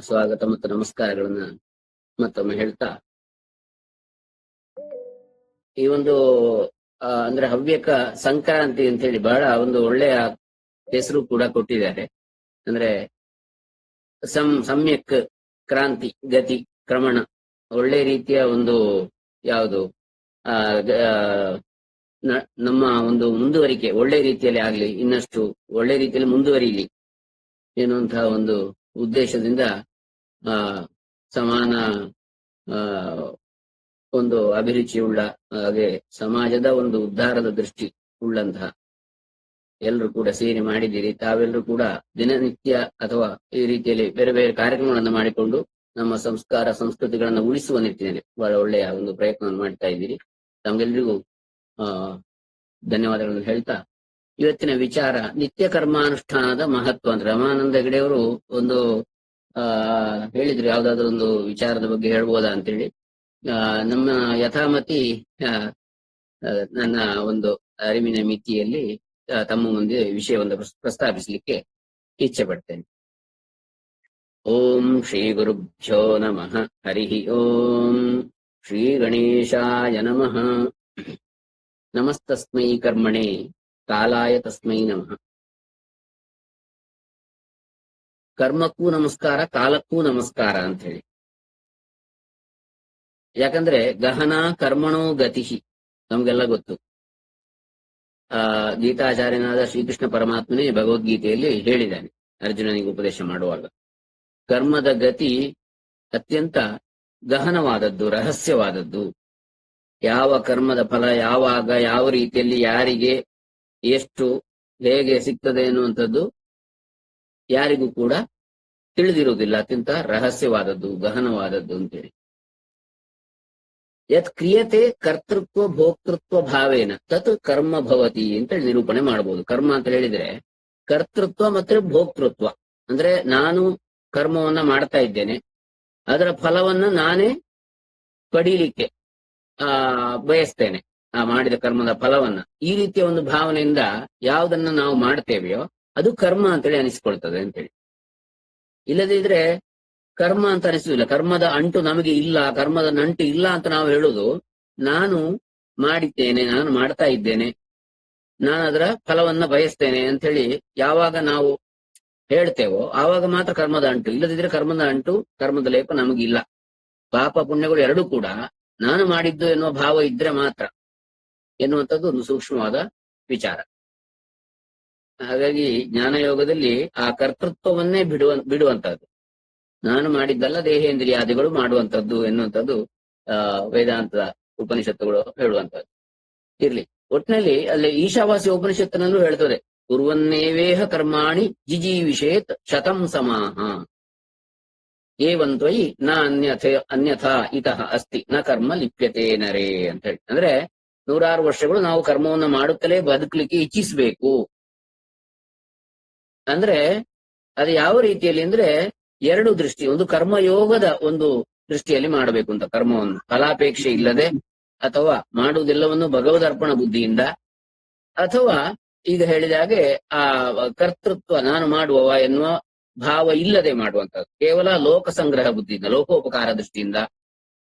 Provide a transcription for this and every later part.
ಸ್ವಾಗತ ಮತ್ತು ನಮಸ್ಕಾರಗಳನ್ನ ಮತ್ತೊಮ್ಮೆ ಹೇಳ್ತಾ, ಈ ಒಂದು ಅಂದ್ರೆ ಹವ್ಯಕ ಸಂಕ್ರಾಂತಿ ಅಂತ ಹೇಳಿ ಬಹಳ ಒಂದು ಒಳ್ಳೆಯ ಹೆಸರು ಕೂಡ ಕೊಟ್ಟಿದ್ದಾರೆ. ಅಂದ್ರೆ ಸಮ್ಯಕ್ ಕ್ರಾಂತಿ ಗತಿ ಕ್ರಮಣ, ಒಳ್ಳೆ ರೀತಿಯ ಒಂದು ಯಾವುದು ಆ ನಮ್ಮ ಒಂದು ಮುಂದುವರಿಕೆ ಒಳ್ಳೆ ರೀತಿಯಲ್ಲಿ ಆಗ್ಲಿ, ಇನ್ನಷ್ಟು ಒಳ್ಳೆ ರೀತಿಯಲ್ಲಿ ಮುಂದುವರಿಲಿ ಎನ್ನುವಂತಹ ಒಂದು ಉದ್ದೇಶದಿಂದ ಸಮಾನ ಒಂದು ಅಭಿರುಚಿಯುಳ್ಳ, ಹಾಗೆ ಸಮಾಜದ ಒಂದು ಉದ್ಧಾರದ ದೃಷ್ಟಿ ಉಳ್ಳಂತಹ ಎಲ್ಲರೂ ಕೂಡ ಸೇರಿ ಮಾಡಿದ್ದೀರಿ. ತಾವೆಲ್ಲರೂ ಕೂಡ ದಿನನಿತ್ಯ ಅಥವಾ ಈ ರೀತಿಯಲ್ಲಿ ಬೇರೆ ಬೇರೆ ಕಾರ್ಯಕ್ರಮಗಳನ್ನು ಮಾಡಿಕೊಂಡು ನಮ್ಮ ಸಂಸ್ಕಾರ ಸಂಸ್ಕೃತಿಗಳನ್ನು ಉಳಿಸುವ ನಿಟ್ಟಿನಲ್ಲಿ ಬಹಳ ಒಳ್ಳೆಯ ಒಂದು ಪ್ರಯತ್ನವನ್ನು ಮಾಡ್ತಾ ಇದ್ದೀರಿ. ತಮಗೆಲ್ಲರಿಗೂ ಧನ್ಯವಾದಗಳನ್ನು ಹೇಳ್ತಾ, ಇವತ್ತಿನ ವಿಚಾರ ನಿತ್ಯ ಕರ್ಮಾನುಷ್ಠಾನದ ಮಹತ್ವ. ಅಂದ್ರೆ ರಮಾನಂದ ಹೆಗಡೆಯವರು ಒಂದು ಹೇಳಿದ್ರು, ಯಾವ್ದಾದ್ರು ಒಂದು ವಿಚಾರದ ಬಗ್ಗೆ ಹೇಳ್ಬೋದಾ ಅಂತೇಳಿ. ನಮ್ಮ ಯಥಾಮತಿ ನನ್ನ ಒಂದು ಅರಿವಿನ ಮಿತಿಯಲ್ಲಿ ತಮ್ಮ ಮುಂದೆ ವಿಷಯವನ್ನು ಪ್ರಸ್ತಾಪಿಸಲಿಕ್ಕೆ ಇಚ್ಛೆ ಪಡ್ತೇನೆ. ಓಂ ಶ್ರೀ ಗುರುಭ್ಯೋ ನಮಃ. ಹರಿ ಓಂ ಶ್ರೀ ಗಣೇಶಾಯ ನಮಃ. ನಮಸ್ತಸ್ಮೈ ಕರ್ಮಣೆ ಕಾಲಾಯ ತಸ್ಮೈ ನಮಃ. ಕರ್ಮಕ್ಕೂ ನಮಸ್ಕಾರ, ಕಾಲಕ್ಕೂ ನಮಸ್ಕಾರ ಅಂತ ಹೇಳಿ. ಯಾಕಂದ್ರೆ ಗಹನ ಕರ್ಮಣೋ ಗತಿ ನಮ್ಗೆಲ್ಲ ಗೊತ್ತು. ಗೀತಾಚಾರ್ಯನಾದ ಶ್ರೀಕೃಷ್ಣ ಪರಮಾತ್ಮನೇ ಭಗವದ್ಗೀತೆಯಲ್ಲಿ ಹೇಳಿದ್ದಾನೆ ಅರ್ಜುನನಿಗೆ ಉಪದೇಶ ಮಾಡುವಾಗ. ಕರ್ಮದ ಗತಿ ಅತ್ಯಂತ ಗಹನವಾದದ್ದು, ರಹಸ್ಯವಾದದ್ದು. ಯಾವ ಕರ್ಮದ ಫಲ ಯಾವಾಗ, ಯಾವ ರೀತಿಯಲ್ಲಿ, ಯಾರಿಗೆ, ಎಷ್ಟು, ಹೇಗೆ ಸಿಗ್ತದೆ ಎನ್ನುವಂಥದ್ದು ಯಾರಿಗೂ ಕೂಡ ತಿಳಿದಿರುವುದಿಲ್ಲ. ಅತ್ಯಂತ ರಹಸ್ಯವಾದದ್ದು, ಗಹನವಾದದ್ದು ಅಂತೇಳಿ. ಯತ್ ಕ್ರಿಯತೆ ಕರ್ತೃತ್ವ ಭೋಕ್ತೃತ್ವ ಭಾವೇನ ತತ್ ಕರ್ಮ ಭವತಿ ಅಂತೇಳಿ ನಿರೂಪಣೆ ಮಾಡಬಹುದು. ಕರ್ಮ ಅಂತ ಹೇಳಿದ್ರೆ ಕರ್ತೃತ್ವ ಮತ್ತೆ ಭೋಕ್ತೃತ್ವ. ಅಂದ್ರೆ ನಾನು ಕರ್ಮವನ್ನ ಮಾಡ್ತಾ ಇದ್ದೇನೆ, ಅದರ ಫಲವನ್ನ ನಾನೇ ಪಡೀಲಿಕ್ಕೆ ಬಯಸ್ತೇನೆ, ಆ ಮಾಡಿದ ಕರ್ಮದ ಫಲವನ್ನ. ಈ ರೀತಿಯ ಒಂದು ಭಾವನೆಯಿಂದ ಯಾವುದನ್ನ ನಾವು ಮಾಡ್ತೇವೆಯೋ ಅದು ಕರ್ಮ ಅಂತೇಳಿ ಅನಿಸ್ಕೊಳ್ತದೆ ಅಂತೇಳಿ. ಇಲ್ಲದಿದ್ರೆ ಕರ್ಮ ಅಂತ ಅನಿಸುವುದಿಲ್ಲ. ಕರ್ಮದ ಅಂಟು ನಮಗೆ ಇಲ್ಲ, ಕರ್ಮದ ನಂಟು ಇಲ್ಲ ಅಂತ ನಾವು ಹೇಳುದು, ನಾನು ಮಾಡಿದ್ದೇನೆ, ನಾನು ಮಾಡ್ತಾ ಇದ್ದೇನೆ, ನಾನು ಅದರ ಫಲವನ್ನ ಬಯಸ್ತೇನೆ ಅಂತ ಹೇಳಿ ಯಾವಾಗ ನಾವು ಹೇಳ್ತೇವೋ ಆವಾಗ ಮಾತ್ರ ಕರ್ಮದ ಅಂಟು. ಇಲ್ಲದಿದ್ರೆ ಕರ್ಮದ ಅಂಟು, ಕರ್ಮದ ಲೇಪ ನಮಗಿಲ್ಲ. ಪಾಪ ಪುಣ್ಯಗಳು ಎರಡೂ ಕೂಡ ನಾನು ಮಾಡಿದ್ದು ಎನ್ನುವ ಭಾವ ಇದ್ರೆ ಮಾತ್ರ ಎನ್ನುವಂಥದ್ದು ಒಂದು ಸೂಕ್ಷ್ಮವಾದ ವಿಚಾರ. ಹಾಗಾಗಿ ಜ್ಞಾನಯೋಗದಲ್ಲಿ ಆ ಕರ್ತೃತ್ವವನ್ನೇ ಬಿಡುವಂತಹದ್ದು, ನಾನು ಮಾಡಿದ್ದಲ್ಲ ದೇಹೇಂದ್ರಿಯಾದಿಗಳು ಮಾಡುವಂಥದ್ದು ಎನ್ನುವಂಥದ್ದು ವೇದಾಂತದ ಉಪನಿಷತ್ತುಗಳು ಹೇಳುವಂಥದ್ದು. ಇರ್ಲಿ, ಒಟ್ಟಿನಲ್ಲಿ ಅಲ್ಲಿ ಈಶಾವಾಸ್ಯ ಉಪನಿಷತ್ತಿನಲ್ಲೂ ಹೇಳ್ತದೆ, ಕುರ್ವನ್ನೇವೇಹ ಕರ್ಮಾಣಿ ಜಿಜೀವಿಷೇತ್ ಶತಂ ಸಮಾಹ ಏವಂತ್ವಯಿ ನ ಅನ್ಯಥಾ ಇತಃ ಅಸ್ತಿ ನ ಕರ್ಮ ಲಿಪ್ಯತೆ ನರೇ ಅಂತ ಹೇಳಿ. ಅಂದ್ರೆ 106 ವರ್ಷಗಳು ನಾವು ಕರ್ಮವನ್ನ ಮಾಡುತ್ತಲೇ ಬದುಕಲಿಕ್ಕೆ ಇಚ್ಛಿಸಬೇಕು. ಅಂದ್ರೆ ಅದು ಯಾವ ರೀತಿಯಲ್ಲಿ ಅಂದ್ರೆ ಎರಡು ದೃಷ್ಟಿ. ಒಂದು ಕರ್ಮಯೋಗದ ಒಂದು ದೃಷ್ಟಿಯಲ್ಲಿ ಮಾಡಬೇಕು ಅಂತ, ಕರ್ಮವನ್ನು ಫಲಾಪೇಕ್ಷೆ ಇಲ್ಲದೆ, ಅಥವಾ ಮಾಡುವುದೆಲ್ಲವನ್ನು ಭಗವದರ್ಪಣ ಬುದ್ಧಿಯಿಂದ, ಅಥವಾ ಈಗ ಹೇಳಿದ ಹಾಗೆ ಆ ಕರ್ತೃತ್ವ ನಾನು ಮಾಡುವವ ಎನ್ನುವ ಭಾವ ಇಲ್ಲದೆ ಮಾಡುವಂಥದ್ದು, ಕೇವಲ ಲೋಕ ಸಂಗ್ರಹ ಬುದ್ಧಿಯಿಂದ, ಲೋಕೋಪಕಾರ ದೃಷ್ಟಿಯಿಂದ,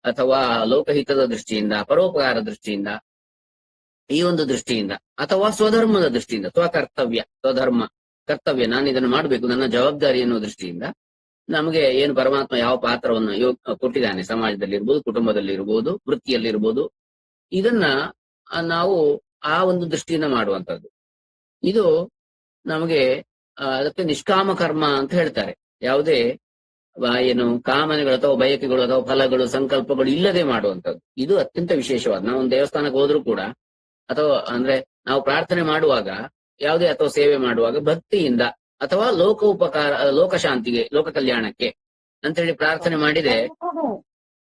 ಅಥವಾ ಲೋಕಹಿತದ ದೃಷ್ಟಿಯಿಂದ, ಪರೋಪಕಾರ ದೃಷ್ಟಿಯಿಂದ, ಈ ಒಂದು ದೃಷ್ಟಿಯಿಂದ, ಅಥವಾ ಸ್ವಧರ್ಮದ ದೃಷ್ಟಿಯಿಂದ, ಸ್ವಕರ್ತವ್ಯ, ಸ್ವಧರ್ಮ ಕರ್ತವ್ಯ, ನಾನು ಇದನ್ನು ಮಾಡಬೇಕು, ನನ್ನ ಜವಾಬ್ದಾರಿ ಎನ್ನುವ ದೃಷ್ಟಿಯಿಂದ ನಮಗೆ ಏನು ಪರಮಾತ್ಮ ಯಾವ ಪಾತ್ರವನ್ನು ಕೊಟ್ಟಿದ್ದಾನೆ, ಸಮಾಜದಲ್ಲಿರ್ಬೋದು, ಕುಟುಂಬದಲ್ಲಿರ್ಬೋದು, ವೃತ್ತಿಯಲ್ಲಿರ್ಬೋದು, ಇದನ್ನ ನಾವು ಆ ಒಂದು ದೃಷ್ಟಿಯಿಂದ ಮಾಡುವಂಥದ್ದು. ಇದು ನಮಗೆ ಅದಕ್ಕೆ ನಿಷ್ಕಾಮ ಕರ್ಮ ಅಂತ ಹೇಳ್ತಾರೆ. ಯಾವುದೇ ಏನು ಕಾಮನೆಗಳು ಅಥವಾ ಬಯಕೆಗಳು ಅಥವಾ ಫಲಗಳು ಸಂಕಲ್ಪಗಳು ಇಲ್ಲದೆ ಮಾಡುವಂಥದ್ದು, ಇದು ಅತ್ಯಂತ ವಿಶೇಷವಾದ. ನಾವು ಒಂದು ದೇವಸ್ಥಾನಕ್ಕೆ ಹೋದ್ರೂ ಕೂಡ, ಅಥವಾ ಅಂದ್ರೆ ನಾವು ಪ್ರಾರ್ಥನೆ ಮಾಡುವಾಗ ಯಾವುದೇ, ಅಥವಾ ಸೇವೆ ಮಾಡುವಾಗ ಭಕ್ತಿಯಿಂದ, ಅಥವಾ ಲೋಕ ಉಪಕಾರ, ಲೋಕಶಾಂತಿಗೆ, ಲೋಕ ಕಲ್ಯಾಣಕ್ಕೆ ಅಂತ ಹೇಳಿ ಪ್ರಾರ್ಥನೆ ಮಾಡಿದ್ರೆ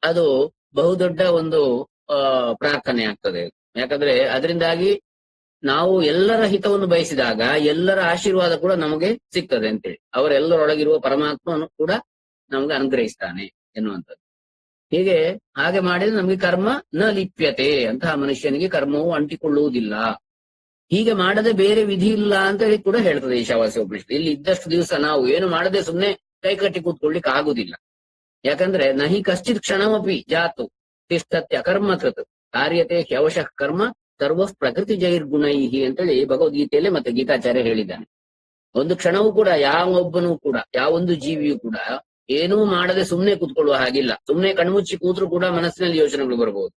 ಅದು ಬಹುದೊಡ್ಡ ಒಂದು ಪ್ರಾರ್ಥನೆ ಆಗ್ತದೆ. ಯಾಕಂದ್ರೆ ಅದರಿಂದಾಗಿ ನಾವು ಎಲ್ಲರ ಹಿತವನ್ನು ಬಯಸಿದಾಗ ಎಲ್ಲರ ಆಶೀರ್ವಾದ ಕೂಡ ನಮಗೆ ಸಿಗ್ತದೆ ಅಂತೇಳಿ, ಅವರೆಲ್ಲರೊಳಗಿರುವ ಪರಮಾತ್ಮನು ಕೂಡ ನಮ್ಗೆ ಅನುಗ್ರಹಿಸ್ತಾನೆ ಎನ್ನುವಂಥದ್ದು. ಹಾಗೆ ಮಾಡಿದ್ರೆ ನಮ್ಗೆ ಕರ್ಮ ನ ಲಿಪ್ಯತೆ, ಅಂತಹ ಮನುಷ್ಯನಿಗೆ ಕರ್ಮವು ಅಂಟಿಕೊಳ್ಳುವುದಿಲ್ಲ. ಹೀಗೆ ಮಾಡದೆ ಬೇರೆ ವಿಧಿ ಇಲ್ಲ ಅಂತ ಹೇಳಿ ಕೂಡ ಹೇಳ್ತದೆ ಈಶಾವಾಸ್ಯ ಉಪನಿಷತ್ತು. ಇಲ್ಲಿ ಇದ್ದಷ್ಟು ದಿವಸ ನಾವು ಏನು ಮಾಡದೆ ಸುಮ್ಮನೆ ಕೈಕಟ್ಟಿ ಕೂತ್ಕೊಳ್ಲಿಕ್ಕೆ ಆಗುದಿಲ್ಲ. ಯಾಕಂದ್ರೆ ನಹಿ ಕಶ್ಚಿತ್ ಕ್ಷಣಮಪಿ ಜಾತು ತಿಷ್ಠತ್ಯ ಕರ್ಮ ಕೃತ್ ಕಾರ್ಯತೆ ಹ್ಯವಶಃ ಕರ್ಮ ಸರ್ವ ಪ್ರಕೃತಿ ಜೈರ್ಗುಣೈಹಿ ಅಂತೇಳಿ ಭಗವದ್ಗೀತೆಯಲ್ಲಿ ಮತ್ತೆ ಗೀತಾಚಾರ್ಯ ಹೇಳಿದ್ದಾನೆ. ಒಂದು ಕ್ಷಣವೂ ಕೂಡ ಯಾವೊಬ್ಬನೂ ಕೂಡ ಯಾವೊಂದು ಜೀವಿಯೂ ಕೂಡ ಏನೂ ಮಾಡದೆ ಸುಮ್ನೆ ಕೂತ್ಕೊಳ್ಳುವ ಹಾಗಿಲ್ಲ. ಸುಮ್ನೆ ಕಣ್ಮುಚ್ಚಿ ಕೂತ್ರು ಕೂಡ ಮನಸ್ಸಿನಲ್ಲಿ ಯೋಚನೆಗಳು ಬರಬಹುದು.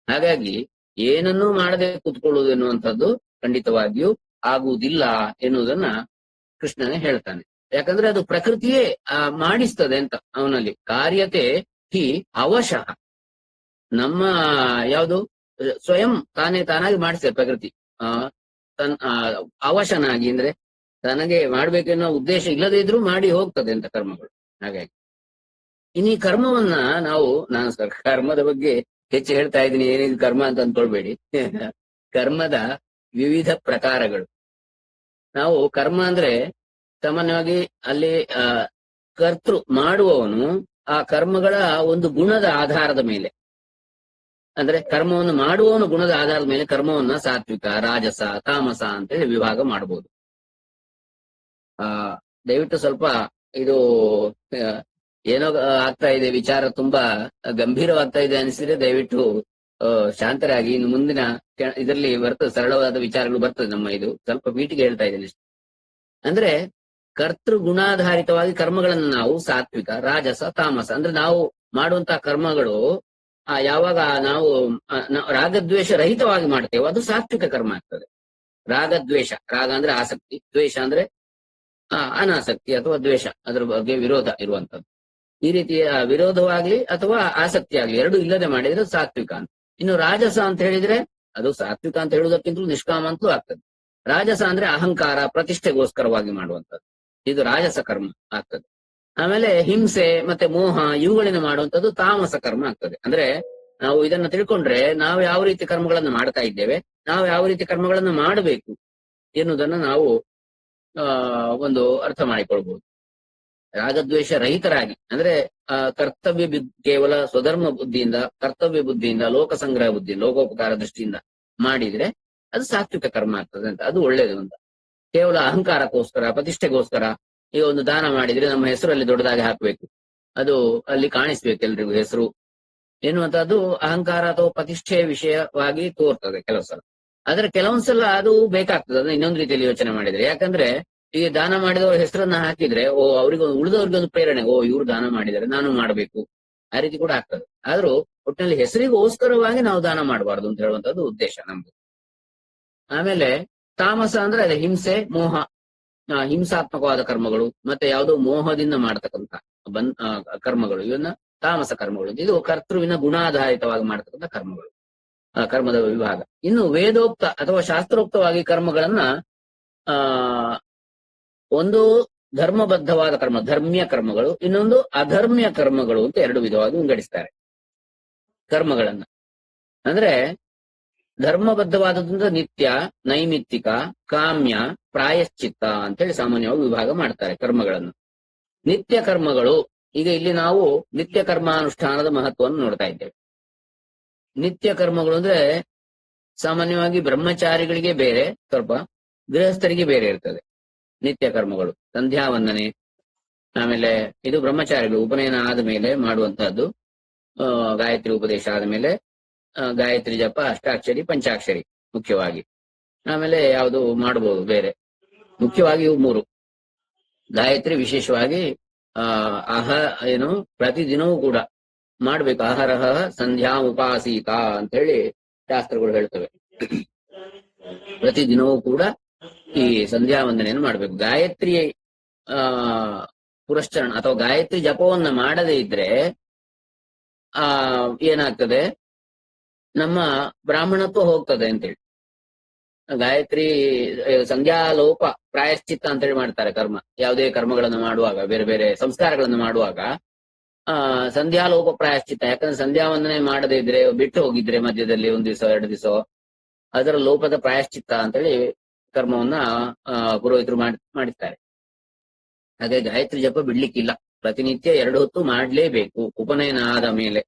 ಹಾಗಾಗಿ ಏನನ್ನೂ ಮಾಡದೆ ಕೂತ್ಕೊಳ್ಳುವುದು ಎನ್ನುವಂಥದ್ದು ಖಂಡಿತವಾಗಿಯೂ ಆಗುವುದಿಲ್ಲ ಎನ್ನುವುದನ್ನ ಕೃಷ್ಣನೇ ಹೇಳ್ತಾನೆ. ಯಾಕಂದ್ರೆ ಅದು ಪ್ರಕೃತಿಯೇ ಮಾಡಿಸ್ತದೆ ಅಂತ ಅವನಲ್ಲಿ. ಕಾರ್ಯತೆ ಹಿ ಅವಶಃ, ನಮ್ಮ ಯಾವುದು ಸ್ವಯಂ ತಾನಾಗಿ ಮಾಡಿಸ್ತದೆ ಪ್ರಕೃತಿ. ಅವಶನಾಗಿ ಅಂದ್ರೆ ತನಗೆ ಮಾಡ್ಬೇಕೆನ್ನೋ ಉದ್ದೇಶ ಇಲ್ಲದೆ ಇದ್ರೂ ಮಾಡಿ ಹೋಗ್ತದೆ ಅಂತ ಕರ್ಮಗಳು. ಹಾಗಾಗಿ ಇನ್ನು ಈ ಕರ್ಮವನ್ನ ನಾನು ಕರ್ಮದ ಬಗ್ಗೆ ಹೆಚ್ಚು ಹೇಳ್ತಾ ಇದ್ದೀನಿ, ಏನಿದು ಕರ್ಮ ಅಂತ ಅಂದ್ಕೊಳ್ಬೇಡಿ. ಕರ್ಮದ ವಿವಿಧ ಪ್ರಕಾರಗಳು. ನಾವು ಕರ್ಮ ಅಂದ್ರೆ ಸಾಮಾನ್ಯವಾಗಿ ಅಲ್ಲಿ ಕರ್ತೃ ಮಾಡುವವನು ಆ ಕರ್ಮಗಳ ಒಂದು ಗುಣದ ಆಧಾರದ ಮೇಲೆ, ಅಂದ್ರೆ ಕರ್ಮವನ್ನು ಮಾಡುವವನು ಗುಣದ ಆಧಾರದ ಮೇಲೆ ಕರ್ಮವನ್ನ ಸಾತ್ವಿಕ, ರಾಜಸ, ತಾಮಸ ಅಂತ ಹೇಳಿ ವಿಭಾಗ ಮಾಡಬಹುದು. ದಯವಿಟ್ಟು ಸ್ವಲ್ಪ ಇದು ಏನೋ ಆಗ್ತಾ ಇದೆ, ವಿಚಾರ ತುಂಬಾ ಗಂಭೀರವಾಗ್ತಾ ಇದೆ ಅನಿಸಿದ್ರೆ ದಯವಿಟ್ಟು ಶಾಂತರಾಗಿ. ಇನ್ನು ಮುಂದಿನ ಇದರಲ್ಲಿ ಬರ್ತದೆ, ಸರಳವಾದ ವಿಚಾರಗಳು ಬರ್ತದೆ. ನಮ್ಮ ಇದು ಸ್ವಲ್ಪ ಮೀಟಿಗೆ ಹೇಳ್ತಾ ಇದ್ದೇನೆ. ಅಂದ್ರೆ ಕರ್ತೃ ಗುಣಾಧಾರಿತವಾಗಿ ಕರ್ಮಗಳನ್ನು ನಾವು ಸಾತ್ವಿಕ, ರಾಜಸ, ತಾಮಸ ಅಂದ್ರೆ ನಾವು ಮಾಡುವಂತಹ ಕರ್ಮಗಳು ಯಾವಾಗ ನಾವು ರಾಗದ್ವೇಷ ರಹಿತವಾಗಿ ಮಾಡ್ತೇವೆ ಅದು ಸಾತ್ವಿಕ ಕರ್ಮ ಆಗ್ತದೆ. ರಾಗದ್ವೇಷ, ರಾಗ ಅಂದ್ರೆ ಆಸಕ್ತಿ, ದ್ವೇಷ ಅಂದ್ರೆ ಅನಾಸಕ್ತಿ ಅಥವಾ ದ್ವೇಷ, ಅದರ ಬಗ್ಗೆ ವಿರೋಧ ಇರುವಂತದ್ದು. ಈ ರೀತಿಯ ವಿರೋಧವಾಗ್ಲಿ ಅಥವಾ ಆಸಕ್ತಿ ಆಗ್ಲಿ ಎರಡು ಇಲ್ಲದೆ ಮಾಡಿದ್ರೆ ಸಾತ್ವಿಕ ಅಂತ. ಇನ್ನು ರಾಜಸ ಅಂತ ಹೇಳಿದ್ರೆ ಅದು ಸಾತ್ವಿಕ ಅಂತ ಹೇಳುವುದಕ್ಕಿಂತಲೂ ನಿಷ್ಕಾಮ ಅಂತಲೂ ಆಗ್ತದೆ. ರಾಜಸ ಅಂದ್ರೆ ಅಹಂಕಾರ, ಪ್ರತಿಷ್ಠೆಗೋಸ್ಕರವಾಗಿ ಮಾಡುವಂಥದ್ದು, ಇದು ರಾಜಸ ಕರ್ಮ ಆಗ್ತದೆ. ಆಮೇಲೆ ಹಿಂಸೆ ಮತ್ತೆ ಮೋಹ ಇವುಗಳಿಂದ ಮಾಡುವಂಥದ್ದು ತಾಮಸ ಕರ್ಮ ಆಗ್ತದೆ. ಅಂದ್ರೆ ನಾವು ಇದನ್ನ ತಿಳ್ಕೊಂಡ್ರೆ ನಾವು ಯಾವ ರೀತಿ ಕರ್ಮಗಳನ್ನು ಮಾಡ್ತಾ ಇದ್ದೇವೆ, ನಾವು ಯಾವ ರೀತಿ ಕರ್ಮಗಳನ್ನು ಮಾಡಬೇಕು ಎನ್ನುವುದನ್ನ ನಾವು ಒಂದು ಅರ್ಥ ಮಾಡಿಕೊಳ್ಬಹುದು. ರಾಗದ್ವೇಷ ರಹಿತರಾಗಿ ಅಂದ್ರೆ ಕರ್ತವ್ಯ ಕೇವಲ ಸ್ವಧರ್ಮ ಬುದ್ಧಿಯಿಂದ, ಕರ್ತವ್ಯ ಬುದ್ಧಿಯಿಂದ, ಲೋಕ ಸಂಗ್ರಹ ಬುದ್ಧಿಯಿಂದ, ಲೋಕೋಪಕಾರ ದೃಷ್ಟಿಯಿಂದ ಮಾಡಿದ್ರೆ ಅದು ಸಾತ್ವಿಕ ಕರ್ಮ ಆಗ್ತದೆ ಅಂತ. ಅದು ಒಳ್ಳೇದು ಅಂತ. ಕೇವಲ ಅಹಂಕಾರಕ್ಕೋಸ್ಕರ, ಪ್ರತಿಷ್ಠೆಗೋಸ್ಕರ ಈಗ ಒಂದು ದಾನ ಮಾಡಿದ್ರೆ ನಮ್ಮ ಹೆಸರಲ್ಲಿ ದೊಡ್ಡದಾಗಿ ಹಾಕಬೇಕು, ಅದು ಅಲ್ಲಿ ಕಾಣಿಸ್ಬೇಕು ಎಲ್ರಿಗೂ ಹೆಸರು ಎನ್ನುವಂತದ್ದು ಅಹಂಕಾರ ಅಥವಾ ಪ್ರತಿಷ್ಠೆಯ ವಿಷಯವಾಗಿ ತೋರ್ತದೆ ಕೆಲವು ಸಲ. ಆದ್ರೆ ಕೆಲವೊಂದ್ಸಲ ಅದು ಬೇಕಾಗ್ತದೆ, ಅದನ್ನ ಇನ್ನೊಂದು ರೀತಿಯಲ್ಲಿ ಯೋಚನೆ ಮಾಡಿದ್ರೆ. ಯಾಕಂದ್ರೆ ಈ ದಾನ ಮಾಡಿದವರ ಹೆಸರನ್ನ ಹಾಕಿದ್ರೆ ಅವರಿಗೆ ಉಳಿದವ್ರಿಗೆ ಒಂದು ಪ್ರೇರಣೆ, ಇವ್ರು ದಾನ ಮಾಡಿದರೆ ನಾನು ಮಾಡಬೇಕು, ಆ ರೀತಿ ಕೂಡ ಆಗ್ತದೆ. ಆದ್ರೂ ಒಟ್ಟಿನಲ್ಲಿ ಹೆಸರಿಗೋಸ್ಕರವಾಗಿ ನಾವು ದಾನ ಮಾಡಬಾರ್ದು ಅಂತ ಹೇಳುವಂತದ್ದು ಉದ್ದೇಶ ನಮ್ದು. ಆಮೇಲೆ ತಾಮಸ ಅಂದ್ರೆ ಅದೇ ಹಿಂಸೆ, ಮೋಹ, ಹಿಂಸಾತ್ಮಕವಾದ ಕರ್ಮಗಳು ಮತ್ತೆ ಯಾವುದೋ ಮೋಹದಿಂದ ಮಾಡತಕ್ಕಂಥ ಕರ್ಮಗಳು, ಇವನ್ನ ತಾಮಸ ಕರ್ಮಗಳು. ಇದು ಕರ್ತೃವಿನ ಗುಣಾಧಾರಿತವಾಗಿ ಮಾಡತಕ್ಕಂಥ ಕರ್ಮಗಳು, ಕರ್ಮದ ವಿಭಾಗ. ಇನ್ನು ವೇದೋಕ್ತ ಅಥವಾ ಶಾಸ್ತ್ರೋಕ್ತವಾಗಿ ಕರ್ಮಗಳನ್ನ ಒಂದು ಧರ್ಮಬದ್ಧವಾದ ಕರ್ಮ, ಧರ್ಮ್ಯ ಕರ್ಮಗಳು, ಇನ್ನೊಂದು ಅಧರ್ಮ್ಯ ಕರ್ಮಗಳು ಅಂತ ಎರಡು ವಿಧವಾಗಿ ವಿಂಗಡಿಸ್ತಾರೆ ಕರ್ಮಗಳನ್ನ. ಅಂದ್ರೆ ಧರ್ಮಬದ್ಧವಾದದ್ರಿಂದ ನಿತ್ಯ, ನೈಮಿತ್ತಿಕ, ಕಾಮ್ಯ, ಪ್ರಾಯಶ್ಚಿತ್ತ ಅಂತೇಳಿ ಸಾಮಾನ್ಯವಾಗಿ ವಿಭಾಗ ಮಾಡ್ತಾರೆ ಕರ್ಮಗಳನ್ನು. ನಿತ್ಯ ಕರ್ಮಗಳು, ಈಗ ಇಲ್ಲಿ ನಾವು ನಿತ್ಯ ಕರ್ಮಾನುಷ್ಠಾನದ ಮಹತ್ವವನ್ನು ನೋಡ್ತಾ ಇದ್ದೇವೆ. ನಿತ್ಯ ಕರ್ಮಗಳು ಅಂದ್ರೆ ಸಾಮಾನ್ಯವಾಗಿ ಬ್ರಹ್ಮಚಾರಿಗಳಿಗೆ ಬೇರೆ, ಸ್ವಲ್ಪ ಗೃಹಸ್ಥರಿಗೆ ಬೇರೆ ಇರ್ತದೆ ನಿತ್ಯ ಕರ್ಮಗಳು. ಸಂಧ್ಯಾ ವಂದನೆ, ಆಮೇಲೆ ಇದು ಬ್ರಹ್ಮಚಾರಿಗಳು ಉಪನಯನ ಆದ ಮೇಲೆ ಮಾಡುವಂತಹದ್ದು, ಗಾಯತ್ರಿ ಉಪದೇಶ ಆದ ಮೇಲೆ ಗಾಯತ್ರಿ ಜಪ, ಅಷ್ಟಾಕ್ಷರಿ, ಪಂಚಾಕ್ಷರಿ ಮುಖ್ಯವಾಗಿ. ಆಮೇಲೆ ಯಾವುದು ಮಾಡಬಹುದು ಬೇರೆ, ಮುಖ್ಯವಾಗಿ ಇವು ಮೂರು. ಗಾಯತ್ರಿ ವಿಶೇಷವಾಗಿ ಪ್ರತಿದಿನವೂ ಕೂಡ ಮಾಡ್ಬೇಕು. ಆಹಾರಹ ಸಂಧ್ಯಾ ಉಪಾಸೀತ ಅಂತ ಹೇಳಿ ಶಾಸ್ತ್ರಗಳು ಹೇಳ್ತವೆ. ಪ್ರತಿದಿನವೂ ಕೂಡ ಈ ಸಂಧ್ಯಾ ವಂದನೆಯನ್ನು ಮಾಡ್ಬೇಕು. ಗಾಯತ್ರಿ ಪುರಶ್ಚರಣ ಅಥವಾ ಗಾಯತ್ರಿ ಜಪವನ್ನ ಮಾಡದೇ ಇದ್ರೆ ಏನಾಗ್ತದೆ, ನಮ್ಮ ಬ್ರಾಹ್ಮಣತ್ವ ಹೋಗ್ತದೆ ಅಂತೇಳಿ. ಗಾಯತ್ರಿ ಸಂಧ್ಯಾಲೋಪ ಪ್ರಾಯಶ್ಚಿತ್ತ ಅಂತೇಳಿ ಮಾಡ್ತಾರೆ ಕರ್ಮ. ಯಾವುದೇ ಕರ್ಮಗಳನ್ನು ಮಾಡುವಾಗ, ಬೇರೆ ಬೇರೆ ಸಂಸ್ಕಾರಗಳನ್ನು ಮಾಡುವಾಗ ಸಂಧ್ಯಾಲೋಪ ಪ್ರಾಯಶ್ಚಿತ್ತ. ಯಾಕಂದ್ರೆ ಸಂಧ್ಯಾ ವಂದನೆ ಮಾಡದೇ ಇದ್ರೆ, ಬಿಟ್ಟು ಹೋಗಿದ್ರೆ ಮಧ್ಯದಲ್ಲಿ ಒಂದ್ ದಿವಸ ಎರಡು ದಿವಸ, ಅದರ ಲೋಪದ ಪ್ರಾಯಶ್ಚಿತ್ತ ಅಂತೇಳಿ ಕರ್ಮವನ್ನ ಪುರೋಹಿತರು ಮಾಡಿಸ್ತಾರೆ. ಹಾಗೆ ಗಾಯತ್ರಿ ಜಪ ಬಿಡ್ಲಿಕ್ಕಿಲ್ಲ, ಪ್ರತಿನಿತ್ಯ 2 ಹೊತ್ತು ಮಾಡ್ಲೇಬೇಕು ಉಪನಯನ ಆದ ಮೇಲೆ.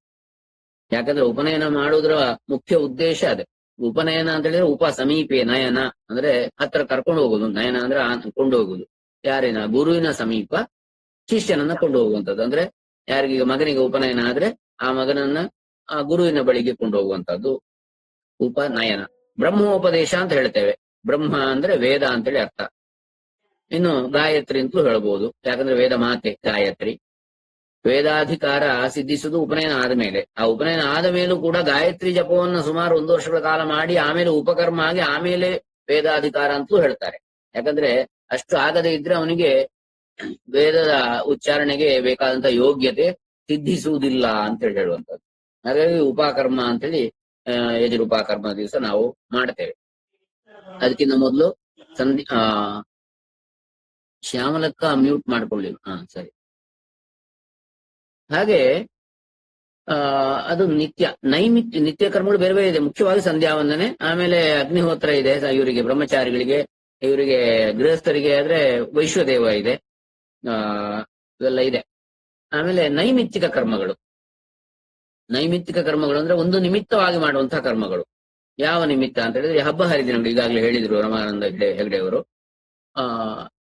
ಯಾಕಂದ್ರೆ ಉಪನಯನ ಮಾಡುವುದರ ಮುಖ್ಯ ಉದ್ದೇಶ ಅದೇ. ಉಪನಯನ ಅಂತ ಹೇಳಿದ್ರೆ ಉಪ ಸಮೀಪೆ ನಯನ ಅಂದ್ರೆ ಹತ್ರ ಕರ್ಕೊಂಡು ಹೋಗುದು, ನಯನ ಅಂದ್ರೆ ಕೊಂಡು ಹೋಗುದು. ಯಾರಿನ ಗುರುವಿನ ಸಮೀಪ ಶಿಷ್ಯನನ್ನ ಕೊಂಡು ಹೋಗುವಂಥದ್ದು. ಅಂದ್ರೆ ಯಾರಿಗೀಗ ಮಗನಿಗೆ ಉಪನಯನ ಆದ್ರೆ ಆ ಮಗನನ್ನ ಆ ಗುರುವಿನ ಬಳಿಗೆ ಕೊಂಡು ಹೋಗುವಂತದ್ದು ಉಪನಯನ. ಬ್ರಹ್ಮೋಪದೇಶ ಅಂತ ಹೇಳ್ತೇವೆ. ಬ್ರಹ್ಮ ಅಂದ್ರೆ ವೇದ ಅಂತೇಳಿ ಅರ್ಥ. ಇನ್ನು ಗಾಯತ್ರಿ ಅಂತಲೂ ಹೇಳ್ಬೋದು, ಯಾಕಂದ್ರೆ ವೇದ ಮಾತೆ ಗಾಯತ್ರಿ. ವೇದಾಧಿಕಾರ ಸಿದ್ಧಿಸುವುದು ಉಪನಯನ ಆದಮೇಲೆ. ಆ ಉಪನಯನ ಆದ ಮೇಲೂ ಕೂಡ ಗಾಯತ್ರಿ ಜಪವನ್ನು ಸುಮಾರು 1 ವರ್ಷಗಳ ಕಾಲ ಮಾಡಿ ಆಮೇಲೆ ಉಪಕರ್ಮ ಆಗಿ ಆಮೇಲೆ ವೇದಾಧಿಕಾರ ಅಂತಲೂ ಹೇಳ್ತಾರೆ. ಯಾಕಂದ್ರೆ ಅಷ್ಟು ಆಗದೆ ಇದ್ರೆ ಅವನಿಗೆ ವೇದದ ಉಚ್ಚಾರಣೆಗೆ ಬೇಕಾದಂತ ಯೋಗ್ಯತೆ ಸಿದ್ಧಿಸುವುದಿಲ್ಲ ಅಂತೇಳಿ ಹೇಳುವಂಥದ್ದು. ಹಾಗಾಗಿ ಉಪಕರ್ಮ ಅಂತೇಳಿ ಯಜುರುಪಕರ್ಮ ದಿವಸ ನಾವು ಮಾಡ್ತೇವೆ. ಅದಕ್ಕಿಂತ ಮೊದಲು ಶ್ಯಾಮಲಕ್ಕ ಮ್ಯೂಟ್ ಮಾಡ್ಕೊಳ್ಳಿಲ್ಲ. ಸರಿ. ಹಾಗೆ ಅದು ನಿತ್ಯ ಕರ್ಮಗಳು ಬೇರೆ ಬೇರೆ ಇದೆ. ಮುಖ್ಯವಾಗಿ ಸಂಧ್ಯಾ ವಂದನೆ, ಆಮೇಲೆ ಅಗ್ನಿಹೋತ್ರ ಇದೆ ಇವರಿಗೆ, ಬ್ರಹ್ಮಚಾರಿಗಳಿಗೆ, ಇವರಿಗೆ ಗೃಹಸ್ಥರಿಗೆ ಆದ್ರೆ ವೈಶ್ವದೇವ ಇದೆ, ಇವೆಲ್ಲ ಇದೆ. ಆಮೇಲೆ ನೈಮಿತ್ತಿಕ ಕರ್ಮಗಳು. ನೈಮಿತ್ತಿಕ ಕರ್ಮಗಳು ಅಂದ್ರೆ ಒಂದು ನಿಮಿತ್ತವಾಗಿ ಮಾಡುವಂತಹ ಕರ್ಮಗಳು. ಯಾವ ನಿಮಿತ್ತ ಅಂತ ಹೇಳಿದ್ರೆ ಹಬ್ಬ ಹರಿದಿನಗಳು. ಈಗಾಗಲೇ ಹೇಳಿದ್ರು ರಮಾನಂದ ಹೆಗಡೆ ಅವರು.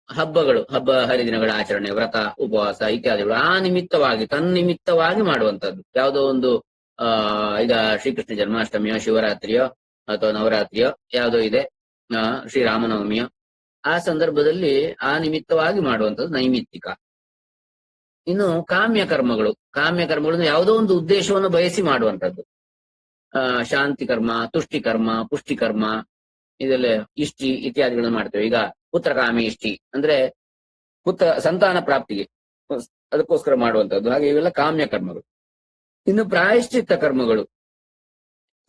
ಹಬ್ಬ ಹರಿದಿನಗಳ ಆಚರಣೆ, ವ್ರತ, ಉಪವಾಸ ಇತ್ಯಾದಿಗಳು ಆ ನಿಮಿತ್ತವಾಗಿ ತನ್ನಿಮಿತ್ತವಾಗಿ ಮಾಡುವಂತದ್ದು. ಯಾವುದೋ ಒಂದು ಈಗ ಶ್ರೀಕೃಷ್ಣ ಜನ್ಮಾಷ್ಟಮಿಯೋ, ಶಿವರಾತ್ರಿಯೋ ಅಥವಾ ನವರಾತ್ರಿಯೋ ಯಾವುದೋ ಇದೆ, ಶ್ರೀರಾಮನವಮಿಯೋ, ಆ ಸಂದರ್ಭದಲ್ಲಿ ಆ ನಿಮಿತ್ತವಾಗಿ ಮಾಡುವಂಥದ್ದು ನೈಮಿತ್ತಿಕ. ಇನ್ನು ಕಾಮ್ಯ ಕರ್ಮಗಳು ಅಂದ್ರೆ ಯಾವುದೋ ಒಂದು ಉದ್ದೇಶವನ್ನು ಬಯಸಿ ಮಾಡುವಂಥದ್ದು. ಶಾಂತಿ ಕರ್ಮ, ತುಷ್ಟಿ ಕರ್ಮ, ಪುಷ್ಟಿ ಕರ್ಮ, ಇದೆಲ್ಲ ಇಷ್ಟಿ ಇತ್ಯಾದಿಗಳನ್ನು ಮಾಡ್ತೇವೆ. ಈಗ ಪುತ್ರಕಾಮಿ ಇಷ್ಟಿ ಅಂದ್ರೆ ಸಂತಾನ ಪ್ರಾಪ್ತಿಗೆ ಅದಕ್ಕೋಸ್ಕರ ಮಾಡುವಂತದ್ದು. ಹಾಗೆ ಇವೆಲ್ಲ ಕಾಮ್ಯ ಕರ್ಮಗಳು. ಇನ್ನು ಪ್ರಾಯಶ್ಚಿತ್ತ ಕರ್ಮಗಳು,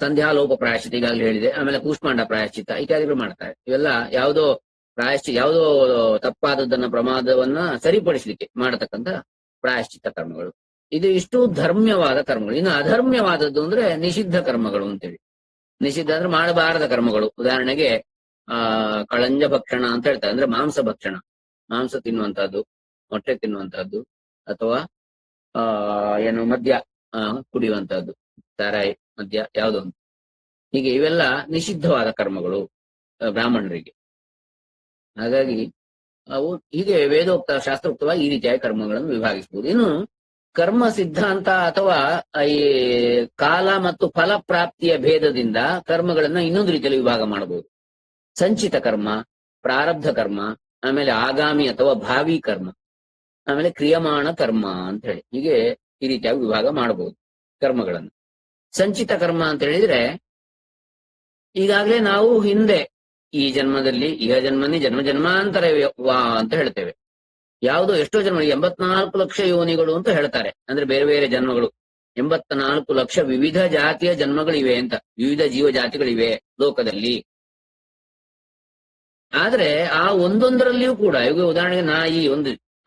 ಸಂಧ್ಯಾಲೋಪ ಪ್ರಾಯಶ್ಚಿತ್ತ ಈಗಾಗಲೇ ಹೇಳಿದೆ. ಆಮೇಲೆ ಕೂಷ್ಮಾಂಡ ಪ್ರಾಯಶ್ಚಿತ್ತ ಇತ್ಯಾದಿಗಳು ಮಾಡ್ತಾರೆ. ಇವೆಲ್ಲ ಯಾವುದೋ ಯಾವುದೋ ತಪ್ಪಾದದ್ದನ್ನ, ಪ್ರಮಾದವನ್ನ ಸರಿಪಡಿಸಲಿಕ್ಕೆ ಮಾಡತಕ್ಕಂತ ಪ್ರಾಯಶ್ಚಿತ್ತ ಕರ್ಮಗಳು. ಇಷ್ಟು ಧರ್ಮ್ಯವಾದ ಕರ್ಮಗಳು. ಇನ್ನು ಅಧರ್ಮ್ಯವಾದದ್ದು ಅಂದ್ರೆ ನಿಷಿದ್ಧ ಕರ್ಮಗಳು ಅಂತೇಳಿ. ನಿಷಿದ್ಧ ಅಂದ್ರೆ ಮಾಡಬಾರದ ಕರ್ಮಗಳು. ಉದಾಹರಣೆಗೆ ಕಳಂಜ ಭಕ್ಷಣ ಅಂತ ಹೇಳ್ತಾರೆ, ಅಂದ್ರೆ ಮಾಂಸ ಭಕ್ಷಣ, ಮಾಂಸ ತಿನ್ನುವಂತಹದ್ದು, ಮೊಟ್ಟೆ ತಿನ್ನುವಂತಹದ್ದು, ಅಥವಾ ಮದ್ಯ ಕುಡಿಯುವಂತಹದ್ದು, ಸಾರಾಯಿ, ಮದ್ಯ ಯಾವುದೋ ಒಂದು. ಹೀಗೆ ಇವೆಲ್ಲ ನಿಷಿದ್ಧವಾದ ಕರ್ಮಗಳು ಬ್ರಾಹ್ಮಣರಿಗೆ. ಹಾಗಾಗಿ ಅವು ಹೀಗೆ ವೇದೋಕ್ತ ಶಾಸ್ತ್ರೋಕ್ತವಾಗಿ ಈ ರೀತಿಯಾಗಿ ಕರ್ಮಗಳನ್ನು ವಿಭಾಗಿಸಬಹುದು. ಇನ್ನು ಕರ್ಮ ಸಿದ್ಧಾಂತ ಅಥವಾ ಈ ಕಾಲ ಮತ್ತು ಫಲ ಪ್ರಾಪ್ತಿಯ ಭೇದದಿಂದ ಕರ್ಮಗಳನ್ನ ಇನ್ನೊಂದು ರೀತಿಯಲ್ಲಿ ವಿಭಾಗ ಮಾಡಬಹುದು. ಸಂಚಿತ ಕರ್ಮ, ಪ್ರಾರಬ್ಧ ಕರ್ಮ, ಆಮೇಲೆ ಆಗಾಮಿ ಅಥವಾ ಭಾವಿ ಕರ್ಮ, ಆಮೇಲೆ ಕ್ರಿಯಮಾಣ ಕರ್ಮ ಅಂತ ಹೇಳಿ ಹೀಗೆ ಈ ರೀತಿಯಾಗಿ ವಿಭಾಗ ಮಾಡಬಹುದು ಕರ್ಮಗಳನ್ನು. ಸಂಚಿತ ಕರ್ಮ ಅಂತ ಹೇಳಿದ್ರೆ ಈಗಾಗಲೇ ನಾವು ಹಿಂದೆ ಈ ಜನ್ಮದಲ್ಲಿ, ಜನ್ಮನಿ ಜನ್ಮ ಜನ್ಮಾಂತರ ಅಂತ ಹೇಳ್ತೇವೆ. ಯಾವುದೋ ಎಷ್ಟೋ ಜನ್ಮ, 84 ಲಕ್ಷ ಯೋನಿಗಳು ಅಂತ ಹೇಳ್ತಾರೆ. ಅಂದ್ರೆ ಬೇರೆ ಬೇರೆ ಜನ್ಮಗಳು, 84 ಲಕ್ಷ ವಿವಿಧ ಜಾತಿಯ ಜನ್ಮಗಳಿವೆ ಅಂತ, ವಿವಿಧ ಜೀವ ಜಾತಿಗಳಿವೆ ಲೋಕದಲ್ಲಿ. ಆದ್ರೆ ಆ ಒಂದೊಂದರಲ್ಲಿಯೂ ಕೂಡ, ಈಗ ಉದಾಹರಣೆಗೆ ನಾಯಿ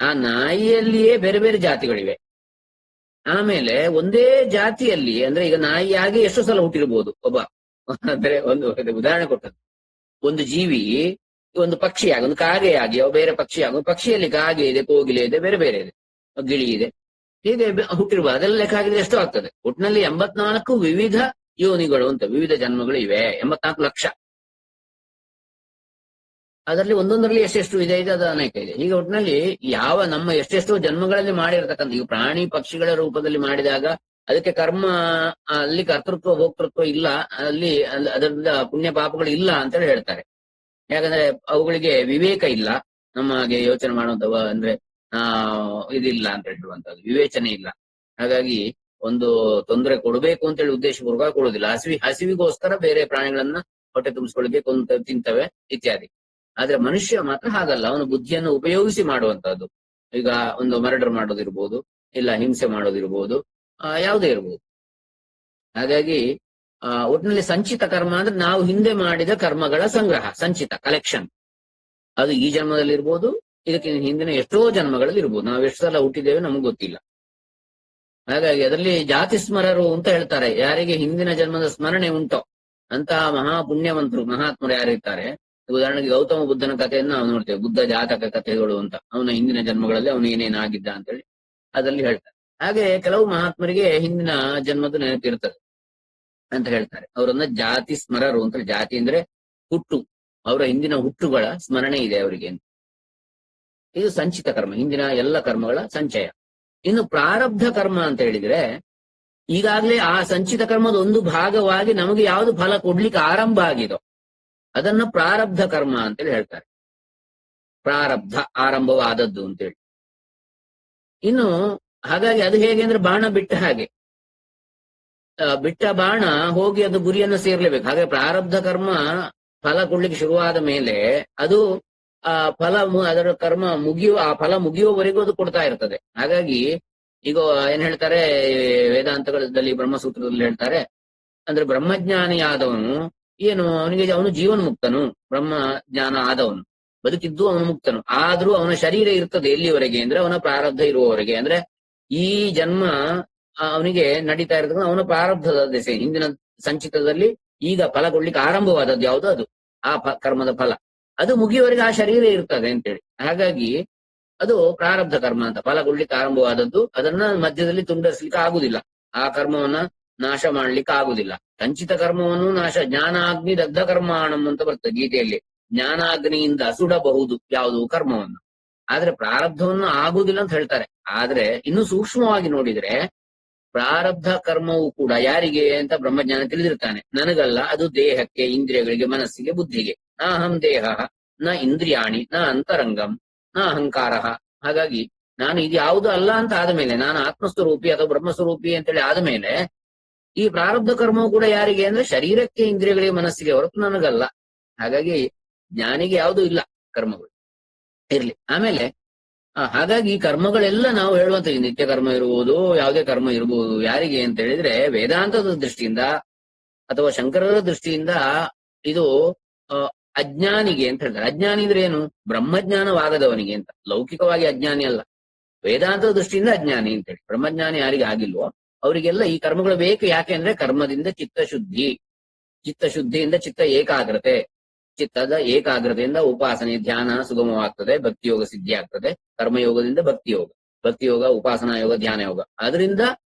ಆ ನಾಯಿಯಲ್ಲಿಯೇ ಬೇರೆ ಬೇರೆ ಜಾತಿಗಳಿವೆ. ಆಮೇಲೆ ಒಂದೇ ಜಾತಿಯಲ್ಲಿ, ಅಂದ್ರೆ ಈಗ ನಾಯಿಯಾಗಿ ಎಷ್ಟು ಸಲ ಹುಟ್ಟಿರ್ಬೋದು ಒಬ್ಬ, ಅಂದ್ರೆ ಒಂದು ಉದಾಹರಣೆ ಕೊಟ್ಟದ್ದು, ಒಂದು ಜೀವಿ ಒಂದು ಪಕ್ಷಿಯಾಗಿ, ಒಂದು ಕಾಗೆಯಾಗಿ ಬೇರೆ ಪಕ್ಷಿಯಾಗಿ, ಪಕ್ಷಿಯಲ್ಲಿ ಕಾಗೆ ಇದೆ, ಕೋಗಿಲೆ ಇದೆ, ಬೇರೆ ಬೇರೆ ಇದೆ, ಗಿಳಿ ಇದೆ, ಹೀಗೆ ಹುಟ್ಟಿರ್ಬೋದು. ಅದೆಲ್ಲ ಲೆಕ್ಕ ಹಾಕಿದ್ರೆ ಎಷ್ಟು ಆಗ್ತದೆ? ಒಟ್ಟಿನಲ್ಲಿ 84 ವಿವಿಧ ಯೋನಿಗಳು ಅಂತ, ವಿವಿಧ ಜನ್ಮಗಳು ಇವೆ, 84 ಲಕ್ಷ. ಅದರಲ್ಲಿ ಒಂದೊಂದರಲ್ಲಿ ಎಷ್ಟೆಷ್ಟು ಇದೆ ಅದು ಅನೇಕ ಇದೆ. ಈಗ ಒಟ್ಟಿನಲ್ಲಿ ನಮ್ಮ ಎಷ್ಟೆಷ್ಟೋ ಜನ್ಮಗಳಲ್ಲಿ ಮಾಡಿರತಕ್ಕಂಥ, ಈಗ ಪ್ರಾಣಿ ಪಕ್ಷಿಗಳ ರೂಪದಲ್ಲಿ ಮಾಡಿದಾಗ ಅದಕ್ಕೆ ಕರ್ಮ, ಅಲ್ಲಿ ಕರ್ತೃತ್ವ ಭೋಕ್ತೃತ್ವ ಇಲ್ಲ, ಅಲ್ಲಿ ಅದರಿಂದ ಪುಣ್ಯ ಪಾಪಗಳು ಇಲ್ಲ ಅಂತೇಳಿ ಹೇಳ್ತಾರೆ. ಯಾಕಂದ್ರೆ ಅವುಗಳಿಗೆ ವಿವೇಕ ಇಲ್ಲ, ನಮ್ಮ ಹಾಗೆ ಯೋಚನೆ ಮಾಡುವಂತವ, ಅಂದ್ರೆ ಇದಿಲ್ಲ ಅಂತ ಹೇಳುವಂತದ್ದು, ವಿವೇಚನೆ ಇಲ್ಲ. ಹಾಗಾಗಿ ಒಂದು ತೊಂದರೆ ಕೊಡಬೇಕು ಅಂತೇಳಿ ಉದ್ದೇಶಪೂರ್ವಕ ಕೊಡುವುದಿಲ್ಲ. ಹಸಿವಿಗೋಸ್ಕರ ಬೇರೆ ಪ್ರಾಣಿಗಳನ್ನ ಹೊಟ್ಟೆ ತುಂಬಿಸ್ಕೊಳ್ಳಿಕ್ಕೆ ತಿಂತವೆ ಇತ್ಯಾದಿ. ಆದ್ರೆ ಮನುಷ್ಯ ಮಾತ್ರ ಹಾಗಲ್ಲ, ಅವನು ಬುದ್ಧಿಯನ್ನು ಉಪಯೋಗಿಸಿ ಮಾಡುವಂತಹದ್ದು. ಈಗ ಒಂದು ಮರ್ಡರ್ ಮಾಡೋದಿರ್ಬೋದು, ಇಲ್ಲ ಹಿಂಸೆ ಮಾಡೋದಿರ್ಬೋದು, ಯಾವುದೇ ಇರ್ಬೋದು. ಹಾಗಾಗಿ ಒಟ್ಟಿನಲ್ಲಿ ಸಂಚಿತ ಕರ್ಮ ಅಂದ್ರೆ ನಾವು ಹಿಂದೆ ಮಾಡಿದ ಕರ್ಮಗಳ ಸಂಗ್ರಹ, ಸಂಚಿತ ಕಲೆಕ್ಷನ್. ಅದು ಈ ಜನ್ಮದಲ್ಲಿ ಇರ್ಬೋದು, ಇದಕ್ಕೆ ಹಿಂದಿನ ಎಷ್ಟೋ ಜನ್ಮಗಳಲ್ಲಿ ಇರ್ಬೋದು. ನಾವು ಎಷ್ಟು ಸಲ ಹುಟ್ಟಿದ್ದೇವೆ ನಮಗ್ ಗೊತ್ತಿಲ್ಲ. ಹಾಗಾಗಿ ಅದರಲ್ಲಿ ಜಾತಿ ಸ್ಮರರು ಅಂತ ಹೇಳ್ತಾರೆ. ಯಾರಿಗೆ ಹಿಂದಿನ ಜನ್ಮದ ಸ್ಮರಣೆ ಉಂಟೋ ಅಂತಹ ಮಹಾಪುಣ್ಯವಂತರು, ಮಹಾತ್ಮರು ಯಾರಿರ್ತಾರೆ. ಉದಾಹರಣೆಗೆ ಗೌತಮ ಬುದ್ಧನ ಕಥೆಯನ್ನು ನಾವು ನೋಡ್ತೇವೆ, ಬುದ್ಧ ಜಾತಕ ಕಥೆಗಳು ಅಂತ. ಅವನ ಹಿಂದಿನ ಜನ್ಮಗಳಲ್ಲಿ ಅವನು ಏನೇನಾಗಿದ್ದ ಅಂತ ಹೇಳಿ ಅದರಲ್ಲಿ ಹೇಳ್ತಾರೆ. ಹಾಗೆ ಕೆಲವು ಮಹಾತ್ಮರಿಗೆ ಹಿಂದಿನ ಜನ್ಮದ ನೆನಪಿರ್ತದೆ ಅಂತ ಹೇಳ್ತಾರೆ. ಅವರನ್ನ ಜಾತಿ ಸ್ಮರರು ಅಂತ. ಜಾತಿ ಅಂದ್ರೆ ಹುಟ್ಟು, ಅವರ ಹಿಂದಿನ ಹುಟ್ಟುಗಳ ಸ್ಮರಣೆ ಇದೆ ಅವರಿಗೆ. ಇದು ಸಂಚಿತ ಕರ್ಮ, ಹಿಂದಿನ ಎಲ್ಲ ಕರ್ಮಗಳ ಸಂಚಯ. ಇನ್ನು ಪ್ರಾರಬ್ಧ ಕರ್ಮ ಅಂತ ಹೇಳಿದ್ರೆ ಈಗಾಗಲೇ ಆ ಸಂಚಿತ ಕರ್ಮದ ಒಂದು ಭಾಗವಾಗಿ ನಮಗೆ ಯಾವುದು ಫಲ ಕೊಡ್ಲಿಕ್ಕೆ ಆರಂಭ ಆಗಿದೋ ಅದನ್ನ ಪ್ರಾರಬ್ಧ ಕರ್ಮ ಅಂತೇಳಿ ಹೇಳ್ತಾರೆ. ಪ್ರಾರಬ್ಧ ಆರಂಭವಾದದ್ದು ಅಂತೇಳಿ. ಇನ್ನು ಹಾಗಾಗಿ ಅದು ಹೇಗೆ ಅಂದ್ರೆ ಬಾಣ ಬಿಟ್ಟ ಹಾಗೆ, ಬಿಟ್ಟ ಬಾಣ ಹೋಗಿ ಅದು ಗುರಿಯನ್ನು ಸೇರ್ಲೇಬೇಕು. ಹಾಗೆ ಪ್ರಾರಬ್ಧ ಕರ್ಮ ಫಲ ಕೊಡ್ಲಿಕ್ಕೆ ಶುರುವಾದ ಮೇಲೆ ಅದು ಆ ಫಲ ಅದರ ಕರ್ಮ ಆ ಫಲ ಮುಗಿಯುವವರೆಗೂ ಅದು ಕೊಡ್ತಾ ಇರ್ತದೆ. ಹಾಗಾಗಿ ಈಗ ಏನ್ ಹೇಳ್ತಾರೆ ವೇದಾಂತಗಳಲ್ಲಿ, ಬ್ರಹ್ಮಸೂತ್ರದಲ್ಲಿ ಹೇಳ್ತಾರೆ, ಅಂದ್ರೆ ಬ್ರಹ್ಮಜ್ಞಾನಿ ಆದವನು ಏನು, ಅವನು ಜೀವನ್ ಮುಕ್ತನು, ಬ್ರಹ್ಮ ಜ್ಞಾನ ಆದವನು ಬದುಕಿದ್ದು ಅವನು ಮುಕ್ತನು. ಆದ್ರೂ ಅವನ ಶರೀರ ಇರ್ತದೆ ಎಲ್ಲಿವರೆಗೆ ಅಂದ್ರೆ ಅವನ ಪ್ರಾರಬ್ಧ ಇರುವವರೆಗೆ. ಅಂದ್ರೆ ಈ ಜನ್ಮ ಅವನಿಗೆ ನಡೀತಾ ಇರ್ತದೆ, ಅವನ ಪ್ರಾರಬ್ಧದ ದೆಸೆ, ಹಿಂದಿನ ಸಂಚಿತದಲ್ಲಿ ಈಗ ಫಲ ಕೊಡ್ಲಿಕ್ಕೆ ಆರಂಭವಾದದ್ದು ಯಾವುದು ಅದು ಆ ಕರ್ಮದ ಫಲ, ಅದು ಮುಗಿಯುವವರೆಗೆ ಆ ಶರೀರ ಇರ್ತದೆ ಅಂತೇಳಿ. ಹಾಗಾಗಿ ಅದು ಪ್ರಾರಬ್ಧ ಕರ್ಮ ಅಂತ. ಫಲ ಕೊಡ್ಲಿಕ್ಕೆ ಆರಂಭವಾದದ್ದು ಅದನ್ನ ಮಧ್ಯದಲ್ಲಿ ತುಂಡರಿಸ್ಲಿಕ್ಕೆ ಆಗುದಿಲ್ಲ, ಆ ಕರ್ಮವನ್ನ ನಾಶ ಮಾಡ್ಲಿಕ್ಕೆ ಆಗುದಿಲ್ಲ. ಸಂಚಿತ ಕರ್ಮವನ್ನು ನಾಶ, ಜ್ಞಾನಾಗ್ನಿ ದಗ್ಧ ಕರ್ಮಾಣಂ ಅಂತ ಬರ್ತದೆ ಗೀತೆಯಲ್ಲಿ. ಜ್ಞಾನಾಗ್ನಿಯಿಂದ ಸುಡಬಹುದು ಯಾವುದು ಕರ್ಮವನ್ನು, ಆದ್ರೆ ಪ್ರಾರಬ್ಧವನ್ನು ಆಗುದಿಲ್ಲ ಅಂತ ಹೇಳ್ತಾರೆ. ಆದ್ರೆ ಇನ್ನು ಸೂಕ್ಷ್ಮವಾಗಿ ನೋಡಿದ್ರೆ ಪ್ರಾರಬ್ಧ ಕರ್ಮವು ಕೂಡ ಯಾರಿಗೆ ಅಂತ ಬ್ರಹ್ಮಜ್ಞಾನ ತಿಳಿದಿರ್ತಾನೆ. ನನಗಲ್ಲ, ಅದು ದೇಹಕ್ಕೆ, ಇಂದ್ರಿಯಗಳಿಗೆ, ಮನಸ್ಸಿಗೆ, ಬುದ್ಧಿಗೆ. ನ ಅಹಂ ದೇಹ ನ ಇಂದ್ರಿಯಾಣಿ ನ ಅಂತರಂಗಂ ನ ಅಹಂಕಾರ. ಹಾಗಾಗಿ ನಾನು ಇದು ಯಾವುದು ಅಲ್ಲ ಅಂತ ಆದ್ಮೇಲೆ, ನಾನು ಆತ್ಮಸ್ವರೂಪಿ ಅಥವಾ ಬ್ರಹ್ಮಸ್ವರೂಪಿ ಅಂತೇಳಿ ಆದ್ಮೇಲೆ ಈ ಪ್ರಾರಬ್ಧ ಕರ್ಮವು ಕೂಡ ಯಾರಿಗೆ ಅಂದ್ರೆ ಶರೀರಕ್ಕೆ, ಇಂದ್ರಿಯಗಳಿಗೆ, ಮನಸ್ಸಿಗೆ, ಹೊರತು ನನಗಲ್ಲ. ಹಾಗಾಗಿ ಜ್ಞಾನಿಗೆ ಯಾವುದೂ ಇಲ್ಲ ಕರ್ಮಗಳು ಇರ್ಲಿ. ಆಮೇಲೆ ಹಾಗಾಗಿ ಕರ್ಮಗಳೆಲ್ಲ ನಾವು ಹೇಳುವಂತ ನಿತ್ಯ ಕರ್ಮ ಇರುವುದು, ಯಾವುದೇ ಕರ್ಮ ಇರಬಹುದು, ಯಾರಿಗೆ ಅಂತ ಹೇಳಿದ್ರೆ ವೇದಾಂತದ ದೃಷ್ಟಿಯಿಂದ ಅಥವಾ ಶಂಕರರ ದೃಷ್ಟಿಯಿಂದ ಇದು ಅಜ್ಞಾನಿಗೆ ಅಂತ ಹೇಳ್ತಾರೆ. ಅಜ್ಞಾನಿ ಅಂದ್ರೆ ಏನು, ಬ್ರಹ್ಮಜ್ಞಾನವಾಗದವನಿಗೆ ಅಂತ. ಲೌಕಿಕವಾಗಿ ಅಜ್ಞಾನಿ ಅಲ್ಲ, ವೇದಾಂತದ ದೃಷ್ಟಿಯಿಂದ ಅಜ್ಞಾನಿ ಅಂತೇಳಿ. ಬ್ರಹ್ಮಜ್ಞಾನಿ ಯಾರಿಗೆ ಆಗಿಲ್ವೋ ಅವರಿಗೆಲ್ಲ ಈ ಕರ್ಮಗಳು ಬೇಕು. ಯಾಕೆ ಅಂದ್ರೆ ಕರ್ಮದಿಂದ ಚಿತ್ತಶುದ್ಧಿ, ಚಿತ್ತಶುದ್ಧಿಯಿಂದ ಚಿತ್ತ ಏಕಾಗ್ರತೆ, ಚಿತ್ತದ ಏಕಾಗ್ರತೆಯಿಂದ ಉಪಾಸನೆ ಧ್ಯಾನ ಸುಗಮವಾಗ್ತದೆ, ಭಕ್ತಿಯೋಗ ಸಿದ್ಧಿ ಆಗ್ತದೆ. ಕರ್ಮಯೋಗದಿಂದ ಭಕ್ತಿಯೋಗ, ಭಕ್ತಿಯೋಗ ಉಪಾಸನಾ ಯೋಗ, ಧ್ಯಾನ ಯೋಗ. ಅದರಿಂದ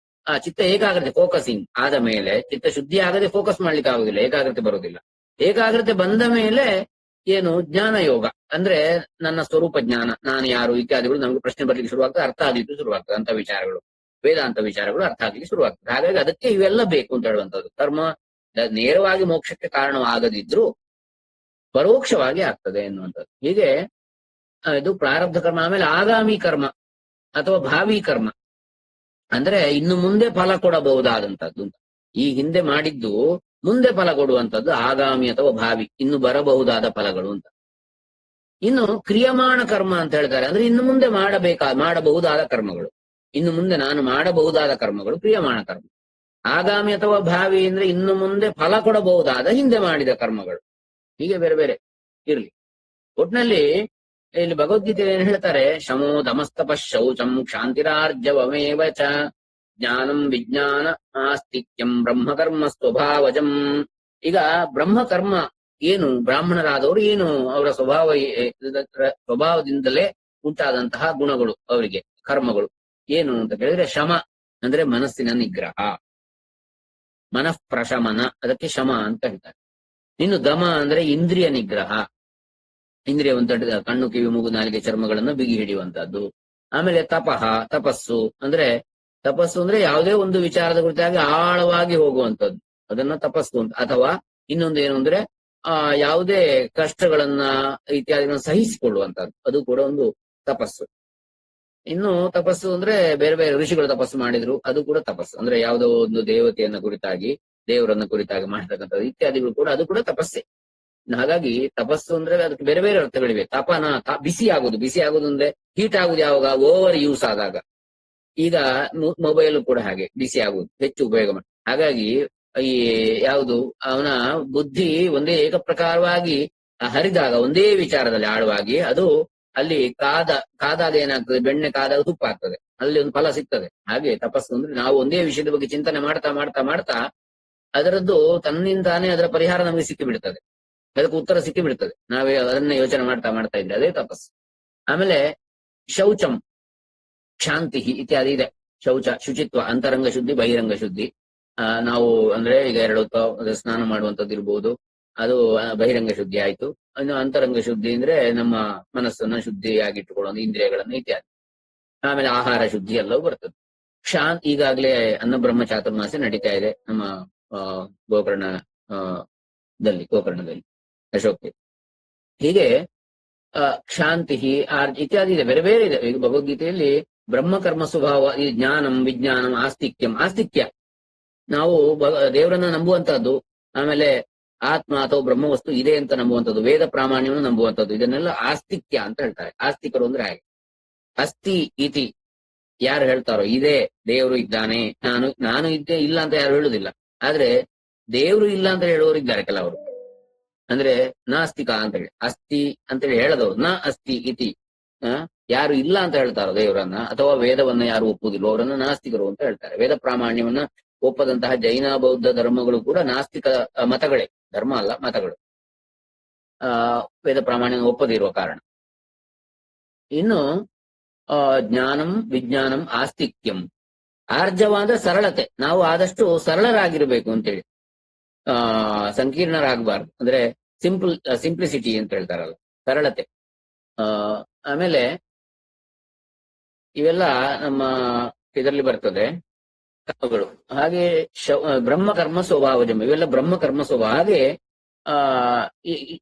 ಆ ಚಿತ್ತ ಏಕಾಗ್ರತೆ ಫೋಕಸಿಂಗ್ ಆದ ಮೇಲೆ ಚಿತ್ತ ಶುದ್ಧಿ ಆಗದೆ ಫೋಕಸ್ ಮಾಡ್ಲಿಕ್ಕೆ ಆಗುದಿಲ್ಲ, ಏಕಾಗ್ರತೆ ಬರುವುದಿಲ್ಲ. ಏಕಾಗ್ರತೆ ಬಂದ ಮೇಲೆ ಏನು ಜ್ಞಾನ ಯೋಗ ಅಂದ್ರೆ ನನ್ನ ಸ್ವರೂಪ ಜ್ಞಾನ, ನಾನು ಯಾರು ಇತ್ಯಾದಿಗಳು ನಮಗೆ ಪ್ರಶ್ನೆ ಬರ್ಲಿಕ್ಕೆ ಶುರುವಾಗ್ತದೆ, ಅರ್ಥ ಆಗ್ಲಿಕ್ಕೆ ಶುರುವಾಗ್ತದೆ. ಅಂತ ವಿಚಾರಗಳು, ವೇದಾಂತ ವಿಚಾರಗಳು ಅರ್ಥ ಆಗ್ಲಿಕ್ಕೆ ಶುರುವಾಗ್ತದೆ. ಹಾಗಾಗಿ ಅದಕ್ಕೆ ಇವೆಲ್ಲ ಬೇಕು ಅಂತ ಹೇಳುವಂಥದ್ದು. ಕರ್ಮ ನೇರವಾಗಿ ಮೋಕ್ಷಕ್ಕೆ ಕಾರಣವಾಗದಿದ್ರು ಪರೋಕ್ಷವಾಗಿ ಆಗ್ತದೆ ಎನ್ನುವಂಥದ್ದು. ಹೀಗೆ ಇದು ಪ್ರಾರಬ್ಧ ಕರ್ಮ. ಆಮೇಲೆ ಆಗಾಮಿ ಕರ್ಮ ಅಥವಾ ಭಾವಿ ಕರ್ಮ ಅಂದ್ರೆ ಇನ್ನು ಮುಂದೆ ಫಲ ಕೊಡಬಹುದಾದಂಥದ್ದು. ಈ ಹಿಂದೆ ಮಾಡಿದ್ದು ಮುಂದೆ ಫಲ ಕೊಡುವಂಥದ್ದು ಆಗಾಮಿ ಅಥವಾ ಭಾವಿ, ಇನ್ನು ಬರಬಹುದಾದ ಫಲಗಳು ಅಂತ. ಇನ್ನು ಕ್ರಿಯಮಾಣ ಕರ್ಮ ಅಂತ ಹೇಳ್ತಾರೆ, ಅಂದ್ರೆ ಇನ್ನು ಮುಂದೆ ಮಾಡಬಹುದಾದ ಕರ್ಮಗಳು, ಇನ್ನು ಮುಂದೆ ನಾನು ಮಾಡಬಹುದಾದ ಕರ್ಮಗಳು ಕ್ರಿಯಮಾಣ ಕರ್ಮ. ಆಗಾಮಿ ಅಥವಾ ಭಾವಿ ಅಂದ್ರೆ ಇನ್ನು ಮುಂದೆ ಫಲ ಕೊಡಬಹುದಾದ ಹಿಂದೆ ಮಾಡಿದ ಕರ್ಮಗಳು. ಹೀಗೆ ಬೇರೆ ಬೇರೆ ಇರ್ಲಿ. ಒಟ್ನಲ್ಲಿ ಇಲ್ಲಿ ಭಗವದ್ಗೀತೆ ಏನ್ ಹೇಳ್ತಾರೆ, ಶಮೋ ದಮಸ್ತಪ ಶೌಚಂ ಕ್ಷಾಂತಿರಾರ್ಜವಮೇವ ಚ ಜ್ಞಾನಂ ವಿಜ್ಞಾನ ಆಸ್ತಿಕ್ಯಂ ಬ್ರಹ್ಮಕರ್ಮ ಸ್ವಭಾವಜಂ. ಈಗ ಬ್ರಹ್ಮಕರ್ಮ ಏನು, ಬ್ರಾಹ್ಮಣರಾದವರು ಏನು ಅವರ ಸ್ವಭಾವದಿಂದಲೇ ಉಂಟಾದಂತಹ ಗುಣಗಳು, ಅವರಿಗೆ ಕರ್ಮಗಳು ಏನು ಅಂತ ಕೇಳಿದ್ರೆ ಶಮ ಅಂದ್ರೆ ಮನಸ್ಸಿನ ನಿಗ್ರಹ, ಮನಃಪ್ರಶಮನ, ಅದಕ್ಕೆ ಶಮ ಅಂತ ಹೇಳ್ತಾರೆ. ಇನ್ನು ದಮ ಅಂದ್ರೆ ಇಂದ್ರಿಯ ನಿಗ್ರಹ, ಇಂದ್ರಿಯ ಕಣ್ಣು ಕಿವಿ ಮೂಗು ನಾಲಿಗೆ ಚರ್ಮಗಳನ್ನು ಬಿಗಿ ಹಿಡಿಯುವಂತಹದ್ದು. ಆಮೇಲೆ ತಪಸ್ಸು ಅಂದ್ರೆ ಯಾವುದೇ ಒಂದು ವಿಚಾರದ ಕುರಿತಾಗಿ ಆಳವಾಗಿ ಹೋಗುವಂತದ್ದು, ಅದನ್ನ ತಪಸ್ಸು ಅಂತ. ಅಥವಾ ಇನ್ನೊಂದು ಏನು ಅಂದ್ರೆ ಯಾವುದೇ ಕಷ್ಟಗಳನ್ನ ಇತ್ಯಾದಿಗಳನ್ನ ಸಹಿಸಿಕೊಳ್ಳುವಂತದ್ದು, ಅದು ಕೂಡ ಒಂದು ತಪಸ್ಸು. ಇನ್ನು ತಪಸ್ಸು ಅಂದ್ರೆ ಬೇರೆ ಬೇರೆ ಋಷಿಗಳು ತಪಸ್ಸು ಮಾಡಿದ್ರು, ಅದು ಕೂಡ ತಪಸ್ಸು. ಅಂದ್ರೆ ಯಾವುದೋ ಒಂದು ದೇವತೆಯನ್ನ ಕುರಿತಾಗಿ, ದೇವರನ್ನ ಕುರಿತಾಗಿ ಮಾಡತಕ್ಕಂಥದ್ದು ಇತ್ಯಾದಿಗಳು ಕೂಡ ಅದು ಕೂಡ ತಪಸ್ಸೆ. ಹಾಗಾಗಿ ತಪಸ್ಸು ಅಂದ್ರೆ ಅದಕ್ಕೆ ಬೇರೆ ಬೇರೆ ಅರ್ಥಗಳಿವೆ. ತಪನ ಬಿಸಿ ಆಗುದು ಅಂದ್ರೆ ಹೀಟ್ ಆಗುದು ಯಾವಾಗ, ಓವರ್ ಯೂಸ್ ಆದಾಗ. ಈಗ ಮೊಬೈಲ್ ಕೂಡ ಹಾಗೆ ಬಿಸಿ ಆಗುದು, ಹೆಚ್ಚು ಉಪಯೋಗ ಮಾಡಿ. ಹಾಗಾಗಿ ಈ ಯಾವುದು ಅವನ ಬುದ್ಧಿ ಒಂದೇ ಏಕಪ್ರಕಾರವಾಗಿ ಹರಿದಾಗ, ಒಂದೇ ವಿಚಾರದಲ್ಲಿ ಆಳವಾಗಿ, ಅದು ಅಲ್ಲಿ ಕಾದಾಗ ಏನಾಗ್ತದೆ, ಬೆಣ್ಣೆ ಕಾದಾಗ ತುಪ್ಪ ಆಗ್ತದೆ, ಅಲ್ಲಿ ಒಂದು ಫಲ ಸಿಗ್ತದೆ. ಹಾಗೆ ತಪಸ್ಸು ಅಂದ್ರೆ ನಾವು ಒಂದೇ ವಿಷಯದ ಬಗ್ಗೆ ಚಿಂತನೆ ಮಾಡ್ತಾ ಮಾಡ್ತಾ ಮಾಡ್ತಾ ಅದರದ್ದು ತನ್ನಿಂದಾನೇ ಅದರ ಪರಿಹಾರ ನಮಗೆ ಸಿಕ್ಕಿ ಬಿಡ್ತದೆ, ಅದಕ್ಕೆ ಉತ್ತರ ಸಿಕ್ಕಿ ಬಿಡ್ತದೆ. ನಾವೇ ಅದನ್ನ ಯೋಚನೆ ಮಾಡ್ತಾ ಮಾಡ್ತಾ ಇದ್ರೆ ಅದೇ ತಪಸ್ಸು. ಆಮೇಲೆ ಶೌಚಂ ಶಾಂತಿ ಇತ್ಯಾದಿ ಇದೆ. ಶೌಚ ಶುಚಿತ್ವ, ಅಂತರಂಗ ಶುದ್ಧಿ, ಬಹಿರಂಗ ಶುದ್ಧಿ. ನಾವು ಅಂದ್ರೆ ಈಗ 2 ಹೊತ್ತು ಸ್ನಾನ ಮಾಡುವಂತದ್ದು ಇರ್ಬೋದು, ಅದು ಬಹಿರಂಗ ಶುದ್ಧಿ ಆಯ್ತು. ಇನ್ನು ಅಂತರಂಗ ಶುದ್ಧಿ ಅಂದ್ರೆ ನಮ್ಮ ಮನಸ್ಸನ್ನ ಶುದ್ಧಿಯಾಗಿಟ್ಟುಕೊಳ್ಳೋದು, ಇಂದ್ರಿಯಗಳನ್ನ ಇತ್ಯಾದಿ. ಆಮೇಲೆ ಆಹಾರ ಶುದ್ಧಿ ಎಲ್ಲವೂ ಬರ್ತದೆ. ಈಗಾಗಲೇ ಅನ್ನ ಬ್ರಹ್ಮ ಚಾತುರ್ಮಾಸ ನಡೀತಾ ಇದೆ ನಮ್ಮ ಗೋಕರ್ಣ ಗೋಕರ್ಣದಲ್ಲಿ ಅಶೋಕ್. ಹೀಗೆ ಕ್ಷಾಂತಿ ಇತ್ಯಾದಿ ಇದೆ, ಬೇರೆ ಬೇರೆ ಇದೆ. ಈಗ ಭಗವದ್ಗೀತೆಯಲ್ಲಿ ಬ್ರಹ್ಮಕರ್ಮ ಸ್ವಭಾವ, ಈ ಜ್ಞಾನಂ ವಿಜ್ಞಾನಂ ಆಸ್ತಿಕ್ಯಂ, ಆಸ್ತಿಕ್ಯ ನಾವು ದೇವರನ್ನ ನಂಬುವಂತಹದ್ದು, ಆಮೇಲೆ ಆತ್ಮ ಅಥವಾ ಬ್ರಹ್ಮವಸ್ತು ಇದೆ ಅಂತ ನಂಬುವಂಥದ್ದು, ವೇದ ಪ್ರಾಮಾಣ್ಯವನ್ನು ನಂಬುವಂಥದ್ದು, ಇದನ್ನೆಲ್ಲ ಆಸ್ತಿಕ್ಯ ಅಂತ ಹೇಳ್ತಾರೆ. ಆಸ್ತಿಕರು ಅಂದ್ರೆ ಹಾಗೆ. ಅಸ್ತಿ ಇತಿ ಯಾರು ಹೇಳ್ತಾರೋ, ಇದೆ ದೇವರು ಇದ್ದಾನೆ, ನಾನು ಇದ್ದೆ ಇಲ್ಲ ಅಂತ ಯಾರು ಹೇಳುದಿಲ್ಲ. ಆದ್ರೆ ದೇವರು ಇಲ್ಲ ಅಂತ ಹೇಳುವವರು ಇದ್ದಾರೆ ಕೆಲವರು. ಅಂದ್ರೆ ನಾಸ್ತಿಕ ಅಂತ ಹೇಳಿ, ಅಸ್ತಿ ಅಂತೇಳಿ ಹೇಳದವರು ನ ಅಸ್ತಿ ಇತಿ. ಯಾರು ಇಲ್ಲ ಅಂತ ಹೇಳ್ತಾರೋ ದೇವರನ್ನ, ಅಥವಾ ವೇದವನ್ನ ಯಾರು ಒಪ್ಪುದಿಲ್ಲ ಅವರನ್ನ ನಾಸ್ತಿಕರು ಅಂತ ಹೇಳ್ತಾರೆ. ವೇದ ಪ್ರಾಮಾಣ್ಯವನ್ನ ಒಪ್ಪದಂತಹ ಜೈನ ಬೌದ್ಧ ಧರ್ಮಗಳು ಕೂಡ ನಾಸ್ತಿಕ ಮತಗಳೇ, ಧರ್ಮ ಅಲ್ಲ ಮತಗಳು, ವೇದ ಪ್ರಾಮಾಣ್ಯ ಒಪ್ಪದಿರುವ ಕಾರಣ. ಇನ್ನು ಜ್ಞಾನಂ ವಿಜ್ಞಾನಂ ಆಸ್ತಿಕ್ಯಂ, ಆರ್ಜವಾದ ಸರಳತೆ, ನಾವು ಆದಷ್ಟು ಸರಳರಾಗಿರ್ಬೇಕು ಅಂತೇಳಿ, ಸಂಕೀರ್ಣರಾಗಬಾರ್ದು. ಅಂದ್ರೆ ಸಿಂಪ್ಲಿಸಿಟಿ ಅಂತ ಹೇಳ್ತಾರಲ್ಲ, ಸರಳತೆ. ಆಮೇಲೆ ಇವೆಲ್ಲ ನಮ್ಮ ಇದರಲ್ಲಿ ಬರ್ತದೆ ಕರ್ಮಗಳು. ಹಾಗೆ ಬ್ರಹ್ಮಕರ್ಮ ಸ್ವಭಾವಜಂ, ಇವೆಲ್ಲ ಬ್ರಹ್ಮಕರ್ಮ ಸ್ವಭಾವ. ಹಾಗೆ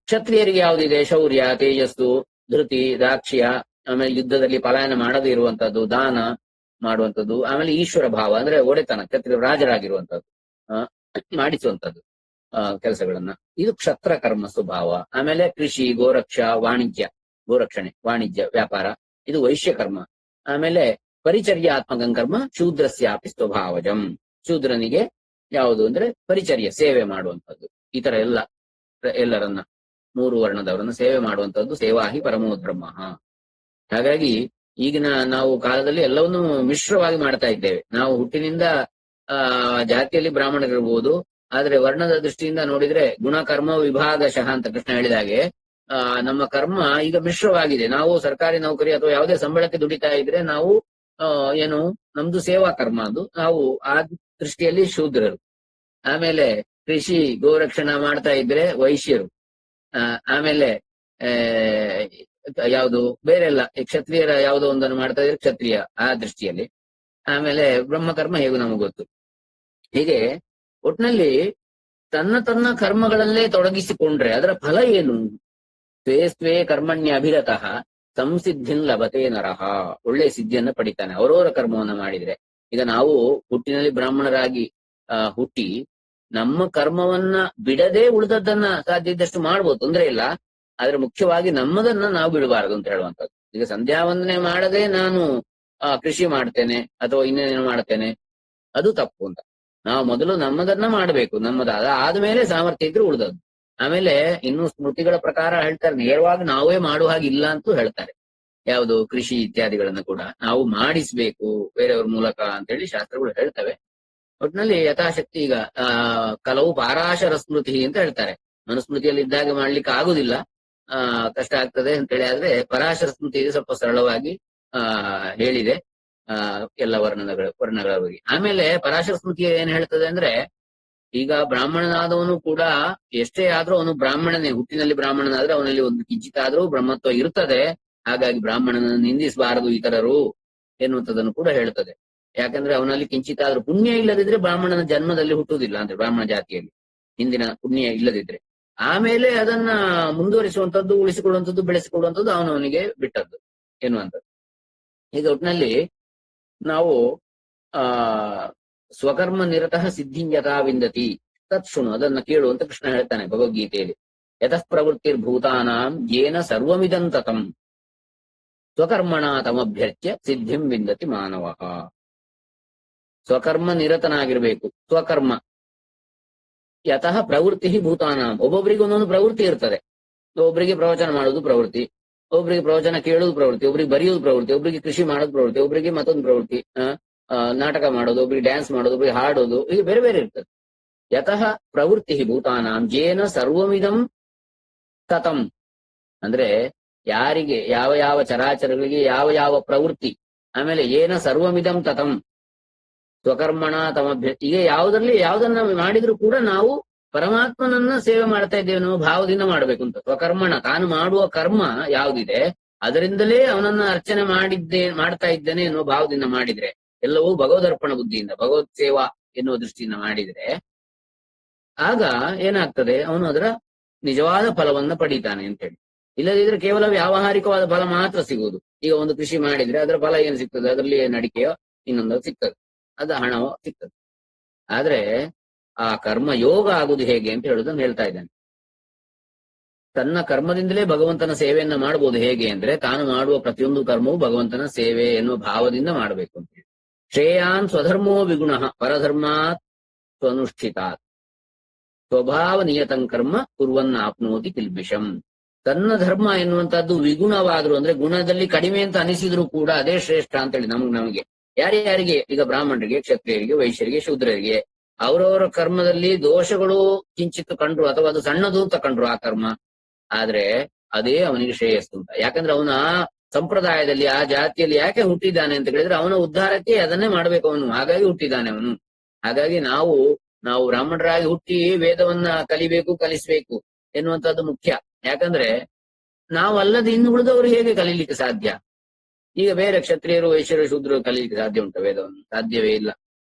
ಕ್ಷತ್ರಿಯರಿಗೆ ಯಾವುದಿದೆ, ಶೌರ್ಯ, ತೇಜಸ್ಸು, ಧೃತಿ, ದಾಕ್ಷ್ಯ, ಆಮೇಲೆ ಯುದ್ಧದಲ್ಲಿ ಪಲಾಯನ ಮಾಡದೇ ಇರುವಂತದ್ದು, ದಾನ ಮಾಡುವಂಥದ್ದು, ಆಮೇಲೆ ಈಶ್ವರ ಭಾವ ಅಂದ್ರೆ ಒಡೆತನ, ಕ್ಷತ್ರಿಯ ರಾಜರಾಗಿರುವಂತದ್ದು, ಮಾಡಿಸುವಂಥದ್ದು ಕೆಲಸಗಳನ್ನ, ಇದು ಕ್ಷತ್ರ ಕರ್ಮ ಸ್ವಭಾವ. ಆಮೇಲೆ ಕೃಷಿ, ಗೋರಕ್ಷ, ವಾಣಿಜ್ಯ, ಗೋರಕ್ಷಣೆ, ವಾಣಿಜ್ಯ, ವ್ಯಾಪಾರ, ಇದು ವೈಶ್ಯ ಕರ್ಮ. ಆಮೇಲೆ ಪರಿಚರ್ಯಾತ್ಮಕಂ ಕರ್ಮ ಶೂದ್ರಸ್ಯಾಪಿ ಸ್ವಭಾವಜಂ, ಶೂದ್ರನಿಗೆ ಯಾವುದು ಅಂದ್ರೆ ಪರಿಚರ್ಯ, ಸೇವೆ ಮಾಡುವಂಥದ್ದು. ಈ ತರ ಎಲ್ಲರನ್ನ, ಮೂರು ವರ್ಣದವರನ್ನ ಸೇವೆ ಮಾಡುವಂಥದ್ದು ಸೇವಾಹಿ ಪರಮೋದ್ಬ್ರಹ್ಮ. ಹಾಗಾಗಿ ಈಗಿನ ನಾವು ಕಾಲದಲ್ಲಿ ಎಲ್ಲವನ್ನೂ ಮಿಶ್ರವಾಗಿ ಮಾಡ್ತಾ ಇದ್ದೇವೆ. ನಾವು ಹುಟ್ಟಿನಿಂದ ಜಾತಿಯಲ್ಲಿ ಬ್ರಾಹ್ಮಣರಿರ್ಬೋದು, ಆದ್ರೆ ವರ್ಣದ ದೃಷ್ಟಿಯಿಂದ ನೋಡಿದ್ರೆ ಗುಣಕರ್ಮ ವಿಭಾಗಶಃ ಅಂತ ಕೃಷ್ಣ ಹೇಳಿದಾಗೆ ನಮ್ಮ ಕರ್ಮ ಈಗ ಮಿಶ್ರವಾಗಿದೆ. ನಾವು ಸರ್ಕಾರಿ ನೌಕರಿ ಅಥವಾ ಯಾವುದೇ ಸಂಬಳಕ್ಕೆ ದುಡಿತಾ ಇದ್ರೆ ನಾವು ಏನು ನಮ್ದು ಸೇವಾ ಕರ್ಮ, ಅದು ನಾವು ಆ ದೃಷ್ಟಿಯಲ್ಲಿ ಶೂದ್ರರು. ಆಮೇಲೆ ಕೃಷಿ ಗೋರಕ್ಷಣಾ ಮಾಡ್ತಾ ಇದ್ರೆ ವೈಶ್ಯರು. ಆಮೇಲೆ ಯಾವುದು ಬೇರೆಲ್ಲ ಕ್ಷತ್ರಿಯರ ಯಾವುದೋ ಒಂದನ್ನು ಮಾಡ್ತಾ ಇದ್ರೆ ಕ್ಷತ್ರಿಯ ಆ ದೃಷ್ಟಿಯಲ್ಲಿ. ಆಮೇಲೆ ಬ್ರಹ್ಮಕರ್ಮ ಹೇಗೂ ನಮಗೆ ಗೊತ್ತು. ಹೀಗೆ ಒಟ್ನಲ್ಲಿ ತನ್ನ ಕರ್ಮಗಳಲ್ಲೇ ತೊಡಗಿಸಿಕೊಂಡ್ರೆ ಅದರ ಫಲ ಏನು? ಸ್ವೇ ಕರ್ಮಣ್ಯ ಅಭಿರತಃ ಸಂಸಿದ್ಧಿನ್ ಲಭತೆ ನರಹ, ಒಳ್ಳೆ ಸಿದ್ಧಿಯನ್ನ ಪಡಿತಾನೆ ಅವರವರ ಕರ್ಮವನ್ನ ಮಾಡಿದ್ರೆ. ಈಗ ನಾವು ಹುಟ್ಟಿನಲ್ಲಿ ಬ್ರಾಹ್ಮಣರಾಗಿ ಹುಟ್ಟಿ ನಮ್ಮ ಕರ್ಮವನ್ನ ಬಿಡದೆ ಉಳಿದದ್ದನ್ನ ಸಾಧ್ಯ ಇದ್ದಷ್ಟು ಮಾಡ್ಬೋದು, ತೊಂದರೆ ಇಲ್ಲ. ಆದ್ರೆ ಮುಖ್ಯವಾಗಿ ನಮ್ಮದನ್ನ ನಾವು ಬಿಡಬಾರದು ಅಂತ ಹೇಳುವಂಥದ್ದು. ಈಗ ಸಂಧ್ಯಾ ವಂದನೆ ಮಾಡದೆ ನಾನು ಕೃಷಿ ಮಾಡ್ತೇನೆ ಅಥವಾ ಇನ್ನೇನೇನು ಮಾಡ್ತೇನೆ, ಅದು ತಪ್ಪು ಅಂತ. ನಾವು ಮೊದಲು ನಮ್ಮದನ್ನ ಮಾಡಬೇಕು, ನಮ್ಮದಾದ ಆದ್ಮೇಲೆ ಸಾಮರ್ಥ್ಯ ಇದ್ರೆ ಉಳಿದದ್ದು. ಆಮೇಲೆ ಇನ್ನು ಸ್ಮೃತಿಗಳ ಪ್ರಕಾರ ಹೇಳ್ತಾರೆ, ನೇರವಾಗಿ ನಾವೇ ಮಾಡುವ ಹಾಗಿಲ್ಲ ಅಂತೂ ಹೇಳ್ತಾರೆ. ಯಾವುದು ಕೃಷಿ ಇತ್ಯಾದಿಗಳನ್ನ ಕೂಡ ನಾವು ಮಾಡಿಸ್ಬೇಕು ಬೇರೆಯವ್ರ ಮೂಲಕ ಅಂತೇಳಿ ಶಾಸ್ತ್ರಗಳು ಹೇಳ್ತವೆ. ಒಟ್ಟಿನಲ್ಲಿ ಯಥಾಶಕ್ತಿ ಈಗ ಕೆಲವು ಪಾರಾಶರ ಸ್ಮೃತಿ ಅಂತ ಹೇಳ್ತಾರೆ. ಮನುಸ್ಮೃತಿಯಲ್ಲಿ ಇದ್ದಾಗ ಮಾಡ್ಲಿಕ್ಕೆ ಆಗುದಿಲ್ಲ, ಕಷ್ಟ ಆಗ್ತದೆ ಅಂತೇಳಿ. ಆದ್ರೆ ಪರಾಶರ ಸ್ಮೃತಿ ಸ್ವಲ್ಪ ಸರಳವಾಗಿ ಹೇಳಿದೆ ಎಲ್ಲ ವರ್ಣಗಳ ಬಗ್ಗೆ. ಆಮೇಲೆ ಪರಾಶರ ಸ್ಮೃತಿ ಏನ್ ಹೇಳ್ತದೆ ಅಂದ್ರೆ, ಈಗ ಬ್ರಾಹ್ಮಣನಾದವನು ಕೂಡ ಎಷ್ಟೇ ಆದ್ರೂ ಅವನು ಬ್ರಾಹ್ಮಣನೇ, ಹುಟ್ಟಿನಲ್ಲಿ ಬ್ರಾಹ್ಮಣನಾದ್ರೆ ಅವನಲ್ಲಿ ಒಂದು ಕಿಂಚಿತ್ತಾದ್ರೂ ಬ್ರಹ್ಮತ್ವ ಇರ್ತದೆ. ಹಾಗಾಗಿ ಬ್ರಾಹ್ಮಣನನ್ನು ನಿಂದಿಸಬಾರದು ಇತರರು ಎನ್ನುವಂಥದ್ದನ್ನು ಕೂಡ ಹೇಳ್ತದೆ. ಯಾಕಂದ್ರೆ ಅವನಲ್ಲಿ ಕಿಂಚಿತ್ತಾದ್ರೂ ಪುಣ್ಯ ಇಲ್ಲದಿದ್ರೆ ಬ್ರಾಹ್ಮಣನ ಜನ್ಮದಲ್ಲಿ ಹುಟ್ಟುವುದಿಲ್ಲ ಅಂದ್ರೆ, ಬ್ರಾಹ್ಮಣ ಜಾತಿಯಲ್ಲಿ ಹಿಂದಿನ ಪುಣ್ಯ ಇಲ್ಲದಿದ್ರೆ. ಆಮೇಲೆ ಅದನ್ನ ಮುಂದುವರಿಸುವಂಥದ್ದು, ಉಳಿಸಿಕೊಳ್ಳುವಂಥದ್ದು, ಬೆಳೆಸಿಕೊಳ್ಳುವಂಥದ್ದು ಅವನವನಿಗೆ ಬಿಟ್ಟದ್ದು ಎನ್ನುವಂಥದ್ದು. ಈಗ ಒಟ್ಟಿನಲ್ಲಿ ನಾವು ಸ್ವಕರ್ಮ ನಿರತಃ ಸಿದ್ಧಿಂ ಯಥಾ ವಿಂದತಿ ತತ್ ಶೃಣು, ಅದನ್ನ ಕೇಳು ಅಂತ ಕೃಷ್ಣ ಹೇಳ್ತಾನೆ ಭಗವದ್ಗೀತೆಯಲ್ಲಿ. ಯತಃ ಪ್ರವೃತ್ತಿರ್ಭೂತಾನಾಂ ಯೇನ ಸರ್ವಮಿದಂ ತತಂ ಸ್ವಕರ್ಮಣ ತಮಭ್ಯರ್ಚ್ಯ ಸಿದ್ಧಿಂ ವಿಂದತಿ ಮಾನವಃ. ಸ್ವಕರ್ಮ ನಿರತನಾಗಿರ್ಬೇಕು. ಸ್ವಕರ್ಮ ಯತಃ ಪ್ರವೃತ್ತಿ ಭೂತಾನಾಂ, ಒಬ್ಬೊಬ್ಬರಿಗೆ ಒಂದೊಂದು ಪ್ರವೃತ್ತಿ ಇರ್ತದೆ. ಒಬ್ಬರಿಗೆ ಪ್ರವಚನ ಮಾಡೋದು ಪ್ರವೃತ್ತಿ, ಒಬ್ಬರಿಗೆ ಪ್ರವಚನ ಕೇಳೋದು ಪ್ರವೃತ್ತಿ, ಒಬ್ಬರಿಗೆ ಬರೆಯೋದು ಪ್ರವೃತ್ತಿ, ಒಬ್ಬರಿಗೆ ಕೃಷಿ ಮಾಡೋದು ಪ್ರವೃತ್ತಿ, ಒಬ್ಬರಿಗೆ ಮತ್ತೊಂದು ಪ್ರವೃತ್ತಿ, ನಾಟಕ ಮಾಡೋದು, ಒಬ್ಬರಿಗೆ ಡ್ಯಾನ್ಸ್ ಮಾಡೋದು, ಒಬ್ಬರಿಗೆ ಹಾಡೋದು, ಹೀಗೆ ಬೇರೆ ಬೇರೆ ಇರ್ತದೆ. ಯತಃ ಪ್ರವೃತ್ತಿ ಭೂತಾನಾಂ ಜೇನ ಸರ್ವಮಿದಂ ತತಂ, ಅಂದ್ರೆ ಯಾರಿಗೆ ಯಾವ ಯಾವ ಚರಾಚರಗಳಿಗೆ ಯಾವ ಯಾವ ಪ್ರವೃತ್ತಿ, ಆಮೇಲೆ ಏನ ಸರ್ವಮಿದಂ ತತಂ ಸ್ವಕರ್ಮಣ ತಮಭ್ಯ, ಈಗ ಯಾವುದರಲ್ಲಿ ಯಾವುದನ್ನ ಮಾಡಿದ್ರು ಕೂಡ ನಾವು ಪರಮಾತ್ಮನನ್ನ ಸೇವೆ ಮಾಡ್ತಾ ಇದ್ದೇವೆ ನಾವು ಭಾವದಿಂದ ಮಾಡ್ಬೇಕು ಅಂತ. ಸ್ವಕರ್ಮಣ, ತಾನು ಮಾಡುವ ಕರ್ಮ ಯಾವುದಿದೆ ಅದರಿಂದಲೇ ಅವನನ್ನ ಅರ್ಚನೆ ಮಾಡ್ತಾ ಇದ್ದೇನೆ ಎನ್ನುವ ಭಾವದಿಂದ ಮಾಡಿದ್ರೆ, ಎಲ್ಲವೂ ಭಗವದರ್ಪಣ ಬುದ್ಧಿಯಿಂದ ಭಗವತ್ ಸೇವಾ ಎನ್ನುವ ದೃಷ್ಟಿಯಿಂದ ಮಾಡಿದ್ರೆ ಆಗ ಏನಾಗ್ತದೆ, ಅವನು ಅದರ ನಿಜವಾದ ಫಲವನ್ನ ಪಡಿತಾನೆ ಅಂತೇಳಿ. ಇಲ್ಲದಿದ್ರೆ ಕೇವಲ ವ್ಯಾವಹಾರಿಕವಾದ ಫಲ ಮಾತ್ರ ಸಿಗುವುದು. ಈಗ ಒಂದು ಕೃಷಿ ಮಾಡಿದ್ರೆ ಅದರ ಫಲ ಏನು ಸಿಗ್ತದೆ, ಅದರಲ್ಲಿ ಅಡಿಕೆಯೋ ಇನ್ನೊಂದು ಸಿಗ್ತದೆ, ಅದು ಹಣವೋ ಸಿಗ್ತದೆ. ಆದ್ರೆ ಆ ಕರ್ಮ ಯೋಗ ಆಗುದು ಹೇಗೆ ಅಂತ ಹೇಳುದನ್ನು ಹೇಳ್ತಾ ಇದ್ದಾನೆ. ತನ್ನ ಕರ್ಮದಿಂದಲೇ ಭಗವಂತನ ಸೇವೆಯನ್ನ ಮಾಡಬಹುದು. ಹೇಗೆ ಅಂದ್ರೆ ತಾನು ಮಾಡುವ ಪ್ರತಿಯೊಂದು ಕರ್ಮವು ಭಗವಂತನ ಸೇವೆ ಎನ್ನುವ ಭಾವದಿಂದ ಮಾಡಬೇಕು ಅಂತ ಹೇಳಿ. ಶ್ರೇಯಾನ್ ಸ್ವಧರ್ಮೋ ವಿಗುಣ ಪರಧರ್ಮಾತ್ ಸ್ವನುಷ್ಠಿತಾತ್ ಸ್ವಭಾವ ನಿಯತಂ ಕರ್ಮ ಕುರ್ವನ್ನ ಆಪ್ನೋತಿ ಕಿಲ್ಬಿಷಂ. ತನ್ನ ಧರ್ಮ ಎನ್ನುವಂತಹದ್ದು ವಿಗುಣವಾದ್ರು ಅಂದ್ರೆ ಗುಣದಲ್ಲಿ ಕಡಿಮೆ ಅಂತ ಅನಿಸಿದ್ರು ಕೂಡ ಅದೇ ಶ್ರೇಷ್ಠ ಅಂತೇಳಿ ನಮಗೆ ಯಾರ್ಯಾರಿಗೆ, ಈಗ ಬ್ರಾಹ್ಮಣರಿಗೆ, ಕ್ಷತ್ರಿಯರಿಗೆ, ವೈಶ್ಯರಿಗೆ, ಶೂದ್ರರಿಗೆ ಅವರವರ ಕರ್ಮದಲ್ಲಿ ದೋಷಗಳು ಕಿಂಚಿತ್ತು ಕಂಡ್ರು ಅಥವಾ ಅದು ಸಣ್ಣದು ಅಂತ ಕಂಡ್ರು ಆ ಕರ್ಮ, ಆದ್ರೆ ಅದೇ ಅವನಿಗೆ ಶ್ರೇಯಸ್ಸು ಅಂತ. ಯಾಕಂದ್ರೆ ಅವನ ಆ ಸಂಪ್ರದಾಯದಲ್ಲಿ ಆ ಜಾತಿಯಲ್ಲಿ ಯಾಕೆ ಹುಟ್ಟಿದ್ದಾನೆ ಅಂತ ಹೇಳಿದ್ರೆ ಅವನ ಉದ್ಧಾರಕ್ಕೆ ಅದನ್ನೇ ಮಾಡ್ಬೇಕು ಅವನು, ಹಾಗಾಗಿ ಹುಟ್ಟಿದ್ದಾನೆ ಅವನು. ಹಾಗಾಗಿ ನಾವು ಬ್ರಾಹ್ಮಣರಾಗಿ ಹುಟ್ಟಿ ವೇದವನ್ನ ಕಲಿಬೇಕು, ಕಲಿಸ್ಬೇಕು ಎನ್ನುವಂಥದ್ದು ಮುಖ್ಯ. ಯಾಕಂದ್ರೆ ನಾವು ಅಲ್ಲದೆ ಇನ್ನು ಉಳಿದವರು ಹೇಗೆ ಕಲೀಲಿಕ್ಕೆ ಸಾಧ್ಯ? ಈಗ ಬೇರೆ ಕ್ಷತ್ರಿಯರು, ವೈಶ್ಯರು, ಶೂದ್ರರು ಕಲೀಲಿಕ್ಕೆ ಸಾಧ್ಯ ಉಂಟು ವೇದವನ್ನು? ಸಾಧ್ಯವೇ ಇಲ್ಲ,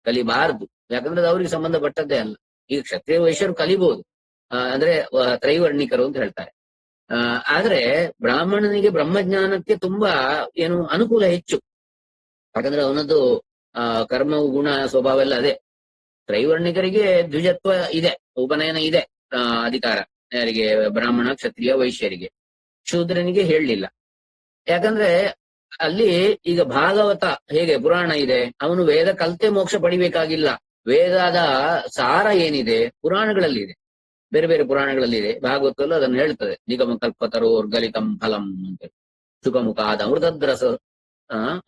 ಕಲಿಬಾರದು. ಯಾಕಂದ್ರೆ ಅದು ಅವರಿಗೆ ಸಂಬಂಧಪಟ್ಟದ್ದೇ ಅಲ್ಲ. ಈಗ ಕ್ಷತ್ರಿಯ ವೈಶ್ಯರು ಕಲಿಬಹುದು, ಅಂದ್ರೆ ತ್ರೈವರ್ಣಿಕರು ಅಂತ ಹೇಳ್ತಾರೆ. ಆದ್ರೆ ಬ್ರಾಹ್ಮಣನಿಗೆ ಬ್ರಹ್ಮಜ್ಞಾನಕ್ಕೆ ತುಂಬಾ ಅನುಕೂಲ ಹೆಚ್ಚು. ಯಾಕಂದ್ರೆ ಅವನದ್ದು ಕರ್ಮವು, ಗುಣ, ಸ್ವಭಾವ ಎಲ್ಲ ಅದೇ. ತ್ರೈವರ್ಣಿಕರಿಗೆ ದ್ವಿಜತ್ವ ಇದೆ, ಉಪನಯನ ಇದೆ, ಅಧಿಕಾರ ಯಾರಿಗೆ? ಬ್ರಾಹ್ಮಣ, ಕ್ಷತ್ರಿಯ, ವೈಶ್ಯರಿಗೆ. ಶೂದ್ರನಿಗೆ ಹೇಳಲಿಲ್ಲ. ಯಾಕಂದ್ರೆ ಅಲ್ಲಿ ಈಗ ಭಾಗವತ ಹೇಗೆ ಪುರಾಣ ಇದೆ, ಅವನು ವೇದ ಕಲ್ತೆ ಮೋಕ್ಷ ಪಡಿಬೇಕಾಗಿಲ್ಲ. ವೇದದ ಸಾರ ಏನಿದೆ ಪುರಾಣಗಳಲ್ಲಿ ಇದೆ, ಬೇರೆ ಬೇರೆ ಪುರಾಣಗಳಲ್ಲಿ ಇದೆ. ಭಾಗವತಲ್ಲೂ ಅದನ್ನು ಹೇಳ್ತದೆ, ನಿಗಮ ಕಲ್ಪತರೋರ್ಗಲಿತಂ ಫಲಂ ಅಂತ, ಸುಖಮುಖಾದ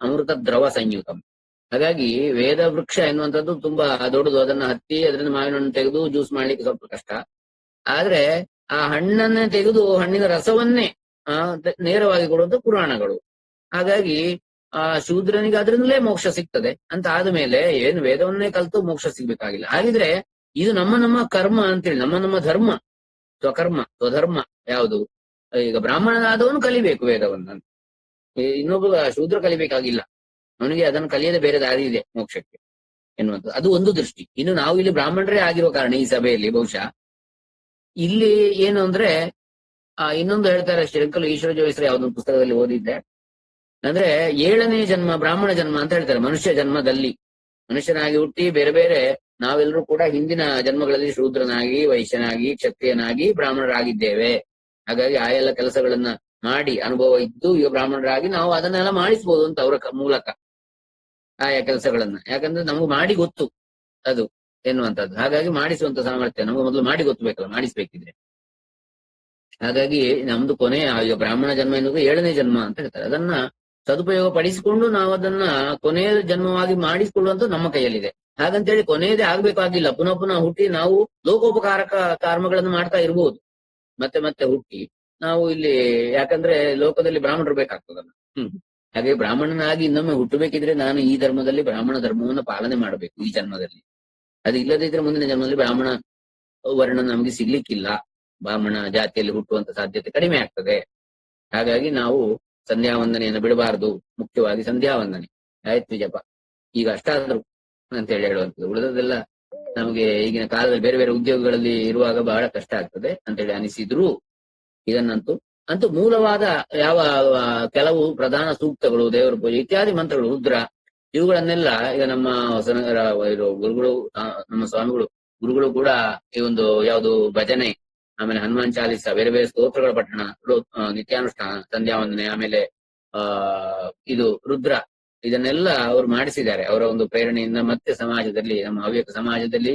ಅಮೃತ ದ್ರವ ಸಂಯುತಂ. ಹಾಗಾಗಿ ವೇದ ವೃಕ್ಷ ಎನ್ನುವಂಥದ್ದು ತುಂಬಾ ದೊಡ್ಡದು. ಅದನ್ನ ಹತ್ತಿ ಅದರಿಂದ ಮಾವಿನ ಹಣ್ಣು ತೆಗೆದು ಜ್ಯೂಸ್ ಮಾಡ್ಲಿಕ್ಕೆ ಸ್ವಲ್ಪ ಕಷ್ಟ. ಆದ್ರೆ ಆ ಹಣ್ಣನ್ನೇ ತೆಗೆದು ಹಣ್ಣಿನ ರಸವನ್ನೇ ನೇರವಾಗಿ ಕೊಡುವಂತ ಪುರಾಣಗಳು. ಹಾಗಾಗಿ ಆ ಶೂದ್ರನಿಗೆ ಅದರಿಂದಲೇ ಮೋಕ್ಷ ಸಿಗ್ತದೆ ಅಂತ ಆದ್ಮೇಲೆ ಏನು ವೇದವನ್ನೇ ಕಲ್ತು ಮೋಕ್ಷ ಸಿಗ್ಬೇಕಾಗಿಲ್ಲ. ಹಾಗಿದ್ರೆ ಇದು ನಮ್ಮ ಕರ್ಮ ಅಂತೇಳಿ, ನಮ್ಮ ಧರ್ಮ, ಸ್ವಧರ್ಮ ಯಾವುದು? ಈಗ ಬ್ರಾಹ್ಮಣನಾದವನು ಕಲಿಬೇಕು ವೇದವನ್ನ, ಇನ್ನೊಬ್ಬ ಶೂದ್ರ ಕಲಿಬೇಕಾಗಿಲ್ಲ. ಅವನಿಗೆ ಅದನ್ನು ಕಲಿಯದೆ ಬೇರೆ ದಾರಿ ಇದೆ ಮೋಕ್ಷಕ್ಕೆ ಎನ್ನುವಂಥದ್ದು. ಅದು ಒಂದು ದೃಷ್ಟಿ. ಇನ್ನು ನಾವು ಇಲ್ಲಿ ಬ್ರಾಹ್ಮಣರೇ ಆಗಿರೋ ಕಾರಣ ಈ ಸಭೆಯಲ್ಲಿ ಬಹುಶಃ ಇಲ್ಲಿ ಏನು ಅಂದ್ರೆ ಇನ್ನೊಂದು ಹೇಳ್ತಾರೆ, ಶ್ರೀರಂಕಲು ಈಶ್ವರ ಜೋಯಿಸ್ರ ಯಾವ್ದೊಂದು ಪುಸ್ತಕದಲ್ಲಿ ಓದಿದ್ದೆ. ಅಂದ್ರೆ 7ನೇ ಜನ್ಮ ಬ್ರಾಹ್ಮಣ ಜನ್ಮ ಅಂತ ಹೇಳ್ತಾರೆ. ಮನುಷ್ಯ ಜನ್ಮದಲ್ಲಿ ಮನುಷ್ಯನಾಗಿ ಹುಟ್ಟಿ ಬೇರೆ ಬೇರೆ ನಾವೆಲ್ಲರೂ ಕೂಡ ಹಿಂದಿನ ಜನ್ಮಗಳಲ್ಲಿ ಶೂದ್ರನಾಗಿ, ವೈಶ್ಯನಾಗಿ, ಕ್ಷತ್ರಿಯನಾಗಿ, ಬ್ರಾಹ್ಮಣರಾಗಿದ್ದೇವೆ. ಹಾಗಾಗಿ ಆ ಎಲ್ಲ ಕೆಲಸಗಳನ್ನ ಮಾಡಿ ಅನುಭವ ಇದ್ದು ಈಗ ಬ್ರಾಹ್ಮಣರಾಗಿ ನಾವು ಅದನ್ನೆಲ್ಲ ಮಾಡಿಸ್ಬೋದು ಅಂತ ಅವರ ಮೂಲಕ ಆಯಾ ಕೆಲಸಗಳನ್ನ. ಯಾಕಂದ್ರೆ ನಮ್ಗೆ ಮಾಡಿ ಗೊತ್ತು ಅದು ಎನ್ನುವಂಥದ್ದು. ಹಾಗಾಗಿ ಮಾಡಿಸುವಂತ ಸಾಮರ್ಥ್ಯ ನಮ್ಗೆ ಮೊದಲು ಮಾಡಿ ಗೊತ್ತಬೇಕಲ್ಲ, ಮಾಡಿಸ್ಬೇಕಿದ್ರೆ. ಹಾಗಾಗಿ ನಮ್ದು ಕೊನೆ ಈಗ ಬ್ರಾಹ್ಮಣ ಜನ್ಮ ಎನ್ನುವುದು 7ನೇ ಜನ್ಮ ಅಂತ ಹೇಳ್ತಾರೆ. ಅದನ್ನ ಸದುಪಯೋಗ ಪಡಿಸಿಕೊಂಡು ನಾವು ಅದನ್ನ ಕೊನೆಯ ಜನ್ಮವಾಗಿ ಮಾಡಿಸಿಕೊಳ್ಳುವಂತ ನಮ್ಮ ಕೈಯಲ್ಲಿದೆ. ಹಾಗಂತೇಳಿ ಕೊನೆಯದೇ ಆಗ್ಬೇಕಾಗಿಲ್ಲ. ಪುನಃ ಪುನಃ ಹುಟ್ಟಿ ನಾವು ಲೋಕೋಪಕಾರಕ ಕರ್ಮಗಳನ್ನು ಮಾಡ್ತಾ ಇರ್ಬೋದು. ಮತ್ತೆ ಮತ್ತೆ ಹುಟ್ಟಿ ನಾವು ಇಲ್ಲಿ, ಯಾಕಂದ್ರೆ ಲೋಕದಲ್ಲಿ ಬ್ರಾಹ್ಮಣರು ಬೇಕಾಗ್ತದಲ್ಲ. ಹಾಗೆ ಬ್ರಾಹ್ಮಣನಾಗಿ ಇನ್ನೊಮ್ಮೆ ಹುಟ್ಟಬೇಕಿದ್ರೆ ನಾನು ಈ ಧರ್ಮದಲ್ಲಿ ಬ್ರಾಹ್ಮಣ ಧರ್ಮವನ್ನು ಪಾಲನೆ ಮಾಡಬೇಕು ಈ ಜನ್ಮದಲ್ಲಿ. ಅದು ಇಲ್ಲದಿದ್ರೆ ಮುಂದಿನ ಜನ್ಮದಲ್ಲಿ ಬ್ರಾಹ್ಮಣ ವರ್ಣ ನಮಗೆ ಸಿಗ್ಲಿಕ್ಕಿಲ್ಲ. ಬ್ರಾಹ್ಮಣ ಜಾತಿಯಲ್ಲಿ ಹುಟ್ಟುವಂತ ಸಾಧ್ಯತೆ ಕಡಿಮೆ ಆಗ್ತದೆ. ಹಾಗಾಗಿ ನಾವು ಸಂಧ್ಯಾ ವಂದನೆಯನ್ನು ಬಿಡಬಾರದು. ಮುಖ್ಯವಾಗಿ ಸಂಧ್ಯಾ ವಂದನೆ, ಗಾಯತ್ರಿ ಜಪ ಈಗ ಅಷ್ಟಾದ್ರು ಅಂತ ಹೇಳುವಂಥದ್ದು. ಉಳಿದದೆಲ್ಲ ನಮಗೆ ಈಗಿನ ಕಾಲದಲ್ಲಿ ಬೇರೆ ಬೇರೆ ಉದ್ಯೋಗಗಳಲ್ಲಿ ಇರುವಾಗ ಬಹಳ ಕಷ್ಟ ಆಗ್ತದೆ ಅಂತೇಳಿ ಅನಿಸಿದ್ರು ಅಂತೂ ಮೂಲವಾದ ಯಾವ ಕೆಲವು ಪ್ರಧಾನ ಸೂಕ್ತಗಳು, ದೇವರ ಪೂಜೆ ಇತ್ಯಾದಿ ಮಂತ್ರಗಳು, ರುದ್ರ, ಇವುಗಳನ್ನೆಲ್ಲ ಈಗ ನಮ್ಮ ಗುರುಗಳು, ನಮ್ಮ ಸ್ವಾಮಿಗಳು ಗುರುಗಳು ಕೂಡ ಈ ಒಂದು ಯಾವುದು ಭಜನೆ, ಆಮೇಲೆ ಹನುಮಾನ್ ಚಾಲಿಸ, ಬೇರೆ ಬೇರೆ ಸ್ತೋತ್ರಗಳ ಪಠಣ, ನಿತ್ಯಾನುಷ್ಠಾನ, ಸಂಧ್ಯಾ ವಂದನೆ, ಆಮೇಲೆ ಇದು ರುದ್ರ, ಇದನ್ನೆಲ್ಲ ಅವರು ಮಾಡಿಸಿದ್ದಾರೆ ಅವರ ಒಂದು ಪ್ರೇರಣೆಯಿಂದ. ಮತ್ತೆ ಸಮಾಜದಲ್ಲಿ, ನಮ್ಮ ಹವ್ಯಕ ಸಮಾಜದಲ್ಲಿ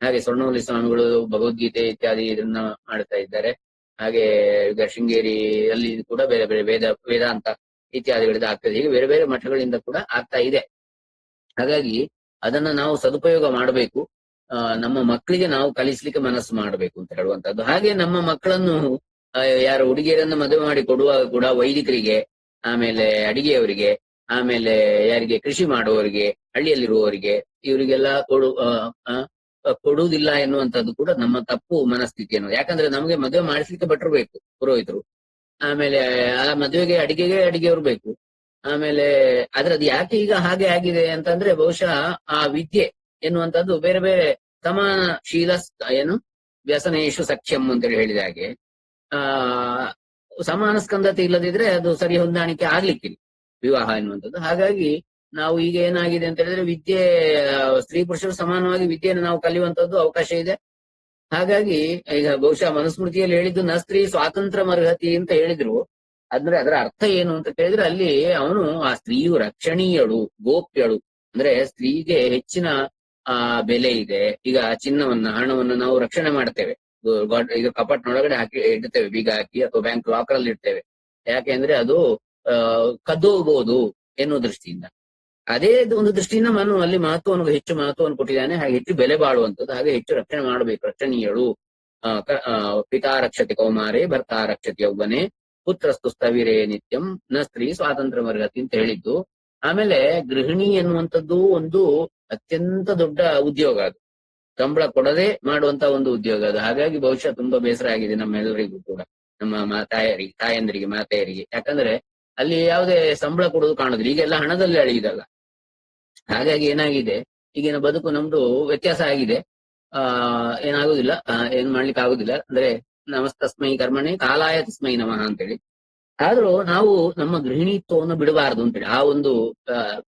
ಹಾಗೆ ಸ್ವರ್ಣವಲ್ಲಿ ಸ್ವಾಮಿಗಳು ಭಗವದ್ಗೀತೆ ಇತ್ಯಾದಿ ಇದನ್ನ ಮಾಡ್ತಾ ಇದ್ದಾರೆ. ಹಾಗೆ ಈಗ ಶೃಂಗೇರಿಯಲ್ಲಿ ಕೂಡ ಬೇರೆ ಬೇರೆ ವೇದಾಂತ ಇತ್ಯಾದಿಗಳಿಂದ ಆಗ್ತದೆ. ಹೀಗೆ ಬೇರೆ ಬೇರೆ ಮಠಗಳಿಂದ ಕೂಡ ಆಗ್ತಾ ಇದೆ. ಹಾಗಾಗಿ ಅದನ್ನ ನಾವು ಸದುಪಯೋಗ ಮಾಡಬೇಕು. ನಮ್ಮ ಮಕ್ಕಳಿಗೆ ನಾವು ಕಲಿಸ್ಲಿಕ್ಕೆ ಮನಸ್ಸು ಮಾಡಬೇಕು ಅಂತ ಹೇಳುವಂತದ್ದು. ಹಾಗೆ ನಮ್ಮ ಮಕ್ಕಳನ್ನು ಯಾರು ಹುಡುಗಿಯರನ್ನ ಮದುವೆ ಮಾಡಿ ಕೊಡುವಾಗ ಕೂಡ ವೈದಿಕರಿಗೆ, ಆಮೇಲೆ ಅಡಿಗೆಯವರಿಗೆ, ಆಮೇಲೆ ಯಾರಿಗೆ ಕೃಷಿ ಮಾಡುವವರಿಗೆ, ಹಳ್ಳಿಯಲ್ಲಿರುವವರಿಗೆ, ಇವರಿಗೆಲ್ಲ ಕೊಡುವುದಿಲ್ಲ ಎನ್ನುವಂಥದ್ದು ಕೂಡ ನಮ್ಮ ತಪ್ಪು ಮನಸ್ಥಿತಿಯನ್ನು. ಯಾಕಂದ್ರೆ ನಮಗೆ ಮದುವೆ ಮಾಡಿಸ್ಲಿಕ್ಕೆ ಭಟ್ರು ಬೇಕು, ಪುರೋಹಿತರು. ಆಮೇಲೆ ಆ ಮದುವೆಗೆ ಅಡಿಗೆಯವರು ಬೇಕು. ಆಮೇಲೆ ಅದ್ರದ್ದು ಯಾಕೆ ಈಗ ಹಾಗೆ ಆಗಿದೆ ಅಂತಂದ್ರೆ ಬಹುಶಃ ಆ ವಿದ್ಯೆ ಎನ್ನುವಂಥದ್ದು ಬೇರೆ ಬೇರೆ ಸಮಾನಶೀಲ ಏನು ವ್ಯಸನೇಶು ಸಖ್ಯಂ ಅಂತೇಳಿ ಹೇಳಿದ ಹಾಗೆ ಆ ಸಮಾನ ಸ್ಕಂದತೆ ಇಲ್ಲದಿದ್ರೆ ಅದು ಸರಿ ಹೊಂದಾಣಿಕೆ ಆಗ್ಲಿಕ್ಕಿಲ್ಲ ವಿವಾಹ ಎನ್ನುವಂಥದ್ದು. ಹಾಗಾಗಿ ನಾವು ಈಗ ಏನಾಗಿದೆ ಅಂತ ಹೇಳಿದ್ರೆ ವಿದ್ಯೆ ಸ್ತ್ರೀ ಪುರುಷರು ಸಮಾನವಾಗಿ ವಿದ್ಯೆಯನ್ನು ನಾವು ಕಲಿಯುವಂತದ್ದು ಅವಕಾಶ ಇದೆ. ಹಾಗಾಗಿ ಈಗ ಬಹುಶಃ ಮನುಸ್ಮೃತಿಯಲ್ಲಿ ಹೇಳಿದ್ದು ನ ಸ್ತ್ರೀ ಸ್ವಾತಂತ್ರ್ಯ ಅರ್ಹತಿ ಅಂತ ಹೇಳಿದ್ರು. ಅಂದ್ರೆ ಅದರ ಅರ್ಥ ಏನು ಅಂತ ಕೇಳಿದ್ರೆ ಅಲ್ಲಿ ಅವನು ಆ ಸ್ತ್ರೀಯು ರಕ್ಷಣೀಯಳು, ಗೋಪ್ಯಳು. ಅಂದ್ರೆ ಸ್ತ್ರೀಗೆ ಹೆಚ್ಚಿನ ಬೆಲೆ ಇದೆ. ಈಗ ಹಣವನ್ನು ನಾವು ರಕ್ಷಣೆ ಮಾಡ್ತೇವೆ. ಈಗ ಕಪಾಟ್ನೊಳಗಡೆ ಹಾಕಿ ಇಡ್ತೇವೆ, ಬೀಗ ಹಾಕಿ, ಅಥವಾ ಬ್ಯಾಂಕ್ ಲಾಕರ್ ಅಲ್ಲಿ ಇಡ್ತೇವೆ. ಯಾಕೆ ಅಂದ್ರೆ ಅದು ಕದ್ದೋಗ್ಬೋದು ಎನ್ನುವ ದೃಷ್ಟಿಯಿಂದ. ಅದೇ ಒಂದು ದೃಷ್ಟಿಯಿಂದ ನಾನು ಅಲ್ಲಿ ಹೆಚ್ಚು ಮಹತ್ವವನ್ನು ಕೊಟ್ಟಿದ್ದಾನೆ. ಹಾಗೆ ಹೆಚ್ಚು ಬೆಲೆ ಬಾಳುವಂಥದ್ದು, ಹಾಗೆ ಹೆಚ್ಚು ರಕ್ಷಣೆ ಮಾಡಬೇಕು. ರಕ್ಷಣೀಯಳು. ಪಿತಾ ರಕ್ಷತೆ ಕೌಮಾರೇ ಭರ್ತಾ ರಕ್ಷತೆ ಯೌವನೆ ಪುತ್ರಸ್ತು ಸ್ಥವಿರೇ ನಿತ್ಯಂ ನ ಸ್ತ್ರೀ ಸ್ವಾತಂತ್ರ್ಯ ವರ್ಗತಿ ಅಂತ ಹೇಳಿದ್ದು. ಆಮೇಲೆ ಗೃಹಿಣಿ ಎನ್ನುವಂಥದ್ದು ಒಂದು ಅತ್ಯಂತ ದೊಡ್ಡ ಉದ್ಯೋಗ. ಅದು ಸಂಬಳ ಕೊಡದೆ ಮಾಡುವಂತ ಒಂದು ಉದ್ಯೋಗ ಅದು. ಹಾಗಾಗಿ ಬಹುಶಃ ತುಂಬಾ ಬೇಸರ ಆಗಿದೆ ನಮ್ಮೆಲ್ಲರಿಗೂ ಕೂಡ, ನಮ್ಮ ತಾಯಂದರಿಗೆ ಮಾತೆಯರಿಗೆ. ಯಾಕಂದ್ರೆ ಅಲ್ಲಿ ಯಾವುದೇ ಸಂಬಳ ಕೊಡೋದು ಕಾಣುದಿಲ್ಲ. ಈಗೆಲ್ಲ ಹಣದಲ್ಲಿ ಅಳಿದಲ್ಲ. ಹಾಗಾಗಿ ಏನಾಗಿದೆ, ಈಗಿನ ಬದುಕು ನಮ್ದು ವ್ಯತ್ಯಾಸ ಆಗಿದೆ. ಏನಾಗುದಿಲ್ಲ, ಏನ್ ಮಾಡ್ಲಿಕ್ಕೆ ಆಗುದಿಲ್ಲ. ಅಂದ್ರೆ ನಮಸ್ತಸ್ಮೈ ಕರ್ಮಣಿ ಕಾಲಾಯ ತಸ್ಮೈ ನಮಃ ಅಂತೇಳಿ. ಆದ್ರೂ ನಾವು ನಮ್ಮ ಗೃಹಿಣಿತ್ವವನ್ನು ಬಿಡಬಾರದು ಅಂತೇಳಿ, ಆ ಒಂದು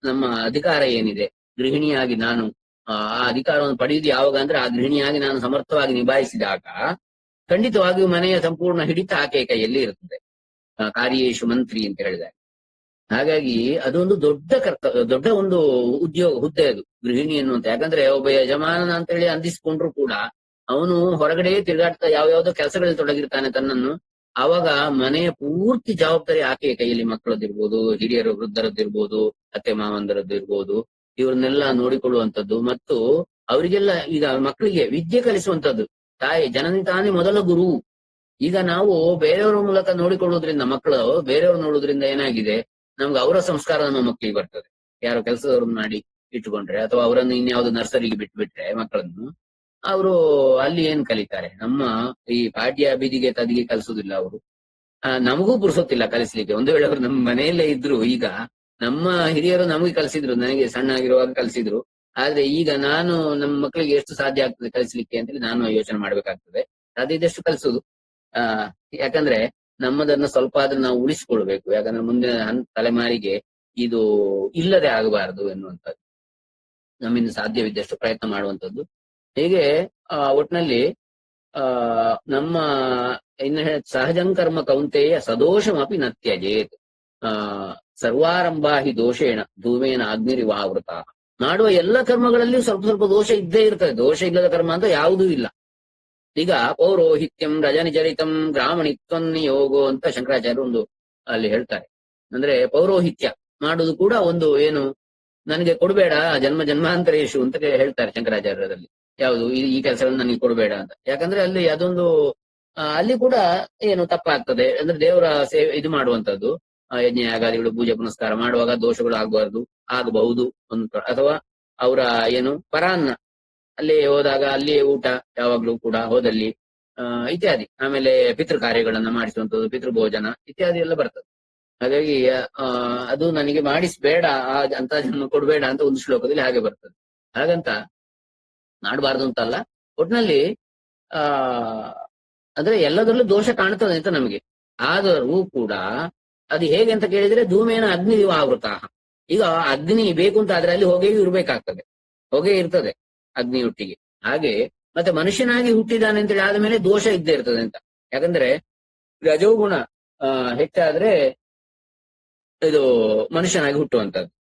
ನಮ್ಮ ಅಧಿಕಾರ ಏನಿದೆ, ಗೃಹಿಣಿಯಾಗಿ ನಾನು ಆ ಅಧಿಕಾರವನ್ನು ಪಡೆಯುವುದು ಯಾವಾಗ ಅಂದ್ರೆ ಆ ಗೃಹಿಣಿಯಾಗಿ ನಾನು ಸಮರ್ಥವಾಗಿ ನಿಭಾಯಿಸಿದಾಗ ಖಂಡಿತವಾಗಿಯೂ ಮನೆಯ ಸಂಪೂರ್ಣ ಹಿಡಿತ ಆಕೆಯ ಕೈಯಲ್ಲಿ ಇರುತ್ತದೆ. ಕಾರ್ಯೇಶು ಮಂತ್ರಿ ಅಂತ ಹೇಳಿದಾಗ. ಹಾಗಾಗಿ ಅದೊಂದು ದೊಡ್ಡ ಒಂದು ಹುದ್ದೆ ಅದು, ಗೃಹಿಣಿ ಎನ್ನುವಂತ. ಯಾಕಂದ್ರೆ ಒಬ್ಬ ಯಜಮಾನ ಅಂತ ಹೇಳಿ ಅಂದಿಸ್ಕೊಂಡ್ರು ಕೂಡ ಅವನು ಹೊರಗಡೆ ತಿರುಗಾಡ್ತಾ ಯಾವ್ಯಾವ್ದೋ ಕೆಲಸಗಳಲ್ಲಿ ತೊಡಗಿರ್ತಾನೆ ತನ್ನನ್ನು. ಆವಾಗ ಮನೆಯ ಪೂರ್ತಿ ಜವಾಬ್ದಾರಿ ಆಕೆಯ ಕೈಯಲ್ಲಿ, ಮಕ್ಕಳದ್ದಿರ್ಬೋದು, ಹಿರಿಯರು ವೃದ್ಧರದ್ದಿರ್ಬೋದು, ಅತ್ತೆ ಮಾವಂದರದ್ದು ಇರ್ಬೋದು, ಇವ್ರನ್ನೆಲ್ಲ ನೋಡಿಕೊಳ್ಳುವಂಥದ್ದು. ಮತ್ತು ಅವರಿಗೆಲ್ಲ ಈಗ ಮಕ್ಕಳಿಗೆ ವಿದ್ಯೆ ಕಲಿಸುವಂಥದ್ದು. ಜನನಿ ತಾನೇ ಮೊದಲ ಗುರು. ಈಗ ನಾವು ಬೇರೆಯವರ ಮೂಲಕ ನೋಡಿಕೊಳ್ಳುವುದ್ರಿಂದ, ಮಕ್ಕಳು ಬೇರೆಯವರು ನೋಡುವುದ್ರಿಂದ ಏನಾಗಿದೆ, ನಮ್ಗೆ ಅವರ ಸಂಸ್ಕಾರ ನಮ್ಮ ಮಕ್ಕಳಿಗೆ ಬರ್ತದೆ. ಯಾರೋ ಕೆಲಸದವ್ರನ್ನ ಮಾಡಿ ಇಟ್ಟುಕೊಂಡ್ರೆ, ಅಥವಾ ಅವರನ್ನು ಇನ್ಯಾವುದು ನರ್ಸರಿಗೆ ಬಿಟ್ಬಿಟ್ರೆ ಮಕ್ಕಳನ್ನು, ಅವರು ಅಲ್ಲಿ ಏನ್ ಕಲಿತಾರೆ? ನಮ್ಮ ಈ ಪಾಠ್ಯ ಬೀದಿಗೆ ತದಿಗೆ ಕಲಿಸುದಿಲ್ಲ ಅವರು. ನಮಗೂ ಪುರ್ಸೊತ್ತಿಲ್ಲ ಕಲಿಸ್ಲಿಕ್ಕೆ. ಒಂದು ವೇಳೆ ಅವರು ನಮ್ಮ ಮನೆಯಲ್ಲೇ ಇದ್ರು, ಈಗ ನಮ್ಮ ಹಿರಿಯರು ನಮಗೆ ಕಲಿಸಿದ್ರು, ನನಗೆ ಸಣ್ಣ ಆಗಿರುವಾಗ ಕಲಿಸಿದ್ರು. ಆದ್ರೆ ಈಗ ನಾನು ನಮ್ಮ ಮಕ್ಕಳಿಗೆ ಎಷ್ಟು ಸಾಧ್ಯ ಆಗ್ತದೆ ಕಲಿಸ್ಲಿಕ್ಕೆ ಅಂತೇಳಿ ನಾನು ಯೋಚನೆ ಮಾಡ್ಬೇಕಾಗ್ತದೆ. ಸಾಧ್ಯ ಇದ್ದಷ್ಟು ಕಲಿಸುದು. ಯಾಕಂದ್ರೆ ನಮ್ಮದನ್ನ ಸ್ವಲ್ಪ ಆದ್ರೂ ನಾವು ಉಳಿಸಿಕೊಳ್ಬೇಕು. ಯಾಕಂದ್ರೆ ಮುಂದಿನ ತಲೆಮಾರಿಗೆ ಇದು ಇಲ್ಲದೆ ಆಗಬಾರದು ಎನ್ನುವಂಥದ್ದು. ನಮ್ಮಿಂದ ಸಾಧ್ಯವಿದ್ದಷ್ಟು ಪ್ರಯತ್ನ ಮಾಡುವಂಥದ್ದು. ಹೀಗೆ ಒಟ್ನಲ್ಲಿ ನಮ್ಮ ಸಹಜಂಕರ್ಮ ಕೌಂತೆಯ ಸದೋಷಮಪಿ ನ ತ್ಯಜೇತ್. ಸರ್ವಾರಂಭಾ ಹಿ ದೋಷೇಣ ಧೂಮೇನ ಅಗ್ನಿರಿವಾವೃತ. ಮಾಡುವ ಎಲ್ಲ ಕರ್ಮಗಳಲ್ಲಿಯೂ ಸ್ವಲ್ಪ ಸ್ವಲ್ಪ ದೋಷ ಇದ್ದೇ ಇರ್ತದೆ. ದೋಷ ಇಲ್ಲದ ಕರ್ಮ ಅಂತ ಯಾವುದೂ ಇಲ್ಲ. ಈಗ ಪೌರೋಹಿತ್ಯಂ ರಜನಿಚರಿತಂ ಗ್ರಾಮಣಿತ್ವಂ ನಿಯೋಗೋ ಅಂತ ಶಂಕರಾಚಾರ್ಯರು ಒಂದು ಅಲ್ಲಿ ಹೇಳ್ತಾರೆ. ಅಂದ್ರೆ ಪೌರೋಹಿತ್ಯ ಮಾಡುದು ಕೂಡ ಒಂದು ಏನು, ನನಗೆ ಕೊಡಬೇಡ ಜನ್ಮಾಂತರೇಶು ಅಂತ ಹೇಳ್ತಾರೆ ಶಂಕರಾಚಾರ್ಯರಲ್ಲಿ. ಯಾವುದು ಈ ಕೆಲಸಗಳನ್ನು ನನಗೆ ಕೊಡಬೇಡ ಅಂತ. ಯಾಕಂದ್ರೆ ಅಲ್ಲಿ ಅದೊಂದು ಅಲ್ಲಿ ಕೂಡ ಏನು ತಪ್ಪಾಗ್ತದೆ ಅಂದ್ರೆ ದೇವರ ಸೇವೆ ಇದು ಮಾಡುವಂತದ್ದು, ಯಜ್ಞ ಯಾಗಾದಿಗಳು ಪೂಜೆ ಪುನಸ್ಕಾರ ಮಾಡುವಾಗ ದೋಷಗಳು ಆಗಬಹುದು. ಅಥವಾ ಅವರ ಏನು ಪರಾನ್ನ ಅಲ್ಲಿ ಹೋದಾಗ ಅಲ್ಲಿಯೇ ಊಟ ಯಾವಾಗ್ಲೂ ಕೂಡ ಹೋದಲ್ಲಿ ಇತ್ಯಾದಿ. ಆಮೇಲೆ ಪಿತೃ ಕಾರ್ಯಗಳನ್ನ ಮಾಡಿಸುವಂಥದ್ದು, ಪಿತೃಭೋಜನ ಇತ್ಯಾದಿ ಎಲ್ಲ ಬರ್ತದೆ. ಹಾಗಾಗಿ ಅದು ನನಗೆ ಮಾಡಿಸ್ಬೇಡ, ಅಂತ ಜನ್ಮ ಕೊಡ್ಬೇಡ ಅಂತ ಒಂದು ಶ್ಲೋಕದಲ್ಲಿ ಹಾಗೆ ಬರ್ತದೆ. ಹಾಗಂತ ಮಾಡಬಾರ್ದು ಅಂತಲ್ಲ. ಒಟ್ನಲ್ಲಿ ಅಂದ್ರೆ ಎಲ್ಲದರಲ್ಲೂ ದೋಷ ಕಾಣ್ತದೆ ಅಂತ ನಮಗೆ. ಆದರೂ ಕೂಡ ಅದು ಹೇಗೆ ಅಂತ ಕೇಳಿದ್ರೆ ಧೂಮೇನ ಅಗ್ನಿ ಆವೃತ. ಈಗ ಅಗ್ನಿ ಬೇಕು ಅಂತ ಆದ್ರೆ ಅಲ್ಲಿ ಹೊಗೆಯೂ ಇರ್ಬೇಕಾಗ್ತದೆ, ಹೊಗೆ ಇರ್ತದೆ ಅಗ್ನಿಯೊಟ್ಟಿಗೆ. ಹಾಗೆ ಮತ್ತೆ ಮನುಷ್ಯನಾಗಿ ಹುಟ್ಟಿದಾನೆ ಅಂತೇಳಿ ಆದ್ಮೇಲೆ ದೋಷ ಇದ್ದೇ ಇರ್ತದೆ ಅಂತ. ಯಾಕಂದ್ರೆ ರಜೋಗುಣ ಹೆಚ್ಚಾದ್ರೆ ಇದು ಮನುಷ್ಯನಾಗಿ ಹುಟ್ಟುವಂಥದ್ದು.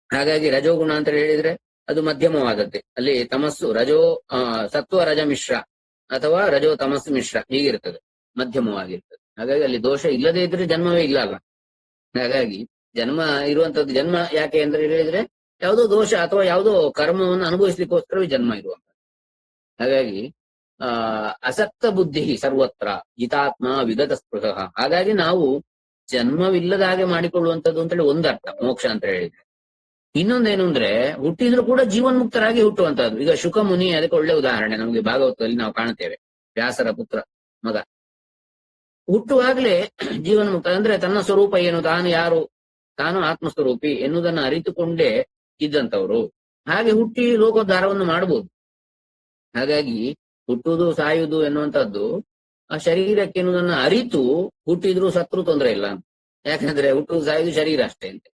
ಹಾಗಾಗಿ ರಜೋಗುಣ ಅಂತ ಹೇಳಿದ್ರೆ ಅದು ಮಧ್ಯಮವಾದದ್ದೇ. ಅಲ್ಲಿ ತಮಸ್ಸು ಸತ್ವ ರಜ ಮಿಶ್ರ ಅಥವಾ ರಜೋ ತಮಸ್ಸು ಮಿಶ್ರ ಹೀಗಿರ್ತದೆ, ಮಧ್ಯಮವಾಗಿರ್ತದೆ. ಹಾಗಾಗಿ ಅಲ್ಲಿ ದೋಷ ಇಲ್ಲದೆ ಇದ್ರೆ ಜನ್ಮವೇ ಇಲ್ಲ ಅಲ್ಲ. ಹಾಗಾಗಿ ಜನ್ಮ ಇರುವಂತದ್ದು, ಜನ್ಮ ಯಾಕೆ ಅಂತ ಹೇಳಿದ್ರೆ ಯಾವುದೋ ದೋಷ ಅಥವಾ ಯಾವುದೋ ಕರ್ಮವನ್ನು ಅನುಭವಿಸ್ಲಿಕ್ಕೋಸ್ಕರವೇ ಜನ್ಮ ಇರುವಂತದ್ದು. ಹಾಗಾಗಿ ಅಸಕ್ತ ಬುದ್ಧಿ ಸರ್ವತ್ರ ಜಿತಾತ್ಮ ವಿಗತ ಸ್ಪೃಹ. ಹಾಗಾಗಿ ನಾವು ಜನ್ಮವಿಲ್ಲದ ಹಾಗೆ ಮಾಡಿಕೊಳ್ಳುವಂಥದ್ದು ಅಂತೇಳಿ ಒಂದರ್ಥ ಮೋಕ್ಷ ಅಂತ ಹೇಳಿದ್ರೆ. ಇನ್ನೊಂದೇನು ಅಂದ್ರೆ ಹುಟ್ಟಿದ್ರು ಕೂಡ ಜೀವನ್ಮುಕ್ತರಾಗಿ ಹುಟ್ಟುವಂತಹದ್ದು. ಈಗ ಶುಕ ಮುನಿ ಅದಕ್ಕೆ ಒಳ್ಳೆ ಉದಾಹರಣೆ ನಮಗೆ ಭಾಗವತದಲ್ಲಿ ನಾವು ಕಾಣುತ್ತೇವೆ. ವ್ಯಾಸರ ಪುತ್ರ ಮಗ ಹುಟ್ಟುವಾಗ್ಲೇ ಜೀವನ್ಮುಕ್ತ ಅಂದ್ರೆ ತನ್ನ ಸ್ವರೂಪ ಏನು, ತಾನು ಯಾರು, ತಾನು ಆತ್ಮಸ್ವರೂಪಿ ಎನ್ನುವುದನ್ನ ಅರಿತುಕೊಂಡೇ ಇದ್ದಂಥವ್ರು. ಹಾಗೆ ಹುಟ್ಟಿ ಲೋಕೋದ್ಧಾರವನ್ನು ಮಾಡಬಹುದು. ಹಾಗಾಗಿ ಹುಟ್ಟುವುದು ಸಾಯುವುದು ಎನ್ನುವಂಥದ್ದು ಆ ಶರೀರಕ್ಕೆ ಎನ್ನುವುದನ್ನ ಅರಿತು ಹುಟ್ಟಿದ್ರು ಸತ್ರು ತೊಂದರೆ ಇಲ್ಲ. ಯಾಕಂದ್ರೆ ಹುಟ್ಟುವುದು ಸಾಯುವುದು ಶರೀರ ಅಷ್ಟೇ ಅಂತ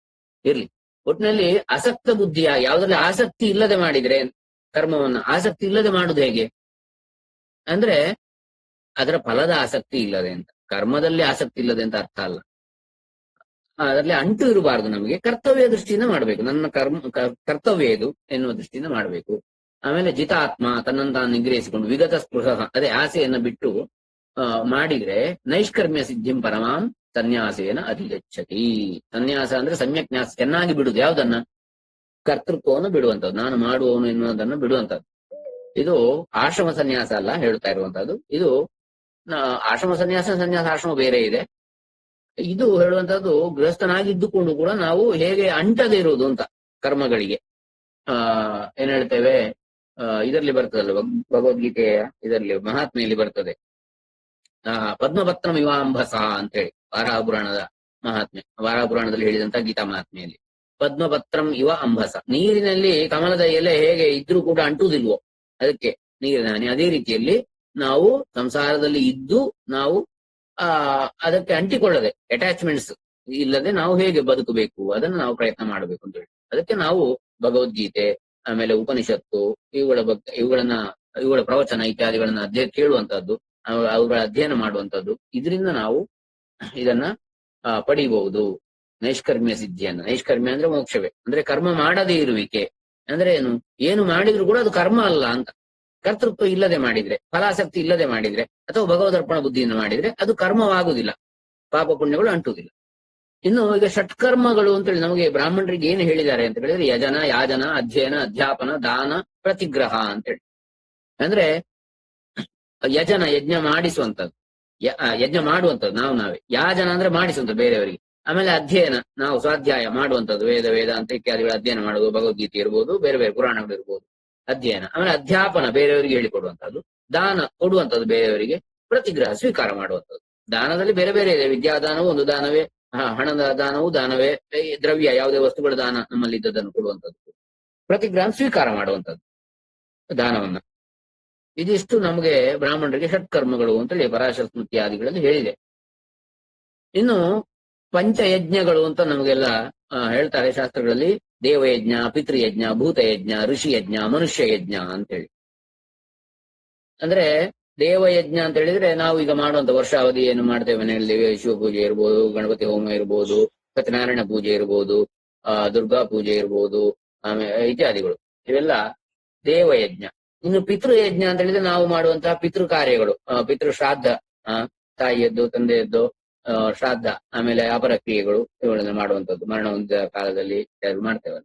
ಇರ್ಲಿ. ಒಟ್ಟಿನಲ್ಲಿ ಆಸಕ್ತ ಬುದ್ಧಿಯ ಯಾವುದ್ರಲ್ಲಿ ಆಸಕ್ತಿ ಇಲ್ಲದೆ ಮಾಡಿದ್ರೆ ಕರ್ಮವನ್ನ ಆಸಕ್ತಿ ಇಲ್ಲದೆ ಮಾಡುದು ಹೇಗೆ ಅಂದ್ರೆ ಅದರ ಫಲದ ಆಸಕ್ತಿ ಇಲ್ಲದೆ ಅಂತ, ಕರ್ಮದಲ್ಲಿ ಆಸಕ್ತಿ ಇಲ್ಲದೆ ಅಂತ ಅರ್ಥ ಅಲ್ಲ. ಅದರಲ್ಲಿ ಅಂಟು ಇರಬಾರ್ದು. ನಮಗೆ ಕರ್ತವ್ಯ ದೃಷ್ಟಿಯಿಂದ ಮಾಡಬೇಕು. ನನ್ನ ಕರ್ತವ್ಯ ಇದು ಎನ್ನುವ ದೃಷ್ಟಿಯಿಂದ ಮಾಡಬೇಕು. ಆಮೇಲೆ ಜಿತಾತ್ಮ ತನ್ನನ್ನು ತಾನು ನಿಗ್ರಹಿಸಿಕೊಂಡು ವಿಗತ ಸ್ಪೃಹ ಅದೇ ಆಸೆಯನ್ನ ಬಿಟ್ಟು ಮಾಡಿದ್ರೆ ನೈಷ್ಕರ್ಮ್ಯ ಸಿದ್ಧಿಂ ಪರಮಾಂ ಸನ್ಯಾಸೇನ ಅಧಿಗಚ್ಚತಿ. ಸನ್ಯಾಸ ಅಂದ್ರೆ ಸಮ್ಯಕ್ ನ್ಯಾಸ, ಚೆನ್ನಾಗಿ ಬಿಡುದು ಯಾವ್ದನ್ನ, ಕರ್ತೃತ್ವವನ್ನು ಬಿಡುವಂತದ್ದು, ನಾನು ಮಾಡುವವನು ಎನ್ನುವುದನ್ನು ಬಿಡುವಂತದ್ದು. ಇದು ಆಶ್ರಮ ಸನ್ಯಾಸ ಅಲ್ಲ ಹೇಳ್ತಾ ಇರುವಂತದ್ದು. ಇದು ಆಶ್ರಮ ಸನ್ಯಾಸಾಶ್ರಮ ಬೇರೆ ಇದೆ. ಇದು ಹೇಳುವಂತದ್ದು ಗೃಹಸ್ಥನಾಗಿದ್ದುಕೊಂಡು ಕೂಡ ನಾವು ಹೇಗೆ ಅಂಟದೇ ಇರುವುದು ಅಂತ ಕರ್ಮಗಳಿಗೆ. ಏನ್ ಹೇಳ್ತೇವೆ, ಇದರಲ್ಲಿ ಬರ್ತದಲ್ಲ ಭಗವದ್ಗೀತೆಯ ಇದರಲ್ಲಿ ಮಹಾತ್ಮೆಯಲ್ಲಿ ಬರ್ತದೆ, ಪದ್ಮಪತ್ರಂ ಇವಾಂಬಸ ಅಂತೇಳಿ ವಾರಾಹ ಪುರಾಣದ ಮಹಾತ್ಮೆ, ವಾರಾಹ ಪುರಾಣದಲ್ಲಿ ಹೇಳಿದಂತ ಗೀತಾ ಮಹಾತ್ಮೆಯಲ್ಲಿ ಪದ್ಮಪತ್ರಂ ಇವ ಅಂಬಸ, ನೀರಿನಲ್ಲಿ ಕಮಲದ ಎಲೆ ಹೇಗೆ ಇದ್ರೂ ಕೂಡ ಅಂಟುವುದಿಲ್ವೋ ಅದಕ್ಕೆ ನೀರಿನ ಹಾನಿ, ಅದೇ ರೀತಿಯಲ್ಲಿ ನಾವು ಸಂಸಾರದಲ್ಲಿ ಇದ್ದು ನಾವು ಅದಕ್ಕೆ ಅಂಟಿಕೊಳ್ಳದೆ ಅಟ್ಯಾಚ್ಮೆಂಟ್ಸ್ ಇಲ್ಲದೆ ನಾವು ಹೇಗೆ ಬದುಕಬೇಕು ಅದನ್ನು ನಾವು ಪ್ರಯತ್ನ ಮಾಡಬೇಕು ಅಂತ ಹೇಳಿ, ಅದಕ್ಕೆ ನಾವು ಭಗವದ್ಗೀತೆ ಆಮೇಲೆ ಉಪನಿಷತ್ತು ಇವುಗಳ ಪ್ರವಚನ ಇತ್ಯಾದಿಗಳನ್ನ ಕೇಳುವಂತದ್ದು, ಅವುಗಳ ಅಧ್ಯಯನ ಮಾಡುವಂತದ್ದು. ಇದರಿಂದ ನಾವು ಇದನ್ನ ಪಡಿಬಹುದು, ನೈಷ್ಕರ್ಮ್ಯ ಸಿದ್ಧಿಯನ್ನ. ನೈಷ್ಕರ್ಮ್ಯ ಅಂದ್ರೆ ಮೋಕ್ಷವೇ, ಅಂದ್ರೆ ಕರ್ಮ ಮಾಡದೇ ಇರುವಿಕೆ ಅಂದ್ರೆ ಏನು ಮಾಡಿದ್ರು ಕೂಡ ಅದು ಕರ್ಮ ಅಲ್ಲ ಅಂತ. ಕರ್ತೃತ್ವ ಇಲ್ಲದೆ ಮಾಡಿದ್ರೆ, ಫಲಾಸಕ್ತಿ ಇಲ್ಲದೆ ಮಾಡಿದ್ರೆ ಅಥವಾ ಭಗವದರ್ಪಣ ಬುದ್ಧಿಯಿಂದ ಮಾಡಿದ್ರೆ ಅದು ಕರ್ಮವಾಗುವುದಿಲ್ಲ, ಪಾಪ ಪುಣ್ಯಗಳು ಅಂಟುವುದಿಲ್ಲ. ಇನ್ನು ಈಗ ಷಟ್ಕರ್ಮಗಳು ಅಂತೇಳಿ ನಮಗೆ ಬ್ರಾಹ್ಮಣರಿಗೆ ಏನು ಹೇಳಿದ್ದಾರೆ ಅಂತ ಹೇಳಿದ್ರೆ ಯಜನ, ಯಾಜನ, ಅಧ್ಯಯನ, ಅಧ್ಯಾಪನ, ದಾನ, ಪ್ರತಿಗ್ರಹ ಅಂತೇಳಿ. ಅಂದ್ರೆ ಯಜನ ಯಜ್ಞ ಮಾಡಿಸುವಂತದ್ದು, ಯಜ್ಞ ಮಾಡುವಂಥದ್ದು ನಾವೇ. ಯಾಜನ ಅಂದ್ರೆ ಮಾಡಿಸುವಂಥದ್ದು ಬೇರೆಯವರಿಗೆ. ಆಮೇಲೆ ಅಧ್ಯಯನ ನಾವು ಸ್ವಾಧ್ಯಾಯ ಮಾಡುವಂಥದ್ದು, ವೇದಾಂತ ಇತ್ಯಾದಿಗಳ ಅಧ್ಯಯನ ಮಾಡುವುದು, ಭಗವದ್ಗೀತೆ ಇರ್ಬೋದು, ಬೇರೆ ಬೇರೆ ಪುರಾಣಗಳು ಇರ್ಬೋದು, ಅಧ್ಯಯನ. ಆಮೇಲೆ ಅಧ್ಯಾಪನ ಬೇರೆಯವರಿಗೆ ಹೇಳಿಕೊಡುವಂಥದ್ದು, ದಾನ ಕೊಡುವಂಥದ್ದು ಬೇರೆಯವರಿಗೆ, ಪ್ರತಿಗ್ರಹ ಸ್ವೀಕಾರ ಮಾಡುವಂಥದ್ದು. ದಾನದಲ್ಲಿ ಬೇರೆ ಬೇರೆ ಇದೆ, ವಿದ್ಯಾದಾನವು ಒಂದು ದಾನವೇ, ಹಣದ ದಾನವು ದಾನವೇ, ದ್ರವ್ಯ ಯಾವುದೇ ವಸ್ತುಗಳ ದಾನ ನಮ್ಮಲ್ಲಿ ಇದ್ದದನ್ನು ಕೊಡುವಂಥದ್ದು, ಪ್ರತಿಗ್ರಹ ಸ್ವೀಕಾರ ಮಾಡುವಂಥದ್ದು ದಾನವನ್ನ. ಇದಿಷ್ಟು ನಮಗೆ ಬ್ರಾಹ್ಮಣರಿಗೆ ಷಟ್ಕರ್ಮಗಳು ಅಂತೇಳಿ ಪರಾಶರ ಸ್ಮೃತಿ ಆದಿಗಳಲ್ಲಿ ಹೇಳಿದೆ. ಇನ್ನು ಪಂಚಯಜ್ಞಗಳು ಅಂತ ನಮಗೆಲ್ಲ ಹೇಳ್ತಾರೆ ಶಾಸ್ತ್ರಗಳಲ್ಲಿ, ದೇವಯಜ್ಞ, ಪಿತೃಯಜ್ಞ, ಭೂತಯಜ್ಞ, ಋಷಿಯಜ್ಞ, ಮನುಷ್ಯ ಯಜ್ಞ ಅಂತೇಳಿ. ಅಂದ್ರೆ ದೇವಯಜ್ಞ ಅಂತ ಹೇಳಿದ್ರೆ ನಾವು ಈಗ ಮಾಡುವಂತ ವರ್ಷಾವಧಿ ಏನು ಮಾಡ್ತೇವೆ ಮನೆಯಲ್ಲಿ, ಶಿವಪೂಜೆ ಇರ್ಬೋದು, ಗಣಪತಿ ಹೋಮ ಇರ್ಬೋದು, ಸತ್ಯನಾರಾಯಣ ಪೂಜೆ ಇರ್ಬೋದು, ದುರ್ಗಾ ಪೂಜೆ ಇರ್ಬೋದು, ಆಮೇಲೆ ಇತ್ಯಾದಿಗಳು, ಇವೆಲ್ಲ ದೇವಯಜ್ಞ. ಇನ್ನು ಪಿತೃಯಜ್ಞ ಅಂತ ಹೇಳಿದ್ರೆ ನಾವು ಮಾಡುವಂತಹ ಪಿತೃ ಕಾರ್ಯಗಳು, ಪಿತೃ ಶ್ರಾದ್ದ, ತಾಯಿಯದ್ದು ತಂದೆಯದ್ದು ಶ್ರಾದ್ದ, ಆಮೇಲೆ ಅಪರ ಕ್ರಿಯೆಗಳು ಇವುಗಳನ್ನ ಮಾಡುವಂಥದ್ದು, ಮರಣ ಹೊಂದಿದ ಕಾಲದಲ್ಲಿ ಮಾಡ್ತೇವಲ್ಲ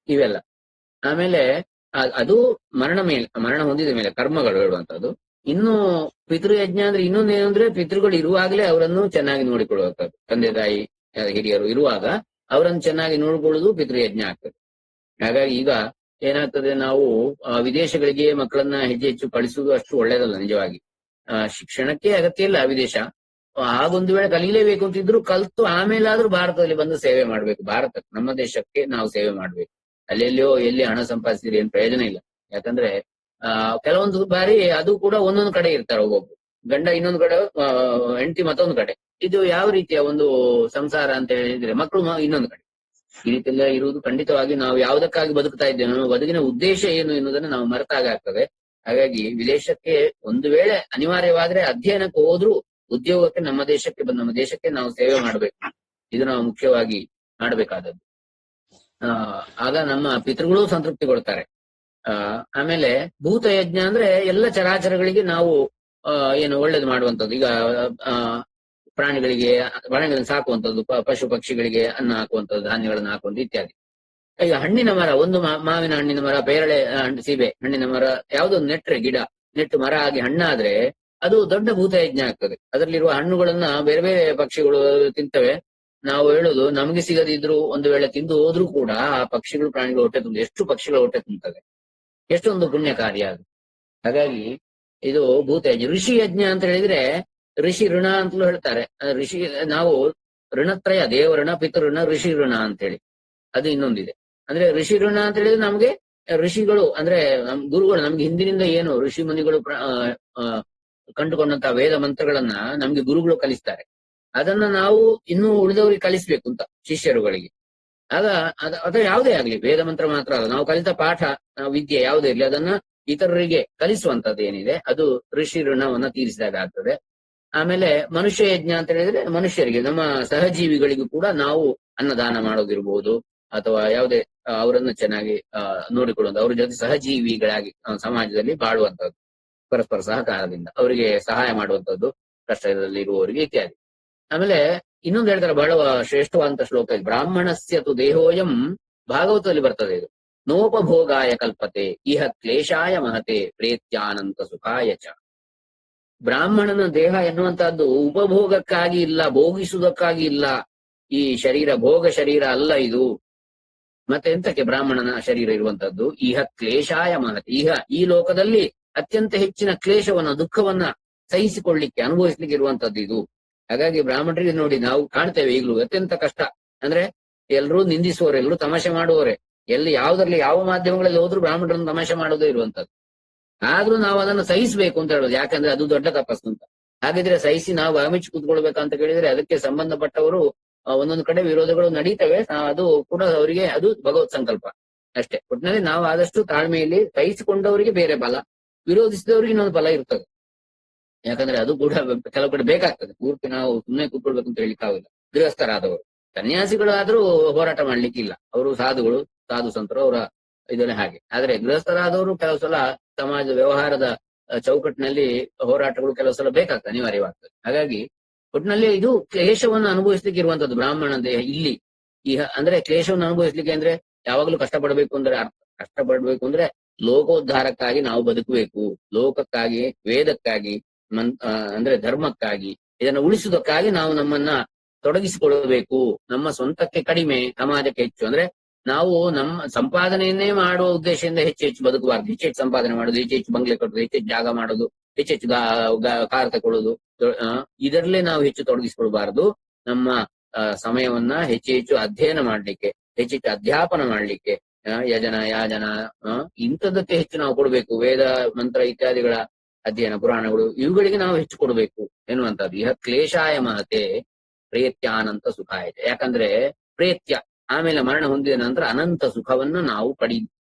ಇವೆಲ್ಲ. ಆಮೇಲೆ ಅದು ಮರಣ ಹೊಂದಿದ ಮೇಲೆ ಕರ್ಮಗಳು ಹೇಳುವಂಥದ್ದು. ಇನ್ನು ಪಿತೃಯಜ್ಞ ಅಂದ್ರೆ ಇನ್ನೊಂದೇನು ಅಂದ್ರೆ ಪಿತೃಗಳು ಇರುವಾಗಲೇ ಅವರನ್ನು ಚೆನ್ನಾಗಿ ನೋಡಿಕೊಳ್ಳುವಂಥದ್ದು, ತಂದೆ ತಾಯಿ ಹಿರಿಯರು ಇರುವಾಗ ಅವರನ್ನು ಚೆನ್ನಾಗಿ ನೋಡಿಕೊಳ್ಳುವುದು ಪಿತೃಯಜ್ಞ ಆಗ್ತದೆ. ಹಾಗಾಗಿ ಈಗ ಏನಾಗ್ತದೆ, ನಾವು ವಿದೇಶಗಳಿಗೆ ಮಕ್ಕಳನ್ನ ಹೆಚ್ಚು ಕಳಿಸುವುದು ಅಷ್ಟು ಒಳ್ಳೇದಲ್ಲ ನಿಜವಾಗಿ. ಶಿಕ್ಷಣಕ್ಕೆ ಅಗತ್ಯ ಇಲ್ಲ ವಿದೇಶ, ಹಾಗೊಂದು ವೇಳೆ ಕಲೀಲೇಬೇಕು ಅಂತಿದ್ರು ಕಲ್ತು ಆಮೇಲಾದ್ರೂ ಭಾರತದಲ್ಲಿ ಬಂದು ಸೇವೆ ಮಾಡ್ಬೇಕು. ನಮ್ಮ ದೇಶಕ್ಕೆ ನಾವು ಸೇವೆ ಮಾಡ್ಬೇಕು. ಅಲ್ಲೆಲ್ಲಿಯೋ ಎಲ್ಲಿ ಹಣ ಸಂಪಾದಿಸಿದ್ರೆ ಏನ್ ಪ್ರಯೋಜನ ಇಲ್ಲ. ಯಾಕಂದ್ರೆ ಕೆಲವೊಂದು ಬಾರಿ ಅದು ಕೂಡ ಒಂದೊಂದು ಕಡೆ ಇರ್ತಾರೆ, ಒಬ್ಬೊಬ್ರು ಗಂಡ ಇನ್ನೊಂದು ಕಡೆ, ಹೆಂಡತಿ ಮತ್ತೊಂದು ಕಡೆ. ಇದು ಯಾವ ರೀತಿಯ ಒಂದು ಸಂಸಾರ ಅಂತ ಹೇಳಿದ್ರೆ ಮಕ್ಕಳು ಇನ್ನೊಂದು ಕಡೆ, ಈ ರೀತಿಯೆಲ್ಲ ಇರುವುದು ಖಂಡಿತವಾಗಿ ನಾವು ಯಾವುದಕ್ಕಾಗಿ ಬದುಕ್ತಾ ಇದ್ದೇವೆ, ನಮ್ಮ ಬದುಕಿನ ಉದ್ದೇಶ ಏನು ಎನ್ನುವುದನ್ನು ನಾವು ಮರೆತಾಗ ಆಗ್ತದೆ. ಹಾಗಾಗಿ ವಿದೇಶಕ್ಕೆ ಒಂದು ವೇಳೆ ಅನಿವಾರ್ಯವಾದ್ರೆ ಅಧ್ಯಯನಕ್ಕೆ ಹೋದ್ರೂ ಉದ್ಯೋಗಕ್ಕೆ ನಮ್ಮ ದೇಶಕ್ಕೆ ನಾವು ಸೇವೆ ಮಾಡಬೇಕು. ಇದು ನಾವು ಮುಖ್ಯವಾಗಿ ಮಾಡಬೇಕಾದದ್ದು. ಆಗ ನಮ್ಮ ಪಿತೃಗಳು ಸಂತೃಪ್ತಿ ಕೊಡ್ತಾರೆ. ಆಮೇಲೆ ಭೂತಯಜ್ಞ ಅಂದ್ರೆ ಎಲ್ಲ ಚರಾಚರಗಳಿಗೆ ನಾವು ಏನು ಒಳ್ಳೇದು ಮಾಡುವಂಥದ್ದು. ಈಗ ಪ್ರಾಣಿಗಳನ್ನು ಸಾಕುವಂಥದ್ದು, ಪಶು ಪಕ್ಷಿಗಳಿಗೆ ಅನ್ನ ಹಾಕುವಂಥದ್ದು, ಧಾನ್ಯಗಳನ್ನು ಹಾಕುವಂಥದ್ದು ಇತ್ಯಾದಿ. ಈಗ ಹಣ್ಣಿನ ಮರ, ಒಂದು ಮಾವಿನ ಹಣ್ಣಿನ ಮರ, ಪೇರಳೆ ಸೀಬೆ ಹಣ್ಣಿನ ಮರ ಯಾವುದೊಂದು ನೆಟ್ಟು ಮರ ಆಗಿ ಹಣ್ಣಾದ್ರೆ ಅದು ದೊಡ್ಡ ಭೂತಯಜ್ಞ ಆಗ್ತದೆ. ಅದರಲ್ಲಿರುವ ಹಣ್ಣುಗಳನ್ನ ಬೇರೆ ಬೇರೆ ಪಕ್ಷಿಗಳು ತಿಂತವೆ, ನಾವು ಹೇಳುದು ನಮ್ಗೆ ಸಿಗದಿದ್ರು ಒಂದು ವೇಳೆ ತಿಂದು ಹೋದ್ರೂ ಕೂಡ ಆ ಪಕ್ಷಿಗಳು ಪ್ರಾಣಿಗಳು ಹೊಟ್ಟೆ ತುಂಬ ಎಷ್ಟು ಪಕ್ಷಿಗಳ ಹೊಟ್ಟೆ ತುಂಬುತ್ತದೆ, ಎಷ್ಟೊಂದು ಪುಣ್ಯ ಕಾರ್ಯ ಅದು. ಹಾಗಾಗಿ ಇದು ಭೂತಯಜ್ಞ. ಋಷಿ ಯಜ್ಞ ಅಂತ ಹೇಳಿದ್ರೆ ಋಷಿ ಋಣ ಅಂತಲೂ ಹೇಳ್ತಾರೆ. ಋಷಿ ನಾವು ಋಣತ್ರಯ, ದೇವಋಣ, ಪಿತೃಋಣ, ಋಷಿ ಋಣ ಅಂತೇಳಿ ಅದು ಇನ್ನೊಂದಿದೆ. ಅಂದ್ರೆ ಋಷಿ ಋಣ ಅಂತ ಹೇಳಿದ್ರೆ ನಮ್ಗೆ ಋಷಿಗಳು ಅಂದ್ರೆ ಗುರುಗಳು, ನಮ್ಗೆ ಹಿಂದಿನಿಂದ ಏನು ಋಷಿ ಮುನಿಗಳು ಕಂಡುಕೊಂಡಂತಹ ವೇದ ಮಂತ್ರಗಳನ್ನ ನಮ್ಗೆ ಗುರುಗಳು ಕಲಿಸ್ತಾರೆ. ಅದನ್ನ ನಾವು ಇನ್ನೂ ಉಳಿದವರಿಗೆ ಕಲಿಸ್ಬೇಕು ಅಂತ ಶಿಷ್ಯರುಗಳಿಗೆ. ಆಗ ಅದು ಯಾವುದೇ ಆಗ್ಲಿ, ವೇದ ಮಂತ್ರ ಮಾತ್ರ ಅಲ್ಲ, ನಾವು ಕಲಿತ ಪಾಠ ವಿದ್ಯೆ ಯಾವುದೇ ಇರ್ಲಿ ಅದನ್ನ ಇತರರಿಗೆ ಕಲಿಸುವಂತದ್ದು ಏನಿದೆ ಅದು ಋಷಿ ಋಣವನ್ನ ತೀರಿಸಿದಾಗ ಆಗ್ತದೆ. ಆಮೇಲೆ ಮನುಷ್ಯ ಯಜ್ಞ ಅಂತ ಹೇಳಿದ್ರೆ ಮನುಷ್ಯರಿಗೆ, ನಮ್ಮ ಸಹಜೀವಿಗಳಿಗೂ ಕೂಡ ನಾವು ಅನ್ನದಾನ ಮಾಡೋದಿರ್ಬೋದು ಅಥವಾ ಯಾವುದೇ ಅವರನ್ನು ಚೆನ್ನಾಗಿ ನೋಡಿಕೊಳ್ಳುವುದು, ಅವ್ರ ಜೊತೆ ಸಹಜೀವಿಗಳಾಗಿ ಸಮಾಜದಲ್ಲಿ ಬಾಳುವಂತದ್ದು, ಪರಸ್ಪರ ಸಹಕಾರದಿಂದ ಅವರಿಗೆ ಸಹಾಯ ಮಾಡುವಂತದ್ದು ಕಷ್ಟದಲ್ಲಿ ಇರುವವರಿಗೆ ಇತ್ಯಾದಿ. ಆಮೇಲೆ ಇನ್ನೊಂದು ಹೇಳ್ತಾರೆ, ಬಹಳ ಶ್ರೇಷ್ಠವಾದಂತ ಶ್ಲೋಕ ಇದು. ಬ್ರಾಹ್ಮಣಸ್ಯ ತು ದೇಹೋಯಂ, ಭಾಗವತದಲ್ಲಿ ಬರ್ತದೆ ಇದು. ನೋಪಭೋಗಾಯ ಕಲ್ಪತೆ ಇಹ ಕ್ಲೇಶಾಯ ಮಹತೆ ಪ್ರೇತ್ಯಾನಂತ ಸುಖಾಯ ಚ. ಬ್ರಾಹ್ಮಣನ ದೇಹ ಎನ್ನುವಂತಹದ್ದು ಉಪಭೋಗಕ್ಕಾಗಿ ಇಲ್ಲ, ಭೋಗಿಸುವುದಕ್ಕಾಗಿ ಇಲ್ಲ. ಈ ಶರೀರ ಭೋಗ ಶರೀರ ಅಲ್ಲ ಇದು. ಮತ್ತೆ ಎಂತಕ್ಕೆ ಬ್ರಾಹ್ಮಣನ ಶರೀರ ಇರುವಂತದ್ದು? ಇಹ ಕ್ಲೇಶಾಯ ಮಹತೆ, ಇಹ ಈ ಲೋಕದಲ್ಲಿ ಅತ್ಯಂತ ಹೆಚ್ಚಿನ ಕ್ಲೇಶವನ್ನ, ದುಃಖವನ್ನ ಸಹಿಸಿಕೊಳ್ಳಿಕ್ಕೆ, ಅನುಭವಿಸ್ಲಿಕ್ಕೆ ಇರುವಂತದ್ದು ಇದು. ಹಾಗಾಗಿ ಬ್ರಾಹ್ಮಣರಿಗೆ ನೋಡಿ ನಾವು ಕಾಣ್ತೇವೆ ಈಗಲೂ ಅತ್ಯಂತ ಕಷ್ಟ. ಅಂದ್ರೆ ಎಲ್ಲರೂ ನಿಂದಿಸುವವರೆ, ಎಲ್ಲರೂ ತಮಾಷೆ ಮಾಡುವವರೆ, ಎಲ್ಲಿ ಯಾವ್ದ್ರಲ್ಲಿ ಯಾವ ಮಾಧ್ಯಮಗಳಲ್ಲಿ ಹೋದ್ರೂ ಬ್ರಾಹ್ಮಣರನ್ನು ತಮಾಷೆ ಮಾಡೋದೇ ಇರುವಂತದ್ದು. ಆದ್ರೂ ನಾವು ಅದನ್ನು ಸಹಿಸಬೇಕು ಅಂತ ಹೇಳೋದು, ಯಾಕಂದ್ರೆ ಅದು ದೊಡ್ಡ ತಪಸ್ಸು ಅಂತ. ಹಾಗಿದ್ರೆ ಸಹಿಸಿ ನಾವು ಅಮಿಚ್ ಕೂತ್ಕೊಳ್ಬೇಕಂತ ಕೇಳಿದ್ರೆ ಅದಕ್ಕೆ ಸಂಬಂಧಪಟ್ಟವರು ಒಂದೊಂದು ಕಡೆ ವಿರೋಧಗಳು ನಡೀತವೆ. ಅದು ಕೂಡ ಅವರಿಗೆ ಅದು ಭಗವತ್ ಸಂಕಲ್ಪ ಅಷ್ಟೇ. ಒಟ್ಟಿನಲ್ಲಿ ನಾವು ಆದಷ್ಟು ತಾಳ್ಮೆಯಲ್ಲಿ ಸಹಿಸಿಕೊಂಡವರಿಗೆ ಬೇರೆ ಬಲ, ವಿರೋಧಿಸಿದವರಿಗೆ ಇನ್ನೊಂದು ಬಲ ಇರ್ತದೆ. ಯಾಕಂದ್ರೆ ಅದು ಕೂಡ ಕೆಲವು ಕಡೆ ಬೇಕಾಗ್ತದೆ. ಪೂರ್ತಿ ನಾವು ಸುಮ್ಮನೆ ಕೂತ್ಕೊಳ್ಬೇಕು ಅಂತ ಹೇಳಿಕ್ಕಾಗಿಲ್ಲ. ಗೃಹಸ್ಥರಾದವರು, ಸನ್ಯಾಸಿಗಳಾದ್ರೂ ಹೋರಾಟ ಮಾಡ್ಲಿಕ್ಕಿಲ್ಲ, ಅವರು ಸಾಧುಗಳು, ಸಾಧು ಸಂತರು, ಅವರ ಇದನ್ನೇ ಹಾಗೆ. ಆದ್ರೆ ಗೃಹಸ್ಥರಾದವರು ಕೆಲವು ಸಲ ಸಮಾಜ ವ್ಯವಹಾರದ ಚೌಕಟ್ಟಿನಲ್ಲಿ ಹೋರಾಟಗಳು ಕೆಲವು ಸಲ ಬೇಕಾಗ್ತದೆ, ಅನಿವಾರ್ಯವಾಗ್ತದೆ. ಹಾಗಾಗಿ ಒಟ್ಟಿನಲ್ಲಿ ಇದು ಕ್ಲೇಶವನ್ನು ಅನುಭವಿಸ್ಲಿಕ್ಕೆ ಇರುವಂತದ್ದು ಬ್ರಾಹ್ಮಣ ದೇಹ ಇಲ್ಲಿ. ಅಂದ್ರೆ ಕ್ಲೇಶವನ್ನು ಅನುಭವಿಸ್ಲಿಕ್ಕೆ ಅಂದ್ರೆ ಯಾವಾಗಲೂ ಕಷ್ಟಪಡಬೇಕು ಅಂದ್ರೆ, ಕಷ್ಟಪಡ್ಬೇಕು ಅಂದ್ರೆ ಲೋಕೋದ್ಧಾರಕ್ಕಾಗಿ ನಾವು ಬದುಕಬೇಕು, ಲೋಕಕ್ಕಾಗಿ, ವೇದಕ್ಕಾಗಿ, ಅಂದ್ರೆ ಧರ್ಮಕ್ಕಾಗಿ, ಇದನ್ನು ಉಳಿಸುವುದಕ್ಕಾಗಿ ನಾವು ನಮ್ಮನ್ನ ತೊಡಗಿಸಿಕೊಳ್ಳಬೇಕು. ನಮ್ಮ ಸ್ವಂತಕ್ಕೆ ಕಡಿಮೆ, ಸಮಾಜಕ್ಕೆ ಹೆಚ್ಚು. ಅಂದ್ರೆ ನಾವು ನಮ್ಮ ಸಂಪಾದನೆಯನ್ನೇ ಮಾಡುವ ಉದ್ದೇಶದಿಂದ ಹೆಚ್ಚು ಹೆಚ್ಚು ಬದುಕಬಾರ್ದು. ಹೆಚ್ಚೆಚ್ಚು ಸಂಪಾದನೆ ಮಾಡೋದು, ಹೆಚ್ಚೆಚ್ಚು ಬಂಗ್ಲೆ ಕಟ್ಟೋದು, ಹೆಚ್ಚೆಚ್ಚು ಜಾಗ ಮಾಡೋದು, ಹೆಚ್ಚೆಚ್ಚು ಕಾರ್ ತಗೊಳ್ಳೋದು, ಇದರಲ್ಲೇ ನಾವು ಹೆಚ್ಚು ತೊಡಗಿಸಿಕೊಳ್ಬಾರ್ದು. ನಮ್ಮ ಸಮಯವನ್ನ ಹೆಚ್ಚು ಹೆಚ್ಚು ಅಧ್ಯಯನ ಮಾಡ್ಲಿಕ್ಕೆ, ಹೆಚ್ಚೆಚ್ಚು ಅಧ್ಯಾಪನ ಮಾಡ್ಲಿಕ್ಕೆ, ಯಜನ ಯಾಜನ ಇಂಥದ್ದಕ್ಕೆ ಹೆಚ್ಚು ನಾವು ಕೊಡ್ಬೇಕು. ವೇದ ಮಂತ್ರ ಇತ್ಯಾದಿಗಳ ಅಧ್ಯಯನ, ಪುರಾಣಗಳು, ಇವುಗಳಿಗೆ ನಾವು ಹೆಚ್ಚು ಕೊಡಬೇಕು ಎನ್ನುವಂಥದ್ದು. ಇಹ ಕ್ಲೇಶಾಯ ಮಹತೆ ಪ್ರೇತ್ಯಾನಂತ ಸುಖಾಯ. ಯಾಕಂದ್ರೆ ಪ್ರೇತ್ಯ ಆಮೇಲೆ ಮರಣ ಹೊಂದಿದ ನಂತರ ಅನಂತ ಸುಖವನ್ನು ನಾವು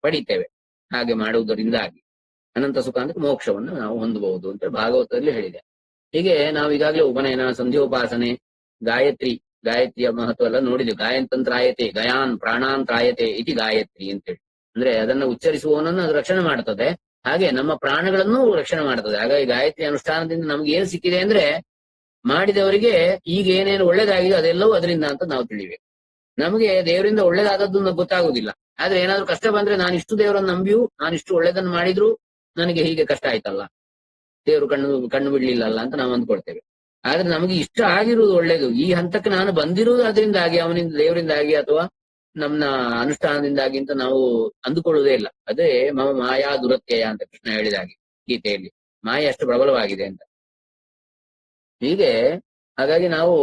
ಪಡಿತೇವೆ. ಹಾಗೆ ಮಾಡುವುದರಿಂದಾಗಿ ಅನಂತ ಸುಖ ಅಂದ್ರೆ ಮೋಕ್ಷವನ್ನು ನಾವು ಹೊಂದಬಹುದು ಅಂತ ಭಾಗವತದಲ್ಲಿ ಹೇಳಿದೆ. ಹೀಗೆ ನಾವು ಈಗಾಗಲೇ ಉಪನಯನ, ಸಂಧ್ಯೋಪಾಸನೆ, ಗಾಯತ್ರಿಯ ಮಹತ್ವ ಎಲ್ಲ ನೋಡಿದ್ವಿ. ಗಾಯಂತಂತ್ರಾಯತೆ, ಗಯಾನ್ ಪ್ರಾಣಾಂತ್ರಾಯತೆ ಇತಿ ಗಾಯತ್ರಿ ಅಂತೇಳಿ. ಅಂದ್ರೆ ಅದನ್ನ ಉಚ್ಚರಿಸುವವನನ್ನು ಅದು ರಕ್ಷಣೆ ಮಾಡ್ತದೆ, ಹಾಗೆ ನಮ್ಮ ಪ್ರಾಣಗಳನ್ನು ರಕ್ಷಣೆ ಮಾಡ್ತದೆ. ಹಾಗಾಗಿ ಗಾಯತ್ರಿ ಅನುಷ್ಠಾನದಿಂದ ನಮ್ಗೆ ಏನ್ ಸಿಕ್ಕಿದೆ ಅಂದ್ರೆ, ಮಾಡಿದವರಿಗೆ ಈಗ ಏನೇನು ಒಳ್ಳೇದಾಗಿದೆ ಅದೆಲ್ಲವೂ ಅದರಿಂದ ಅಂತ ನಾವು ತಿಳಿಬೇಕು. ನಮಗೆ ದೇವರಿಂದ ಒಳ್ಳೇದಾದದ್ದು ಗೊತ್ತಾಗುದಿಲ್ಲ. ಆದ್ರೆ ಏನಾದ್ರು ಕಷ್ಟ ಬಂದ್ರೆ, ನಾನಿಷ್ಟು ದೇವರನ್ನು ನಂಬಿಯೂ ನಾನಿಷ್ಟು ಒಳ್ಳೇದನ್ನು ಮಾಡಿದ್ರು ನನಗೆ ಹೀಗೆ ಕಷ್ಟ ಆಯ್ತಲ್ಲ, ದೇವರು ಕಣ್ಣು ಬಿಡ್ಲಿಲ್ಲಲ್ಲ ಅಂತ ನಾವು ಅಂದ್ಕೊಳ್ತೇವೆ. ಆದ್ರೆ ನಮಗೆ ಇಷ್ಟ ಆಗಿರುವುದು ಒಳ್ಳೇದು. ಈ ಹಂತಕ್ಕೆ ನಾನು ಬಂದಿರುವುದು ಅದರಿಂದಾಗಿ, ಅವನಿಂದ, ದೇವರಿಂದಾಗಿ ಅಥವಾ ನಮ್ಮ ಅನುಷ್ಠಾನದಿಂದಾಗಿ ಅಂತ ನಾವು ಅಂದುಕೊಳ್ಳುವುದೇ ಇಲ್ಲ. ಅದೇ ಮಮ ಮಾಯಾ ದುರತ್ಯಯ ಅಂತ ಕೃಷ್ಣ ಹೇಳಿದಾಗೆ ಗೀತೆಯಲ್ಲಿ, ಮಾಯೆ ಅಷ್ಟು ಪ್ರಬಲವಾಗಿದೆ ಅಂತ. ಹೀಗೆ ಹಾಗಾಗಿ ನಾವು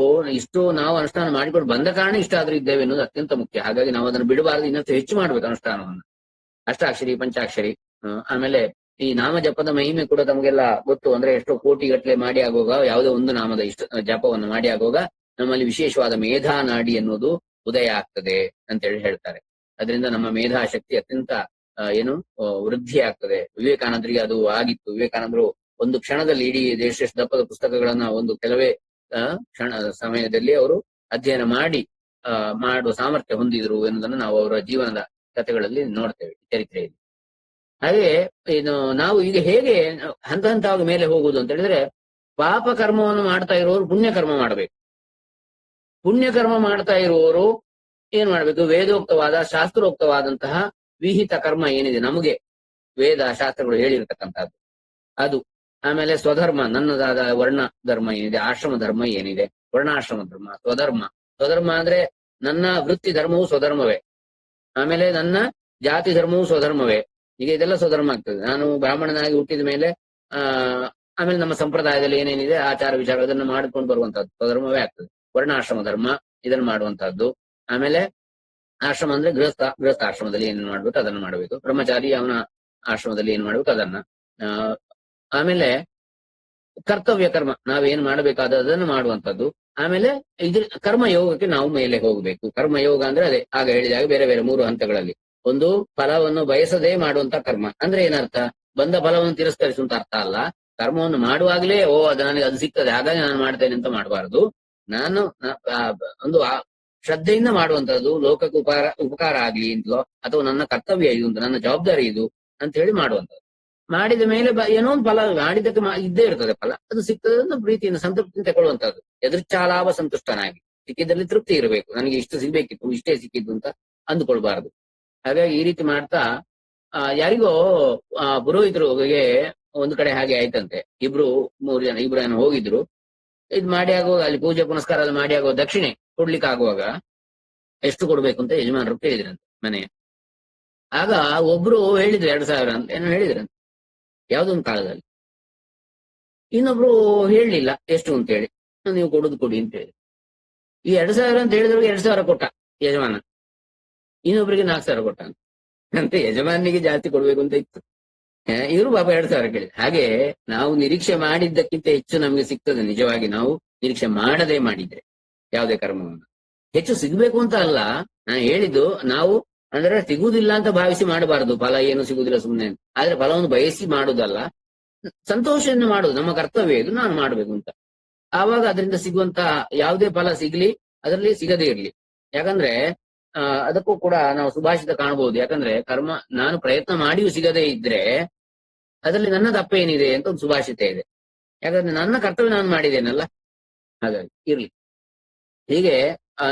ಅನುಷ್ಠಾನ ಮಾಡಿಕೊಂಡು ಬಂದ ಕಾರಣ ಇಷ್ಟ ಆದ್ರೂ ಇದ್ದೇವೆ ಅನ್ನೋದು ಅತ್ಯಂತ ಮುಖ್ಯ. ಹಾಗಾಗಿ ನಾವು ಅದನ್ನು ಬಿಡಬಾರದು, ಇನ್ನಷ್ಟು ಹೆಚ್ಚು ಮಾಡ್ಬೇಕು ಅನುಷ್ಠಾನವನ್ನು. ಅಷ್ಟಾಕ್ಷರಿ, ಪಂಚಾಕ್ಷರಿ, ಆಮೇಲೆ ಈ ನಾಮ ಜಪದ ಮಹಿಮೆ ಕೂಡ ತಮಗೆಲ್ಲ ಗೊತ್ತು. ಅಂದ್ರೆ ಎಷ್ಟೋ ಕೋಟಿಗಟ್ಟಲೆ ಮಾಡಿ ಆಗುವಾಗ, ಯಾವುದೋ ಒಂದು ನಾಮದ ಜಪವನ್ನು ಮಾಡಿ ಆಗುವಾಗ ನಮ್ಮಲ್ಲಿ ವಿಶೇಷವಾದ ಮೇಧಾ ನಾಡಿ ಅನ್ನೋದು ಉದಯ ಆಗ್ತದೆ ಅಂತೇಳಿ ಹೇಳ್ತಾರೆ. ಅದರಿಂದ ನಮ್ಮ ಮೇಧಾಶಕ್ತಿ ಅತ್ಯಂತ ವೃದ್ಧಿ ಆಗ್ತದೆ. ವಿವೇಕಾನಂದರಿಗೆ ಅದು ಆಗಿತ್ತು. ವಿವೇಕಾನಂದರು ಒಂದು ಕ್ಷಣದಲ್ಲಿ ಇಡೀ ದೇಶದಷ್ಟು ದಪ್ಪದ ಪುಸ್ತಕಗಳನ್ನ ಒಂದು ಕೆಲವೇ ಸಮಯದಲ್ಲಿ ಅವರು ಅಧ್ಯಯನ ಮಾಡುವ ಸಾಮರ್ಥ್ಯ ಹೊಂದಿದ್ರು ಎನ್ನುವುದನ್ನು ನಾವು ಅವರ ಜೀವನದ ಕಥೆಗಳಲ್ಲಿ ನೋಡ್ತೇವೆ, ಚರಿತ್ರೆಯಲ್ಲಿ. ಹಾಗೆ ನಾವು ಈಗ ಹೇಗೆ ಹಂತ ಹಂತವಾಗಿ ಮೇಲೆ ಹೋಗುವುದು ಅಂತ ಹೇಳಿದ್ರೆ, ಪಾಪ ಕರ್ಮವನ್ನು ಮಾಡ್ತಾ ಇರುವವರು ಪುಣ್ಯಕರ್ಮ ಮಾಡಬೇಕು. ಪುಣ್ಯಕರ್ಮ ಮಾಡ್ತಾ ಇರುವವರು ಏನ್ ಮಾಡ್ಬೇಕು? ವೇದೋಕ್ತವಾದ, ಶಾಸ್ತ್ರೋಕ್ತವಾದಂತಹ ವಿಹಿತ ಕರ್ಮ ಏನಿದೆ, ನಮಗೆ ವೇದ ಶಾಸ್ತ್ರಗಳು ಹೇಳಿರ್ತಕ್ಕಂಥದ್ದು ಅದು. ಆಮೇಲೆ ಸ್ವಧರ್ಮ, ನನ್ನದಾದ ವರ್ಣ ಧರ್ಮ ಏನಿದೆ, ಆಶ್ರಮ ಧರ್ಮ ಏನಿದೆ, ವರ್ಣಾಶ್ರಮ ಧರ್ಮ, ಸ್ವಧರ್ಮ, ಸ್ವಧರ್ಮ ಅಂದ್ರೆ ನನ್ನ ವೃತ್ತಿ ಧರ್ಮವು ಸ್ವಧರ್ಮವೇ, ಆಮೇಲೆ ನನ್ನ ಜಾತಿ ಧರ್ಮವು ಸ್ವಧರ್ಮವೇ. ಈಗ ಇದೆಲ್ಲ ಸ್ವಧರ್ಮ ಆಗ್ತದೆ. ನಾನು ಬ್ರಾಹ್ಮಣನಾಗಿ ಹುಟ್ಟಿದ ಮೇಲೆ ಆ ಆಮೇಲೆ ನಮ್ಮ ಸಂಪ್ರದಾಯದಲ್ಲಿ ಏನೇನಿದೆ ಆಚಾರ ವಿಚಾರ ಅದನ್ನು ಮಾಡಿಕೊಂಡು ಬರುವಂತಹದ್ದು ಸ್ವಧರ್ಮವೇ ಆಗ್ತದೆ. ವರ್ಣಾಶ್ರಮ ಧರ್ಮ ಇದನ್ನು ಮಾಡುವಂತಹದ್ದು. ಆಮೇಲೆ ಆಶ್ರಮ ಅಂದ್ರೆ ಗೃಹಸ್ಥ ಆಶ್ರಮದಲ್ಲಿ ಏನೇನು ಮಾಡ್ಬೇಕು ಅದನ್ನು ಮಾಡಬೇಕು. ಬ್ರಹ್ಮಚಾರಿ ಅವನ ಆಶ್ರಮದಲ್ಲಿ ಏನ್ ಮಾಡ್ಬೇಕು ಅದನ್ನ. ಆಮೇಲೆ ಕರ್ತವ್ಯ ಕರ್ಮ ನಾವೇನ್ ಮಾಡಬೇಕಾದ ಅದನ್ನು ಮಾಡುವಂತದ್ದು. ಆಮೇಲೆ ಇದ್ರ ಕರ್ಮ ಯೋಗಕ್ಕೆ ನಾವು ಮೇಲೆ ಹೋಗ್ಬೇಕು. ಕರ್ಮ ಯೋಗ ಅಂದ್ರೆ ಅದೇ ಆಗ ಹೇಳಿದಾಗ ಬೇರೆ ಬೇರೆ 3 ಹಂತಗಳಲ್ಲಿ. ಒಂದು ಫಲವನ್ನು ಬಯಸದೇ ಮಾಡುವಂತ ಕರ್ಮ ಅಂದ್ರೆ ಏನರ್ಥ, ಬಂದ ಫಲವನ್ನು ತಿರಸ್ಕರಿಸುವಂತ ಅರ್ಥ ಅಲ್ಲ. ಕರ್ಮವನ್ನು ಮಾಡುವಾಗಲೇ ಅದು ನನಗೆ ಅದು ಸಿಗ್ತದೆ ಹಾಗಾಗಿ ನಾನು ಮಾಡ್ತೇನೆ ಅಂತ ಮಾಡಬಾರದು. ನಾನು ಒಂದು ಶ್ರದ್ಧೆಯಿಂದ ಮಾಡುವಂತದ್ದು, ಲೋಕಕ್ಕೆ ಉಪಕಾರ ಆಗ್ಲಿ ಅಂತಲೋ ಅಥವಾ ನನ್ನ ಕರ್ತವ್ಯ ಇದು ಅಂತ, ನನ್ನ ಜವಾಬ್ದಾರಿ ಇದು ಅಂತ ಹೇಳಿ ಮಾಡುವಂತದ್ದು. ಮಾಡಿದ ಮೇಲೆ ಏನೋ ಒಂದು ಫಲ ಮಾಡಿದ್ದಕ್ಕೆ ಇದ್ದೇ ಇರ್ತದೆ ಫಲ, ಅದು ಸಿಗ್ತದೆ ಅಂತ ಪ್ರೀತಿಯಿಂದ ಸಂತೃಪ್ತಿ ತಗೊಳ್ಳುವಂತದ್ದು. ಎದುರ್ಚಾಲಾಭ ಸಂತುಷ್ಟನಾಗಿ ಸಿಕ್ಕಿದ್ರಲ್ಲಿ ತೃಪ್ತಿ ಇರಬೇಕು. ನನಗೆ ಇಷ್ಟು ಸಿಗ್ಬೇಕಿತ್ತು ಇಷ್ಟೇ ಸಿಕ್ಕಿದ್ದು ಅಂತ ಅಂದುಕೊಳ್ಬಾರ್ದು. ಹಾಗಾಗಿ ಈ ರೀತಿ ಮಾಡ್ತಾ ಯಾರಿಗೋ ಪುರೋಹಿತರಿಗೆ ಒಂದು ಕಡೆ ಹಾಗೆ ಆಯ್ತಂತೆ. 2-3 ಜನ ಇಬ್ರು ಹೋಗಿದ್ರು. ಇದ್ ಮಾಡಿ ಆಗುವಾಗ ಅಲ್ಲಿ ಪೂಜೆ ಪುನಸ್ಕಾರ ಎಲ್ಲ ಮಾಡಿ ಆಗುವ ದಕ್ಷಿಣೆ ಕೊಡ್ಲಿಕ್ಕೆ ಆಗುವಾಗ ಎಷ್ಟು ಕೊಡ್ಬೇಕು ಅಂತ ಯಜಮಾನರು ಕೇಳಿದ್ರಂತೆ ಮನೆಯ. ಆಗ ಒಬ್ರು ಹೇಳಿದ್ರು 2,000 ಅಂತ ಏನೋ ಹೇಳಿದ್ರಂತೆ ಯಾವ್ದೊಂದು ಕಾಲದಲ್ಲಿ. ಇನ್ನೊಬ್ರು ಹೇಳಲಿಲ್ಲ ಎಷ್ಟು ಅಂತ ಹೇಳಿ, ನೀವು ಕೊಡುದು ಕೊಡಿ ಅಂತ ಹೇಳಿ. ಈ 2,000 ಅಂತ ಹೇಳಿದ್ರಿಗೆ 2,000 ಕೊಟ್ಟ ಯಜಮಾನ, ಇನ್ನೊಬ್ರಿಗೆ 4,000 ಕೊಟ್ಟ ಅಂತ ಯಜಮಾನಿಗೆ ಜಾಸ್ತಿ ಕೊಡ್ಬೇಕು ಅಂತ ಇತ್ತು. ಇವರು ಪಾಪ 2,000 ಕೇಳಿದ್ರು. ಹಾಗೆ ನಾವು ನಿರೀಕ್ಷೆ ಮಾಡಿದ್ದಕ್ಕಿಂತ ಹೆಚ್ಚು ನಮ್ಗೆ ಸಿಗ್ತದೆ ನಿಜವಾಗಿ ನಾವು ನಿರೀಕ್ಷೆ ಮಾಡದೇ ಮಾಡಿದ್ರೆ ಯಾವುದೇ ಕರ್ಮವನ್ನು. ಹೆಚ್ಚು ಸಿಗ್ಬೇಕು ಅಂತ ಅಲ್ಲ ನಾನು ಹೇಳಿದ್ದು, ನಾವು ಅಂದ್ರೆ ಸಿಗುವುದಿಲ್ಲ ಅಂತ ಭಾವಿಸಿ ಮಾಡಬಾರದು. ಫಲ ಏನು ಸಿಗುದಿಲ್ಲ ಸುಮ್ಮನೆ, ಆದ್ರೆ ಫಲವನ್ನು ಬಯಸಿ ಮಾಡುದಲ್ಲ, ಸಂತೋಷದಿಂದ ಮಾಡುದು ನಮ್ಮ ಕರ್ತವ್ಯ ಇದು, ನಾನು ಮಾಡ್ಬೇಕು ಅಂತ. ಆವಾಗ ಅದರಿಂದ ಸಿಗುವಂತ ಯಾವುದೇ ಫಲ ಸಿಗ್ಲಿ ಅದರಲ್ಲಿ ಸಿಗದೇ ಇರ್ಲಿ. ಯಾಕಂದ್ರೆ ಅದಕ್ಕೂ ಕೂಡ ನಾವು ಸುಭಾಷಿತ ಕಾಣಬಹುದು. ಯಾಕಂದ್ರೆ ಕರ್ಮ ನಾನು ಪ್ರಯತ್ನ ಮಾಡಿಯೂ ಸಿಗದೇ ಇದ್ರೆ ಅದರಲ್ಲಿ ನನ್ನ ತಪ್ಪೇನಿದೆ ಅಂತ ಒಂದು ಸುಭಾಷಿತ ಇದೆ. ಯಾಕಂದ್ರೆ ನನ್ನ ಕರ್ತವ್ಯ ನಾನು ಮಾಡಿದ್ದೇನಲ್ಲ, ಹಾಗಾಗಿ ಇರ್ಲಿ. ಹೀಗೆ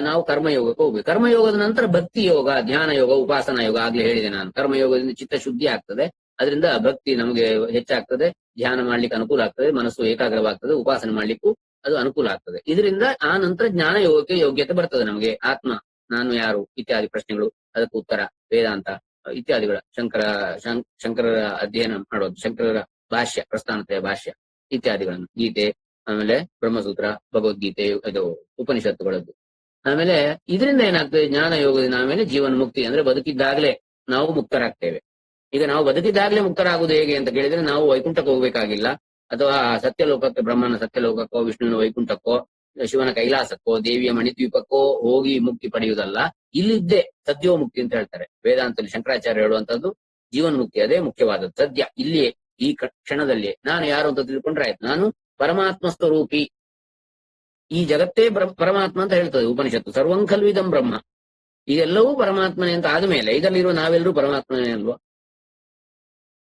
ನಾವು ಕರ್ಮಯೋಗಕ್ಕೆ ಹೋಗ್ಬೇಕು. ಕರ್ಮಯೋಗದ ನಂತರ ಭಕ್ತಿ ಯೋಗ, ಧ್ಯಾನ ಯೋಗ, ಉಪಾಸನಾ ಯೋಗ. ಆಗ್ಲೇ ಹೇಳಿದೆ ನಾನು, ಕರ್ಮಯೋಗದಿಂದ ಚಿತ್ತ ಶುದ್ಧಿ ಆಗ್ತದೆ, ಅದರಿಂದ ಭಕ್ತಿ ನಮಗೆ ಹೆಚ್ಚಾಗ್ತದೆ, ಧ್ಯಾನ ಮಾಡ್ಲಿಕ್ಕೆ ಅನುಕೂಲ ಆಗ್ತದೆ, ಮನಸ್ಸು ಏಕಾಗ್ರವಾಗ್ತದೆ, ಉಪಾಸನೆ ಮಾಡ್ಲಿಕ್ಕೂ ಅದು ಅನುಕೂಲ ಆಗ್ತದೆ. ಇದರಿಂದ ಆ ನಂತರ ಜ್ಞಾನ ಯೋಗಕ್ಕೆ ಯೋಗ್ಯತೆ ಬರ್ತದೆ ನಮಗೆ. ಆತ್ಮ ನಾನು ಯಾರು ಇತ್ಯಾದಿ ಪ್ರಶ್ನೆಗಳು, ಅದಕ್ಕೆ ಉತ್ತರ, ವೇದಾಂತ ಇತ್ಯಾದಿಗಳ ಶಂಕರರ ಅಧ್ಯಯನ ಮಾಡೋದು, ಶಂಕರರ ಭಾಷ್ಯ, ಪ್ರಸ್ಥಾನತೆಯ ಭಾಷ್ಯ ಇತ್ಯಾದಿಗಳನ್ನು, ಗೀತೆ, ಆಮೇಲೆ ಬ್ರಹ್ಮಸೂತ್ರ, ಭಗವದ್ಗೀತೆ, ಇದು ಉಪನಿಷತ್ತುಗಳದ್ದು. ಆಮೇಲೆ ಇದರಿಂದ ಏನಾಗ್ತದೆ, ಜ್ಞಾನ ಯೋಗದಿಂದ ಆಮೇಲೆ ಜೀವನ ಮುಕ್ತಿ ಅಂದ್ರೆ ಬದುಕಿದ್ದಾಗಲೇ ನಾವು ಮುಕ್ತರಾಗ್ತೇವೆ. ಈಗ ನಾವು ಬದುಕಿದ್ದಾಗಲೇ ಮುಕ್ತರಾಗುವುದು ಹೇಗೆ ಅಂತ ಕೇಳಿದ್ರೆ, ನಾವು ವೈಕುಂಠಕ್ಕೆ ಹೋಗ್ಬೇಕಾಗಿಲ್ಲ, ಅಥವಾ ಸತ್ಯಲೋಕಕ್ಕೆ, ಬ್ರಹ್ಮನ ಸತ್ಯಲೋಕಕ್ಕೋ, ವಿಷ್ಣುವಿನ ವೈಕುಂಠಕ್ಕೋ, ಶಿವನ ಕೈಲಾಸಕ್ಕೋ, ದೇವಿಯ ಮಣಿದ್ವೀಪಕ್ಕೋ ಹೋಗಿ ಮುಕ್ತಿ ಪಡೆಯುವುದಲ್ಲ. ಇಲ್ಲಿದ್ದೇ ಸದ್ಯೋ ಮುಕ್ತಿ ಅಂತ ಹೇಳ್ತಾರೆ ವೇದಾಂತದಲ್ಲಿ. ಶಂಕರಾಚಾರ್ಯ ಹೇಳುವಂತದ್ದು ಜೀವನ್ ಮುಕ್ತಿ, ಅದೇ ಮುಖ್ಯವಾದದ್ದು. ಸದ್ಯ ಇಲ್ಲಿಯೇ ಈ ಕ್ಷಣದಲ್ಲಿಯೇ ನಾನು ಯಾರು ಅಂತ ತಿಳ್ಕೊಂಡ್ರೆ ಆಯ್ತು. ನಾನು ಪರಮಾತ್ಮ ಸ್ವರೂಪಿ, ಈ ಜಗತ್ತೇ ಪರಮಾತ್ಮ ಅಂತ ಹೇಳ್ತದೆ ಉಪನಿಷತ್ತು. ಸರ್ವಂ ಖಲ್ವಿದಂ ಬ್ರಹ್ಮ, ಇದೆಲ್ಲವೂ ಪರಮಾತ್ಮನೇ ಅಂತ ಆದ್ಮೇಲೆ ಇದರಲ್ಲಿರುವ ನಾವೆಲ್ಲರೂ ಪರಮಾತ್ಮನೇ ಅಲ್ವಾ.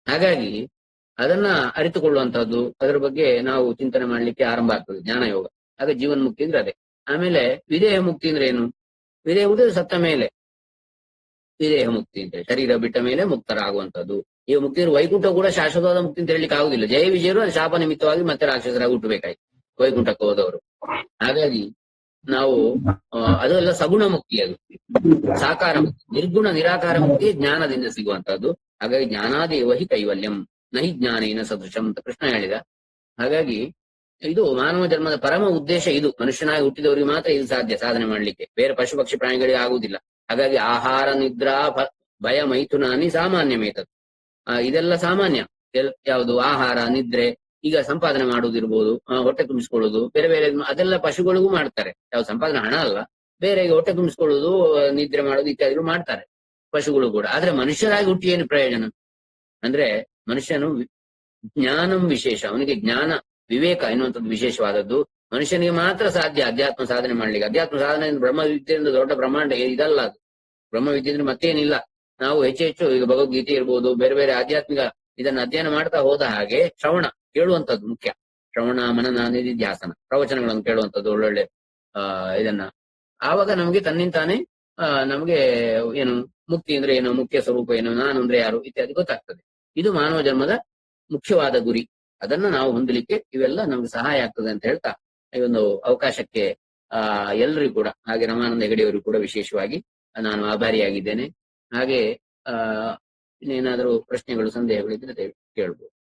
ಹಾಗಾಗಿ ಅದನ್ನ ಅರಿತುಕೊಳ್ಳುವಂತಹದ್ದು, ಅದರ ಬಗ್ಗೆ ನಾವು ಚಿಂತನೆ ಮಾಡ್ಲಿಕ್ಕೆ ಆರಂಭ ಆಗ್ತದೆ ಜ್ಞಾನ ಯೋಗ. ಆಗ ಜೀವನ್ ಮುಕ್ತಿ ಅಂದ್ರೆ ಅದೇ. ಆಮೇಲೆ ವಿದೇಹ ಮುಕ್ತಿ ಅಂದ್ರೆ ಏನು? ವಿದೇಹ ಮುಕ್ತಿ ಸತ್ತ ಮೇಲೆ ವಿದೇಹ ಮುಕ್ತಿ ಅಂತ, ಶರೀರ ಬಿಟ್ಟ ಮೇಲೆ ಮುಕ್ತರಾಗುವಂತದ್ದು. ಈ ಮುಕ್ತಿ ವೈಕುಂಠ ಕೂಡ ಶಾಶ್ವತವಾದ ಮುಕ್ತಿ ಅಂತ ಹೇಳಲಿಕ್ಕೆ ಆಗುದಿಲ್ಲ. ಜಯ ವಿಜಯರು ಅದು ಶಾಪ ನಿಮಿತ್ತವಾಗಿ ಮತ್ತೆ ರಾಕ್ಷಸರಾಗಿ ಹುಟ್ಟಬೇಕಾಯ್ತು ವೈಕುಂಠಕ್ಕೆ ಹೋದವರು. ಹಾಗಾಗಿ ನಾವು ಅದೆಲ್ಲ ಸಗುಣ ಮುಕ್ತಿ, ಅದು ಸಾಕಾರ ಮುಕ್ತಿ. ನಿರ್ಗುಣ ನಿರಾಕಾರ ಮುಕ್ತಿ ಜ್ಞಾನದಿಂದ ಸಿಗುವಂತಹದ್ದು. ಹಾಗಾಗಿ ಜ್ಞಾನಾದೇವ ಹಿ ಕೈವಲ್ಯಂ ನಹಿ ಜ್ಞಾನೇನ ಸದೃಶಂ ಅಂತ ಕೃಷ್ಣ ಹೇಳಿದ. ಹಾಗಾಗಿ ಇದು ಮಾನವ ಜನ್ಮದ ಪರಮ ಉದ್ದೇಶ. ಇದು ಮನುಷ್ಯನಾಗಿ ಹುಟ್ಟಿದವರಿಗೆ ಮಾತ್ರ ಇದು ಸಾಧ್ಯ ಸಾಧನೆ ಮಾಡ್ಲಿಕ್ಕೆ, ಬೇರೆ ಪಶು ಪಕ್ಷಿ ಪ್ರಾಣಿಗಳಿಗೆ ಆಗುದಿಲ್ಲ. ಹಾಗಾಗಿ ಆಹಾರ, ನಿದ್ರಾ, ಭಯ, ಮೈಥುನಾನಿ ಸಾಮಾನ್ಯ ಮೇತದ್. ಇದೆಲ್ಲ ಸಾಮಾನ್ಯ. ಯಾವುದು ಆಹಾರ, ನಿದ್ರೆ, ಈಗ ಸಂಪಾದನೆ ಮಾಡುವುದಿರ್ಬೋದು, ಹೊಟ್ಟೆ ತುಂಬಿಸ್ಕೊಳ್ಳೋದು, ಬೇರೆ ಬೇರೆ ಅದೆಲ್ಲ ಪಶುಗಳಿಗೂ ಮಾಡ್ತಾರೆ. ಯಾವ್ದು ಸಂಪಾದನೆ ಹಣ ಅಲ್ಲ, ಬೇರೆ ಹೊಟ್ಟೆ ತುಂಬಿಸ್ಕೊಳ್ಳೋದು, ನಿದ್ರೆ ಮಾಡೋದು ಇತ್ಯಾದಿಗಳು ಮಾಡ್ತಾರೆ ಪಶುಗಳು ಕೂಡ. ಆದ್ರೆ ಮನುಷ್ಯರಾಗಿ ಹುಟ್ಟಿ ಏನು ಪ್ರಯೋಜನ ಅಂದ್ರೆ, ಮನುಷ್ಯನು ಜ್ಞಾನಂ ವಿಶೇಷ, ಅವನಿಗೆ ಜ್ಞಾನ ವಿವೇಕ ಎನ್ನುವಂಥದ್ದು ವಿಶೇಷವಾದದ್ದು. ಮನುಷ್ಯನಿಗೆ ಮಾತ್ರ ಸಾಧ್ಯ ಅಧ್ಯಾತ್ಮ ಸಾಧನೆ ಮಾಡ್ಲಿಕ್ಕೆ. ಅಧ್ಯಾತ್ಮ ಸಾಧನೆ ಬ್ರಹ್ಮವಿದ್ಯೆಯಿಂದ ದೊಡ್ಡ ಬ್ರಹ್ಮಾಂಡ ಇದಲ್ಲ, ಅದು ಬ್ರಹ್ಮವಿದ್ಯೆ ಮತ್ತೇನಿಲ್ಲ. ನಾವು ಹೆಚ್ಚು ಈಗ ಭಗವದ್ಗೀತೆ ಇರ್ಬೋದು, ಬೇರೆ ಬೇರೆ ಆಧ್ಯಾತ್ಮಿಕ ಇದನ್ನ ಅಧ್ಯಯನ ಮಾಡ್ತಾ ಹೋದ ಹಾಗೆ ಶ್ರವಣ ಕೇಳುವಂತದ್ದು ಮುಖ್ಯ. ಶ್ರವಣ, ಮನನ, ನಿಧಿಧ್ಯಾಸನ, ಪ್ರವಚನಗಳನ್ನು ಕೇಳುವಂಥದ್ದು ಒಳ್ಳೊಳ್ಳೆ ಇದನ್ನ. ಆವಾಗ ನಮಗೆ ತನ್ನಿಂತಾನೆ ನಮಗೆ ಏನು ಮುಕ್ತಿ ಅಂದ್ರೆ ಏನು, ಮುಖ್ಯ ಸ್ವರೂಪ ಏನು, ನಾನು ಅಂದ್ರೆ ಯಾರು ಇತ್ಯಾದಿ ಗೊತ್ತಾಗ್ತದೆ. ಇದು ಮಾನವ ಜನ್ಮದ ಮುಖ್ಯವಾದ ಗುರಿ. ಅದನ್ನ ನಾವು ಹೊಂದಲಿಕ್ಕೆ ಇವೆಲ್ಲ ನಮ್ಗೆ ಸಹಾಯ ಆಗ್ತದೆ ಅಂತ ಹೇಳ್ತಾ ಈ ಒಂದು ಅವಕಾಶಕ್ಕೆ ಎಲ್ರಿಗೂ ಕೂಡ, ಹಾಗೆ ರಮಾನಂದ ಹೆಗಡೆಯವರಿಗೂ ಕೂಡ ವಿಶೇಷವಾಗಿ ನಾನು ಆಭಾರಿಯಾಗಿದ್ದೇನೆ. ಹಾಗೆ ಇನ್ನೇನಾದರೂ ಪ್ರಶ್ನೆಗಳು ಸಂದೇಹಗಳಿದ್ರೆ ಕೇಳ್ಬೋದು.